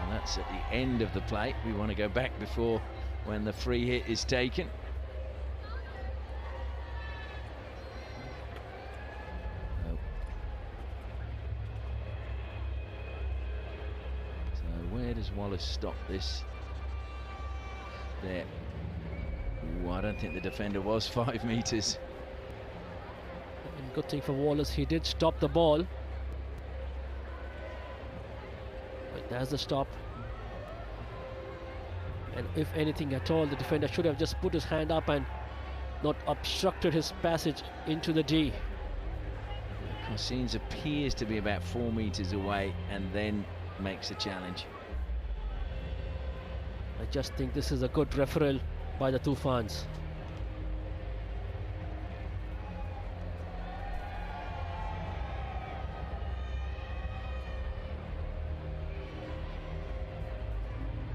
Speaker 10: And that's at the end of the play. We want to go back before when the free hit is taken. Where does Wallace stop this? There. Ooh, I don't think the defender was 5 meters.
Speaker 3: And good thing for Wallace, he did stop the ball. But there's the stop. And if anything at all, the defender should have just put his hand up and not obstructed his passage into the D.
Speaker 10: Cossins appears to be about 4 meters away and then makes a challenge.
Speaker 3: I just think this is a good referral by the TOOFANS.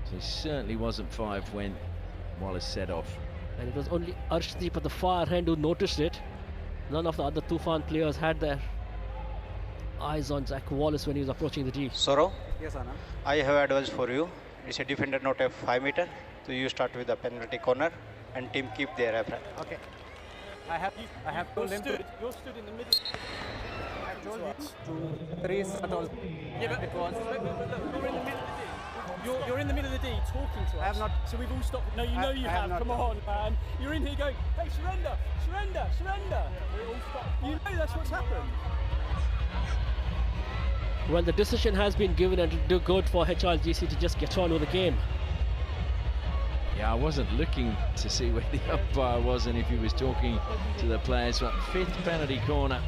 Speaker 10: So he certainly wasn't 5 when Wallace set off.
Speaker 3: And it was only Arshdeep at the far end who noticed it. None of the other TOOFAN players had their eyes on Zach Wallace when he was approaching the D.
Speaker 11: Saurav?
Speaker 17: Yes, Anand.
Speaker 11: I have advice for you. It's a defender not a 5 meter. So you start with the penalty corner and team keep their reference.
Speaker 17: Okay. I have told him
Speaker 18: You're stood in the middle.
Speaker 17: I have told him to restart all.
Speaker 18: Yeah, but
Speaker 17: it was.
Speaker 18: You're in the middle of the D talking to us.
Speaker 17: I have not.
Speaker 18: So we've all stopped. No, you know you have. Come on, man. You're in here going, hey, surrender, surrender, surrender. We all stopped. You know that's what's happened.
Speaker 3: Well, the decision has been given and it'll do good for HILGC to just get on with the game.
Speaker 10: Yeah, I wasn't looking to see where the umpire was and if he was talking to the players. But 5th penalty corner.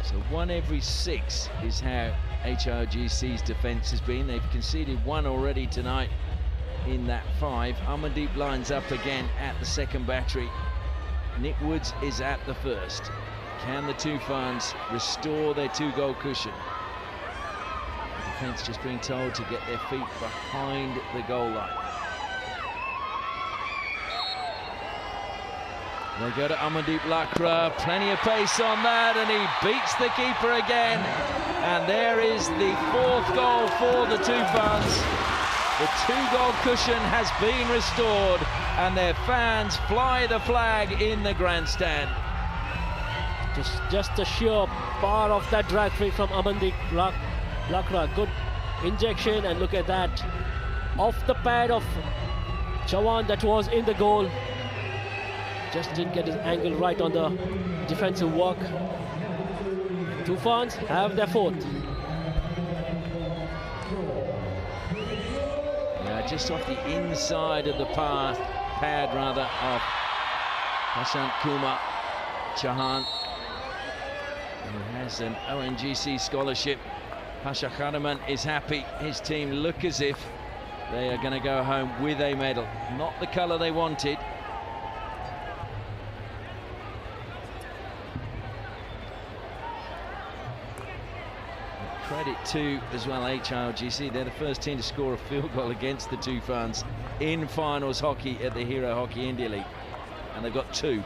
Speaker 10: So 1 every 6 is how HILGC's defence has been. They've conceded 1 already tonight in that 5. Amandeep lines up again at the second battery. Nick Woods is at the first. Can the TOOFANS restore their 2-goal cushion? The defence just being told to get their feet behind the goal line. They go to Amandeep Lakra, plenty of pace on that, and he beats the keeper again. And there is the 4th goal for the TOOFANS. The 2-goal cushion has been restored, and their fans fly the flag in the grandstand.
Speaker 3: Just the sheer power of that drag free from Amandeep Lakra. Good injection, and look at that. Off the pad of Chawan that was in the goal. Just didn't get his angle right on the defensive work. TOOFANS have their 4th.
Speaker 10: Just off the inside of the pad rather, of Prashant Kumar Chauhan, who has an ONGC scholarship Pasha Karaman is happy. His team look as if they are going to go home with a medal. Not the colour they wanted. Credit to, as well, HILGC. They're the first team to score a field goal against the TOOFANs in finals hockey at the Hero Hockey India League. And they've got 2.
Speaker 3: And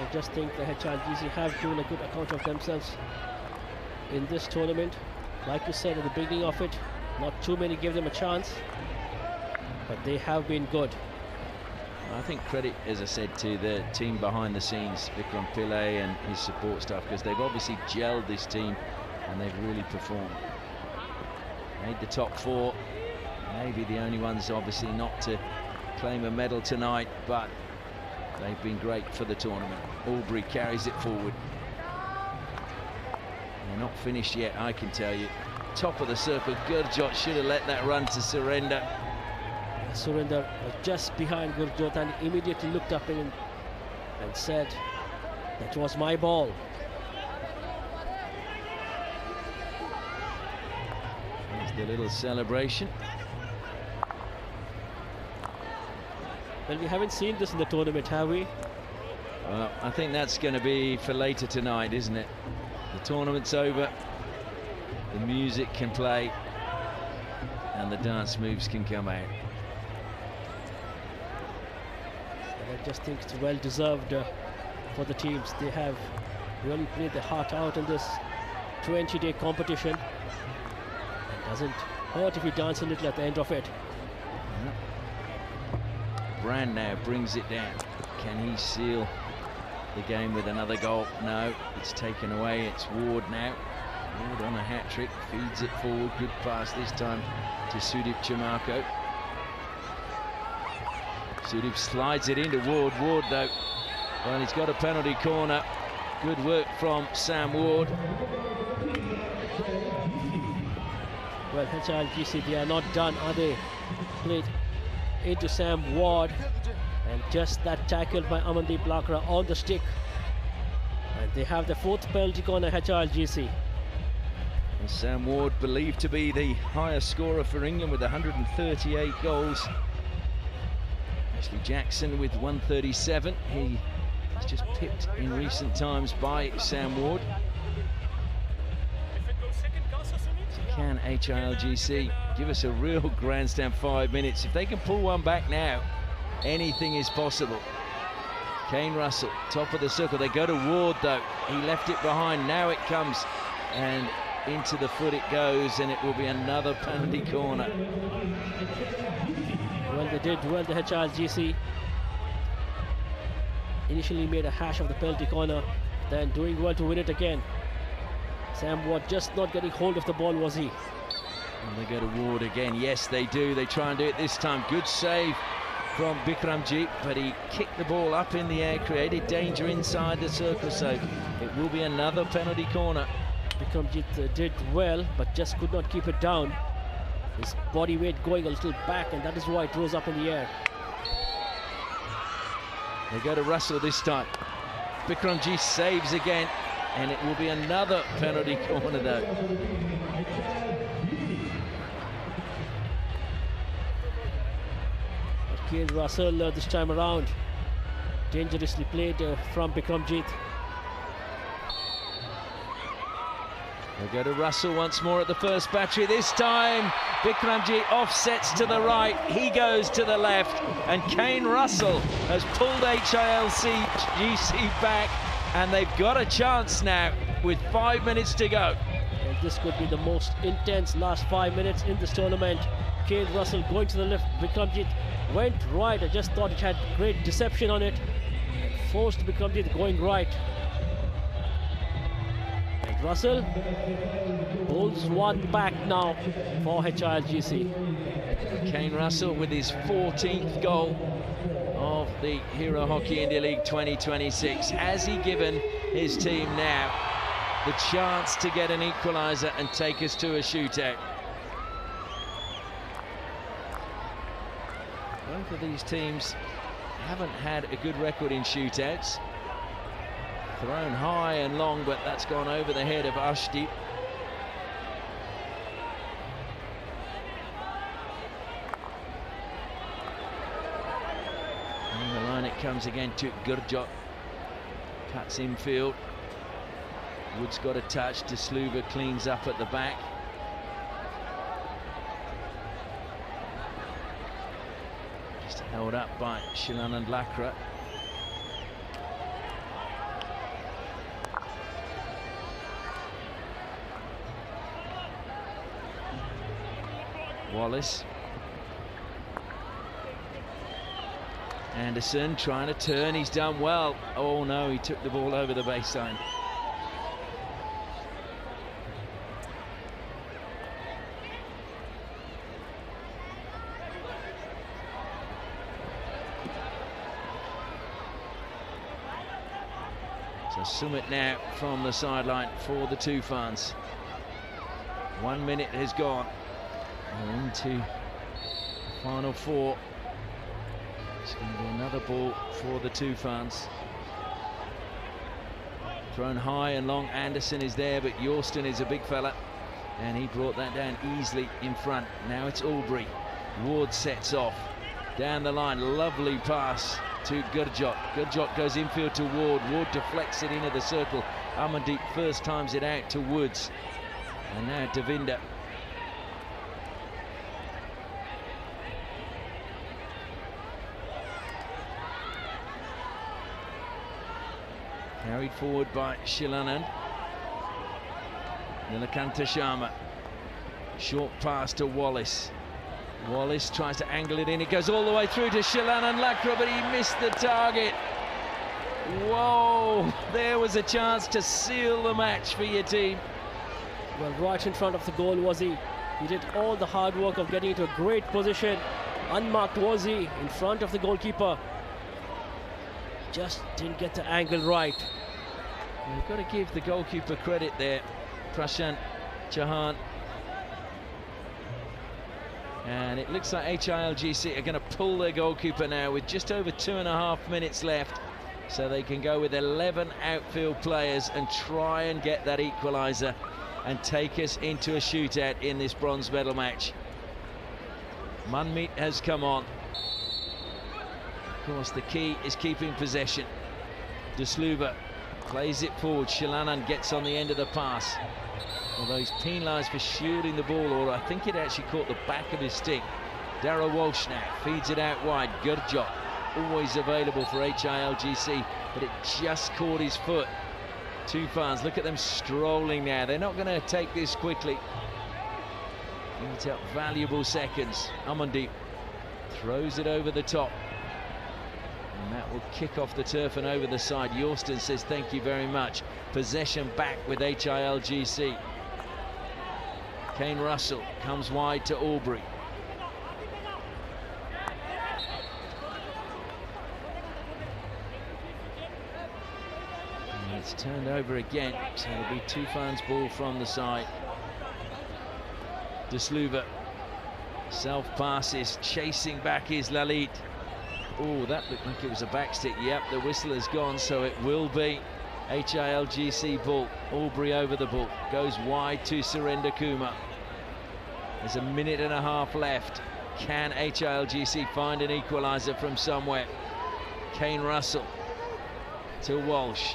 Speaker 3: I just think the HILGC have given a good account of themselves in this tournament. Like you said at the beginning of it, not too many gave them a chance, but they have been good.
Speaker 10: I think credit, as I said, to the team behind the scenes, Vikram Pillai and his support staff, because they've obviously gelled this team and they've really performed. Made the top 4, maybe the only ones obviously not to claim a medal tonight, but they've been great for the tournament. Albury carries it forward. They're not finished yet, I can tell you. Top of the circle, Gurjot should have let that run to surrender.
Speaker 3: Surinder was just behind Gurjot and immediately looked up and said, "That was my ball."
Speaker 10: There's the little celebration.
Speaker 3: Well, we haven't seen this in the tournament, have we?
Speaker 10: Well, I think that's going to be for later tonight, isn't it? The tournament's over, the music can play, and the dance moves can come out.
Speaker 3: And I just think it's well deserved for the teams. They have really played their heart out in this 20-day competition. It doesn't hurt if you dance a little at the end of it.
Speaker 10: Brand now brings it down. Can he seal the game with another goal? No, it's taken away. It's Ward now. Ward on a hat-trick, feeds it forward. Good pass this time to Sudip Chamarko. Sudip slides it into Ward. Ward, though, well, he's got a penalty corner. Good work from Sam Ward.
Speaker 3: Well, HILGC, they are not done, are they? Played into Sam Ward, and just that tackle by Amandeep Lakra on the stick. And they have the 4th penalty corner, HILGC.
Speaker 10: And Sam Ward, believed to be the highest scorer for England with 138 goals. Ashley Jackson with 137. He was just pipped in recent times by Sam Ward. So can HILGC give us a real grandstand 5 minutes? If they can pull one back now, anything is possible. Kane Russell, top of the circle. They go to Ward, though. He left it behind. Now it comes, and into the foot it goes, and it will be another penalty corner.
Speaker 3: Well, they did well, the HILGC. Initially made a hash of the penalty corner, then doing well to win it again. Sam Ward just not getting hold of the ball, was he?
Speaker 10: And they go to Ward again. Yes, they do. They try and do it this time. Good save from Bikramjit, but he kicked the ball up in the air, created danger inside the circle, so it will be another penalty corner.
Speaker 3: Bikramjit did well, but just could not keep it down. His body weight going a little back, and that is why it rose up in the air.
Speaker 10: They go to Russell this time. Bikramjit saves again, and it will be another penalty corner, though.
Speaker 3: Kane Russell this time around. Dangerously played from Bikramjit.
Speaker 10: They go to Russell once more at the first battery. This time, Bikramjit offsets to the right. He goes to the left, and Kane Russell has pulled HILGC back, and they've got a chance now with 5 minutes to go.
Speaker 3: And this could be the most intense last 5 minutes in this tournament. Kane Russell going to the left. Bikramjit went right. I just thought it had great deception on it, and forced Bikramjit going right. And Russell pulls one back now for HILGC.
Speaker 10: Kane Russell with his 14th goal of the Hero Hockey India League 2026. Has he given his team now the chance to get an equaliser and take us to a shootout? Both of these teams haven't had a good record in shootouts. Thrown high and long, but that's gone over the head of Ashdeep. comes again to Gurjot. Cuts infield. Wood's got a touch. De Sluva cleans up at the back. Just held up by Shilanand Lakra. Wallace. Anderson trying to turn, he's done well. Oh no, he took the ball over the baseline. So Sumit now from the sideline for the TOOFANs. 1 minute has gone. We're into the final four. It's going to be another ball for the TOOFANs. Thrown high and long. Anderson is there, but Yorston is a big fella, and he brought that down easily in front. Now it's Aubrey. Ward sets off down the line. Lovely pass to Gurjot. Gurjot goes infield to Ward. Ward deflects it into the circle. Amandeep first times it out to Woods, and now Devinder. Carried forward by Shilanand. Nilakanta Sharma. Short pass to Wallace. Wallace tries to angle it in. It goes all the way through to Shilanand Lakra, but he missed the target. Whoa! There was a chance to seal the match for your team.
Speaker 3: Well, right in front of the goal was he. He did all the hard work of getting into a great position. Unmarked was he in front of the goalkeeper. Just didn't get the angle right.
Speaker 10: You've got to give the goalkeeper credit there, Prashant Chauhan. And it looks like HILGC are going to pull their goalkeeper now with just over 2.5 minutes left, so they can go with 11 outfield players and try and get that equaliser and take us into a shootout in this bronze medal match. Manmeet has come on. Of course, the key is keeping possession. De Sluva plays it forward. Shilanand gets on the end of the pass. Although he's penalised for shielding the ball, or I think it actually caught the back of his stick. Darragh Walsh now feeds it out wide. Gurjot, always available for HILGC, but it just caught his foot. TOOFANs, look at them strolling now. They're not going to take this quickly. Eat up valuable seconds. Amandeep throws it over the top. And that will kick off the turf and over the side. Yorston says thank you very much. Possession back with HILGC. Kane Russell comes wide to Aubrey. And it's turned over again, so it'll be TOOFANs ball from the side. De Sluva self passes, chasing back is Lalit. Oh, that looked like it was a backstick. Yep, the whistle has gone, so it will be HILGC ball. Aubrey over the ball, goes wide to Surrender Kumar. There's a minute and a half left. Can HILGC find an equaliser from somewhere? Kane Russell to Walsh.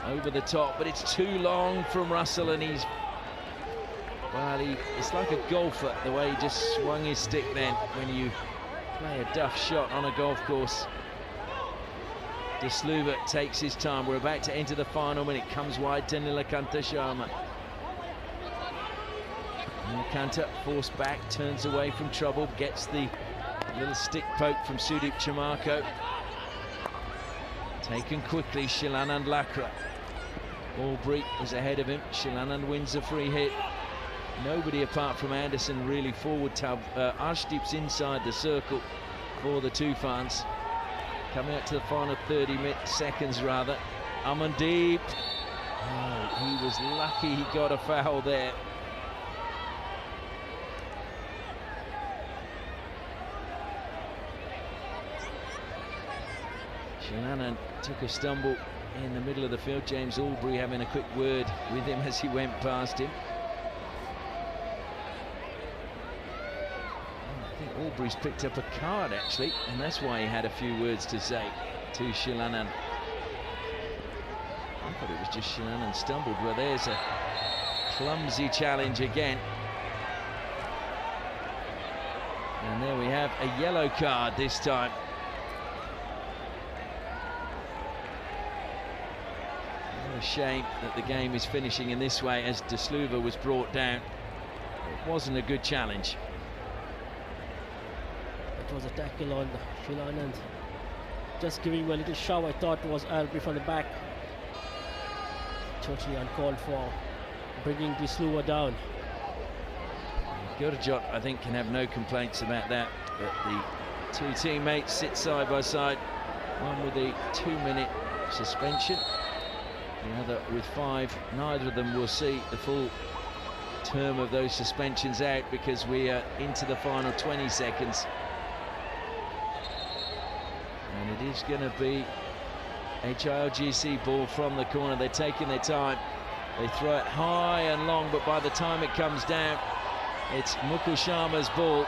Speaker 10: Over the top, but it's too long from Russell, and he's... Well, it's like a golfer, the way he just swung his stick then when you play a duff shot on a golf course. De Sluva takes his time. We're about to enter the final minute. Comes wide to Nilakanta Sharma. Nilakanta forced back, turns away from trouble, gets the little stick poke from Sudeep Chamarko. Taken quickly, Shilanand Lakra. Aubrey was ahead of him. Shilanand wins a free hit. Nobody apart from Anderson really forward. Arshdeep's inside the circle for the TOOFANs. Coming up to the final 30 seconds rather. Amandeep. Oh, he was lucky he got a foul there. Shilanand took a stumble in the middle of the field. James Aubrey having a quick word with him as he went past him. Albury's picked up a card actually, and that's why he had a few words to say to Shilanan. I thought it was just Shilanan stumbled. Well, there's a clumsy challenge again. And there we have a yellow card this time. What a shame that the game is finishing in this way as De Sluva was brought down. It wasn't a good challenge.
Speaker 3: It was a tackle on Shilanan. Just giving him a little shove. I thought it was Albury from the back. Totally uncalled for, bringing De Sluva down.
Speaker 10: Gurjot, I think, can have no complaints about that. But the two teammates sit side by side. One with a 2-minute suspension, the other with 5. Neither of them will see the full term of those suspensions out because we are into the final 20 seconds. And it is going to be HILGC ball from the corner. They're taking their time. They throw it high and long, but by the time it comes down, it's Mukul Sharma's ball.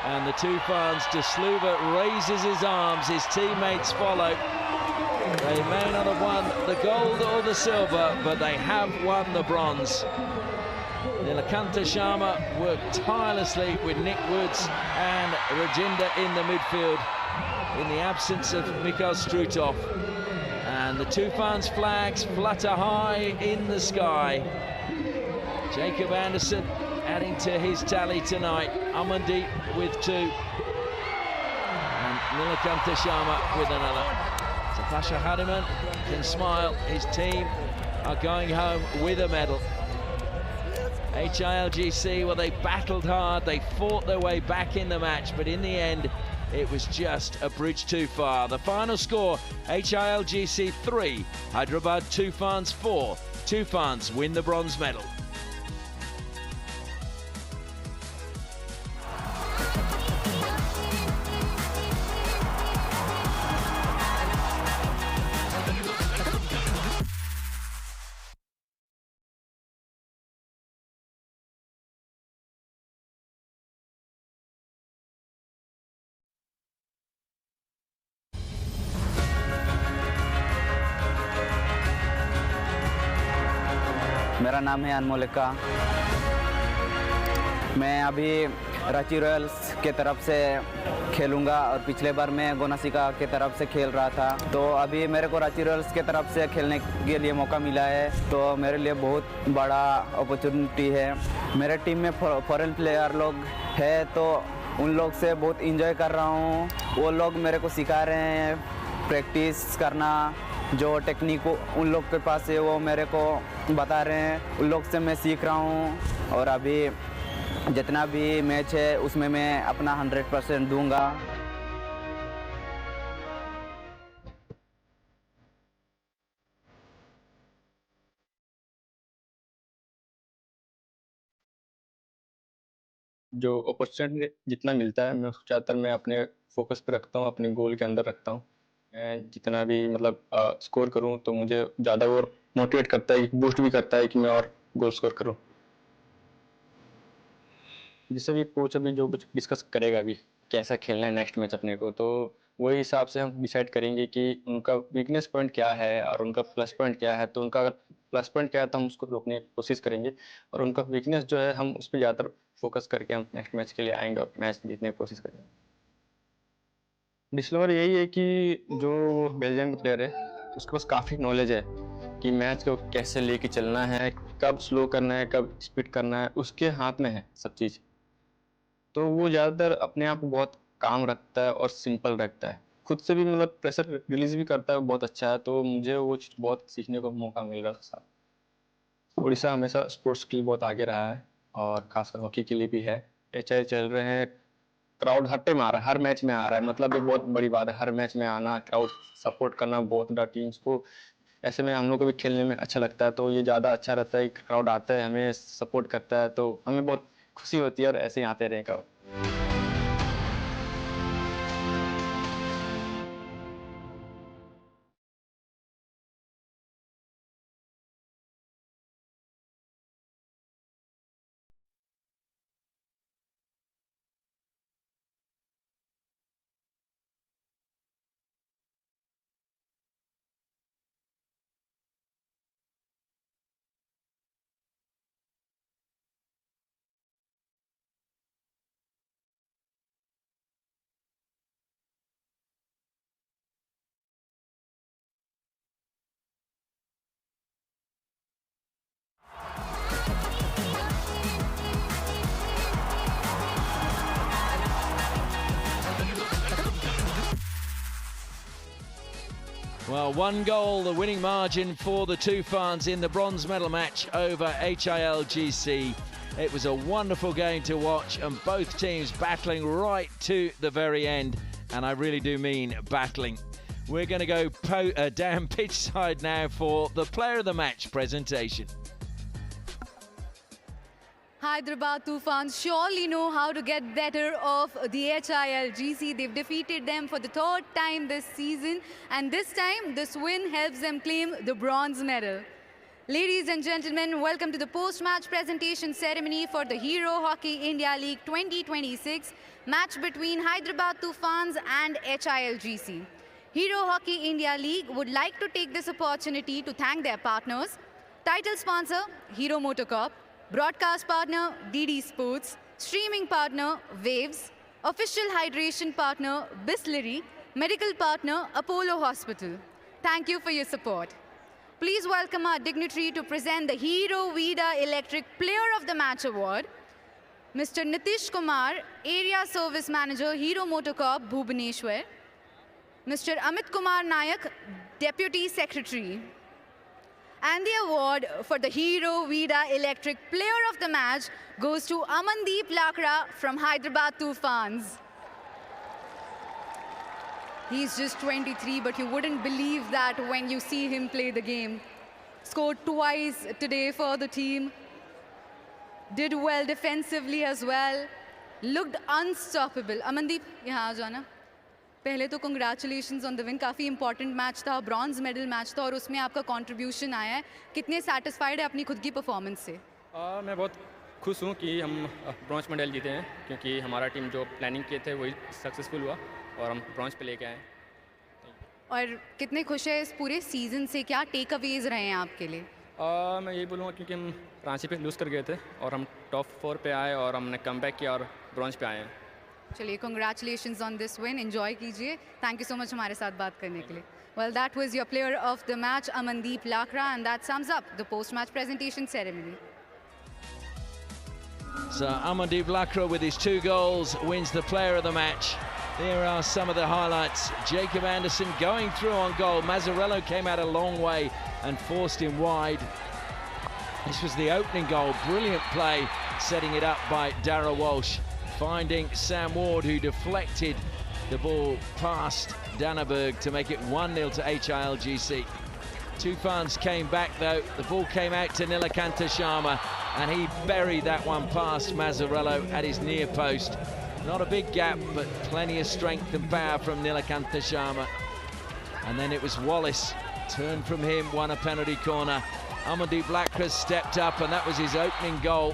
Speaker 10: And the TOOFANs, De Sluva raises his arms, his teammates follow. They may not have won the gold or the silver, but they have won the bronze. Nilakanta Sharma worked tirelessly with Nick Woods and Rajinder in the midfield in the absence of Mikhail Strutov. And the TOOFANs flags flutter high in the sky. Jacob Anderson adding to his tally tonight. Amandeep with 2. And Nilakanta Sharma with another. So Pasha Hadiman can smile. His team are going home with a medal. HILGC, well, they battled hard. They fought their way back in the match, but in the end, it was just a bridge too far. The final score, HILGC 3, Hyderabad TOOFANs 4. TOOFANs win the bronze medal.
Speaker 5: मेरा नाम है अनमोलिका। मैं अभी Ranchi Royals के तरफ से खेलूंगा और पिछले बार मैं गोनासिका के तरफ से खेल रहा था, तो अभी मेरे को रांची रॉयल्स के तरफ से खेलने के लिए मौका मिला है, तो मेरे लिए बहुत बड़ा अपॉर्चुनिटी है। मेरे टीम में फॉरेन प्लेयर लोग हैं, तो उन लोग से बहुत इंजॉय कर रहा हूँ। वो लोग मेरे को सिखा रहे हैं प्रैक्टिस करना, जो टेक्निक उन लोग के पास है वो मेरे को बता रहे हैं, उन लोग से मैं सीख रहा हूँ। और अभी जितना भी मैच है उसमें मैं अपना 100% दूंगा।
Speaker 4: जो अपॉर्चुनिटी जितना मिलता है मैं ज़्यादातर मैं अपने फोकस पे रखता हूँ, अपने गोल के अंदर रखता हूँ। मैं जितना भी मतलब स्कोर करूँ तो मुझे ज़्यादा और मोटिवेट करता है, बूस्ट भी करता है कि मैं और गोल स्कोर करूँ। जैसे भी कोच अभी जो डिस्कस करेगा अभी कैसा खेलना है नेक्स्ट मैच अपने को, तो वही हिसाब से हम डिसाइड करेंगे कि उनका वीकनेस पॉइंट क्या है और उनका प्लस पॉइंट क्या है। तो उनका अगर प्लस पॉइंट क्या है तो हम उसको रोकने की कोशिश करेंगे, और उनका वीकनेस जो है हम उस पर ज़्यादातर फोकस करके हम नेक्स्ट मैच के लिए आएंगे और मैच जीतने की कोशिश करेंगे। डिसलवर यही है कि जो बेल्जियम का प्लेयर है उसके पास काफ़ी नॉलेज है कि मैच को कैसे लेके चलना है, कब स्लो करना है, कब स्पीड करना है, उसके हाथ में है सब चीज़। तो वो ज़्यादातर अपने आप को बहुत काम रखता है और सिंपल रखता है, खुद से भी मतलब प्रेशर रिलीज भी करता है, बहुत अच्छा है। तो मुझे वो चीज़ बहुत सीखने को मौका मिल रहा था। उड़ीसा हमेशा स्पोर्ट्स के लिए बहुत आगे रहा है और खासकर हॉकी के लिए भी है। HIL चल रहे हैं, क्राउड हर टाइम आ रहा है, हर मैच में आ रहा है, मतलब ये बहुत बड़ी बात है। हर मैच में आना, क्राउड सपोर्ट करना बहुत बड़ा टीम्स को, ऐसे में हम लोग को भी खेलने में अच्छा लगता है। तो ये ज़्यादा अच्छा रहता है कि क्राउड आता है, हमें सपोर्ट करता है, तो हमें बहुत खुशी होती है और ऐसे ही आते रहेगा।
Speaker 10: Well, 1 goal, the winning margin for the TOOFANS in the bronze medal match over HIL. It was a wonderful game to watch, and both teams battling right to the very end, and I really do mean battling. We're going to go down pitch side now for the player of the match presentation.
Speaker 2: Hyderabad TOOFANS surely know how to get better of the HIL. They've defeated them for the 3rd time this season, and this time this win helps them claim the bronze medal. Ladies and gentlemen, welcome to the post-match presentation ceremony for the Hero Hockey India League 2026 match between Hyderabad TOOFANS and HIL. Hero Hockey India League would like to take this opportunity to thank their partners: title sponsor Hero Motorcorp, broadcast partner DD Sports, streaming partner Waves, official hydration partner Bisleri, medical partner Apollo Hospital. Thank you for your support. Please welcome our dignitary to present the Hero Vida Electric Player of the Match Award, Mr. Nitish Kumar, Area Service Manager, Hero Motorcorp, Bhubaneswar, Mr. Amit Kumar Nayak, Deputy Secretary. And the award for the Hero Vida Electric Player of the Match goes to Amandeep Lakra from Hyderabad TOOFANS. He's just 23, but you wouldn't believe that when you see him play the game. Scored twice today for the team. Did well defensively as well. Looked unstoppable. Amandeep, यहाँ आ जाना. पहले तो congratulations on the win. काफ़ी important match था, bronze medal match था, और उसमें आपका contribution आया है. कितने satisfied है अपनी खुद की performance से?
Speaker 19: मैं बहुत खुश हूँ कि हम ब्रॉन्ज मेडल जीते हैं, क्योंकि हमारा टीम जो प्लानिंग किए थे वही सक्सेसफुल हुआ और हम ब्रॉन्ज पे लेके आए.
Speaker 2: और कितने खुश है इस पूरे सीजन से? क्या टेक अवेज रहे हैं आपके लिए?
Speaker 19: मैं यही बोलूँगा क्योंकि हम रांची पे लूज़ कर गए थे और हम टॉप 4 पे आए और हमने कमबैक किया और ब्रॉन्ज पे आए हैं.
Speaker 2: चलिए, congratulations on this win. Enjoy कीजिए. Thank you so much हमारे साथ बात करने के लिए. Well, that was your player of the match, Amandeep Lakra, and that sums up the post-match presentation ceremony.
Speaker 10: So Amandeep Lakra with his 2 goals wins the player of the match. Here are some of the highlights. Jacob Anderson going through on goal. Mazzarello came out a long way and forced him wide. This was the opening goal. Brilliant play, setting it up by Darragh Walsh, finding Sam Ward, who deflected the ball past Danneberg to make it 1-0 to HIL. TOOFANS came back though. The ball came out to Nilakantha Sharma, and he buried that one past Mazzarello at his near post. Not a big gap, but plenty of strength and power from Nilakantha Sharma. And then it was Wallace, turned from him, won a penalty corner. Amandeep Lakra stepped up, and that was his opening goal.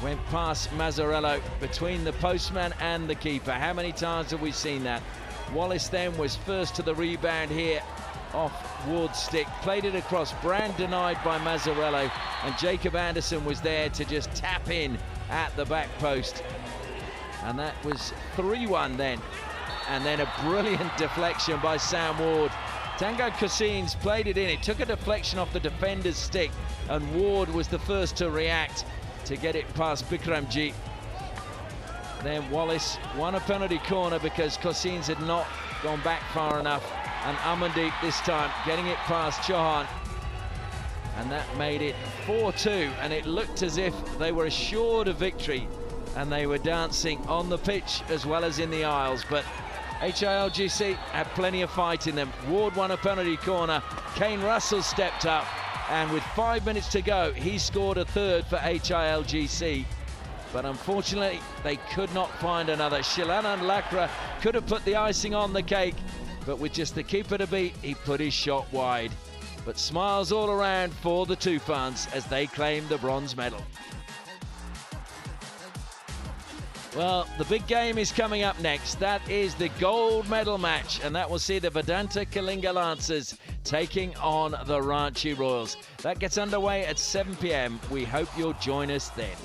Speaker 10: Went past Mazzarello, between the postman and the keeper. How many times have we seen that? Wallace then was first to the rebound here, off Ward's stick, played it across, Brand denied by Mazzarello, and Jacob Anderson was there to just tap in at the back post. And that was 3-1 then. And then a brilliant deflection by Sam Ward. Tango Cousins played it in. It took a deflection off the defender's stick, and Ward was the first to react to get it past Bikramji. Then Wallace won a penalty corner because Cousins had not gone back far enough. And Amandeep this time getting it past Chauhan. And that made it 4-2, and it looked as if they were assured of victory, and they were dancing on the pitch as well as in the aisles. But HILGC had plenty of fight in them. Ward won a penalty corner. Kane Russell stepped up, and with 5 minutes to go, he scored a third for HILGC. But unfortunately, they could not find another. Shilanand Lakra could have put the icing on the cake, but with just the keeper to beat, he put his shot wide. But smiles all around for the TOOFANS as they claim the bronze medal. Well, the big game is coming up next. That is the gold medal match, and that will see the Vedanta Kalinga Lancers taking on the Ranchi Royals. That gets underway at 7 p.m. We hope you'll join us then.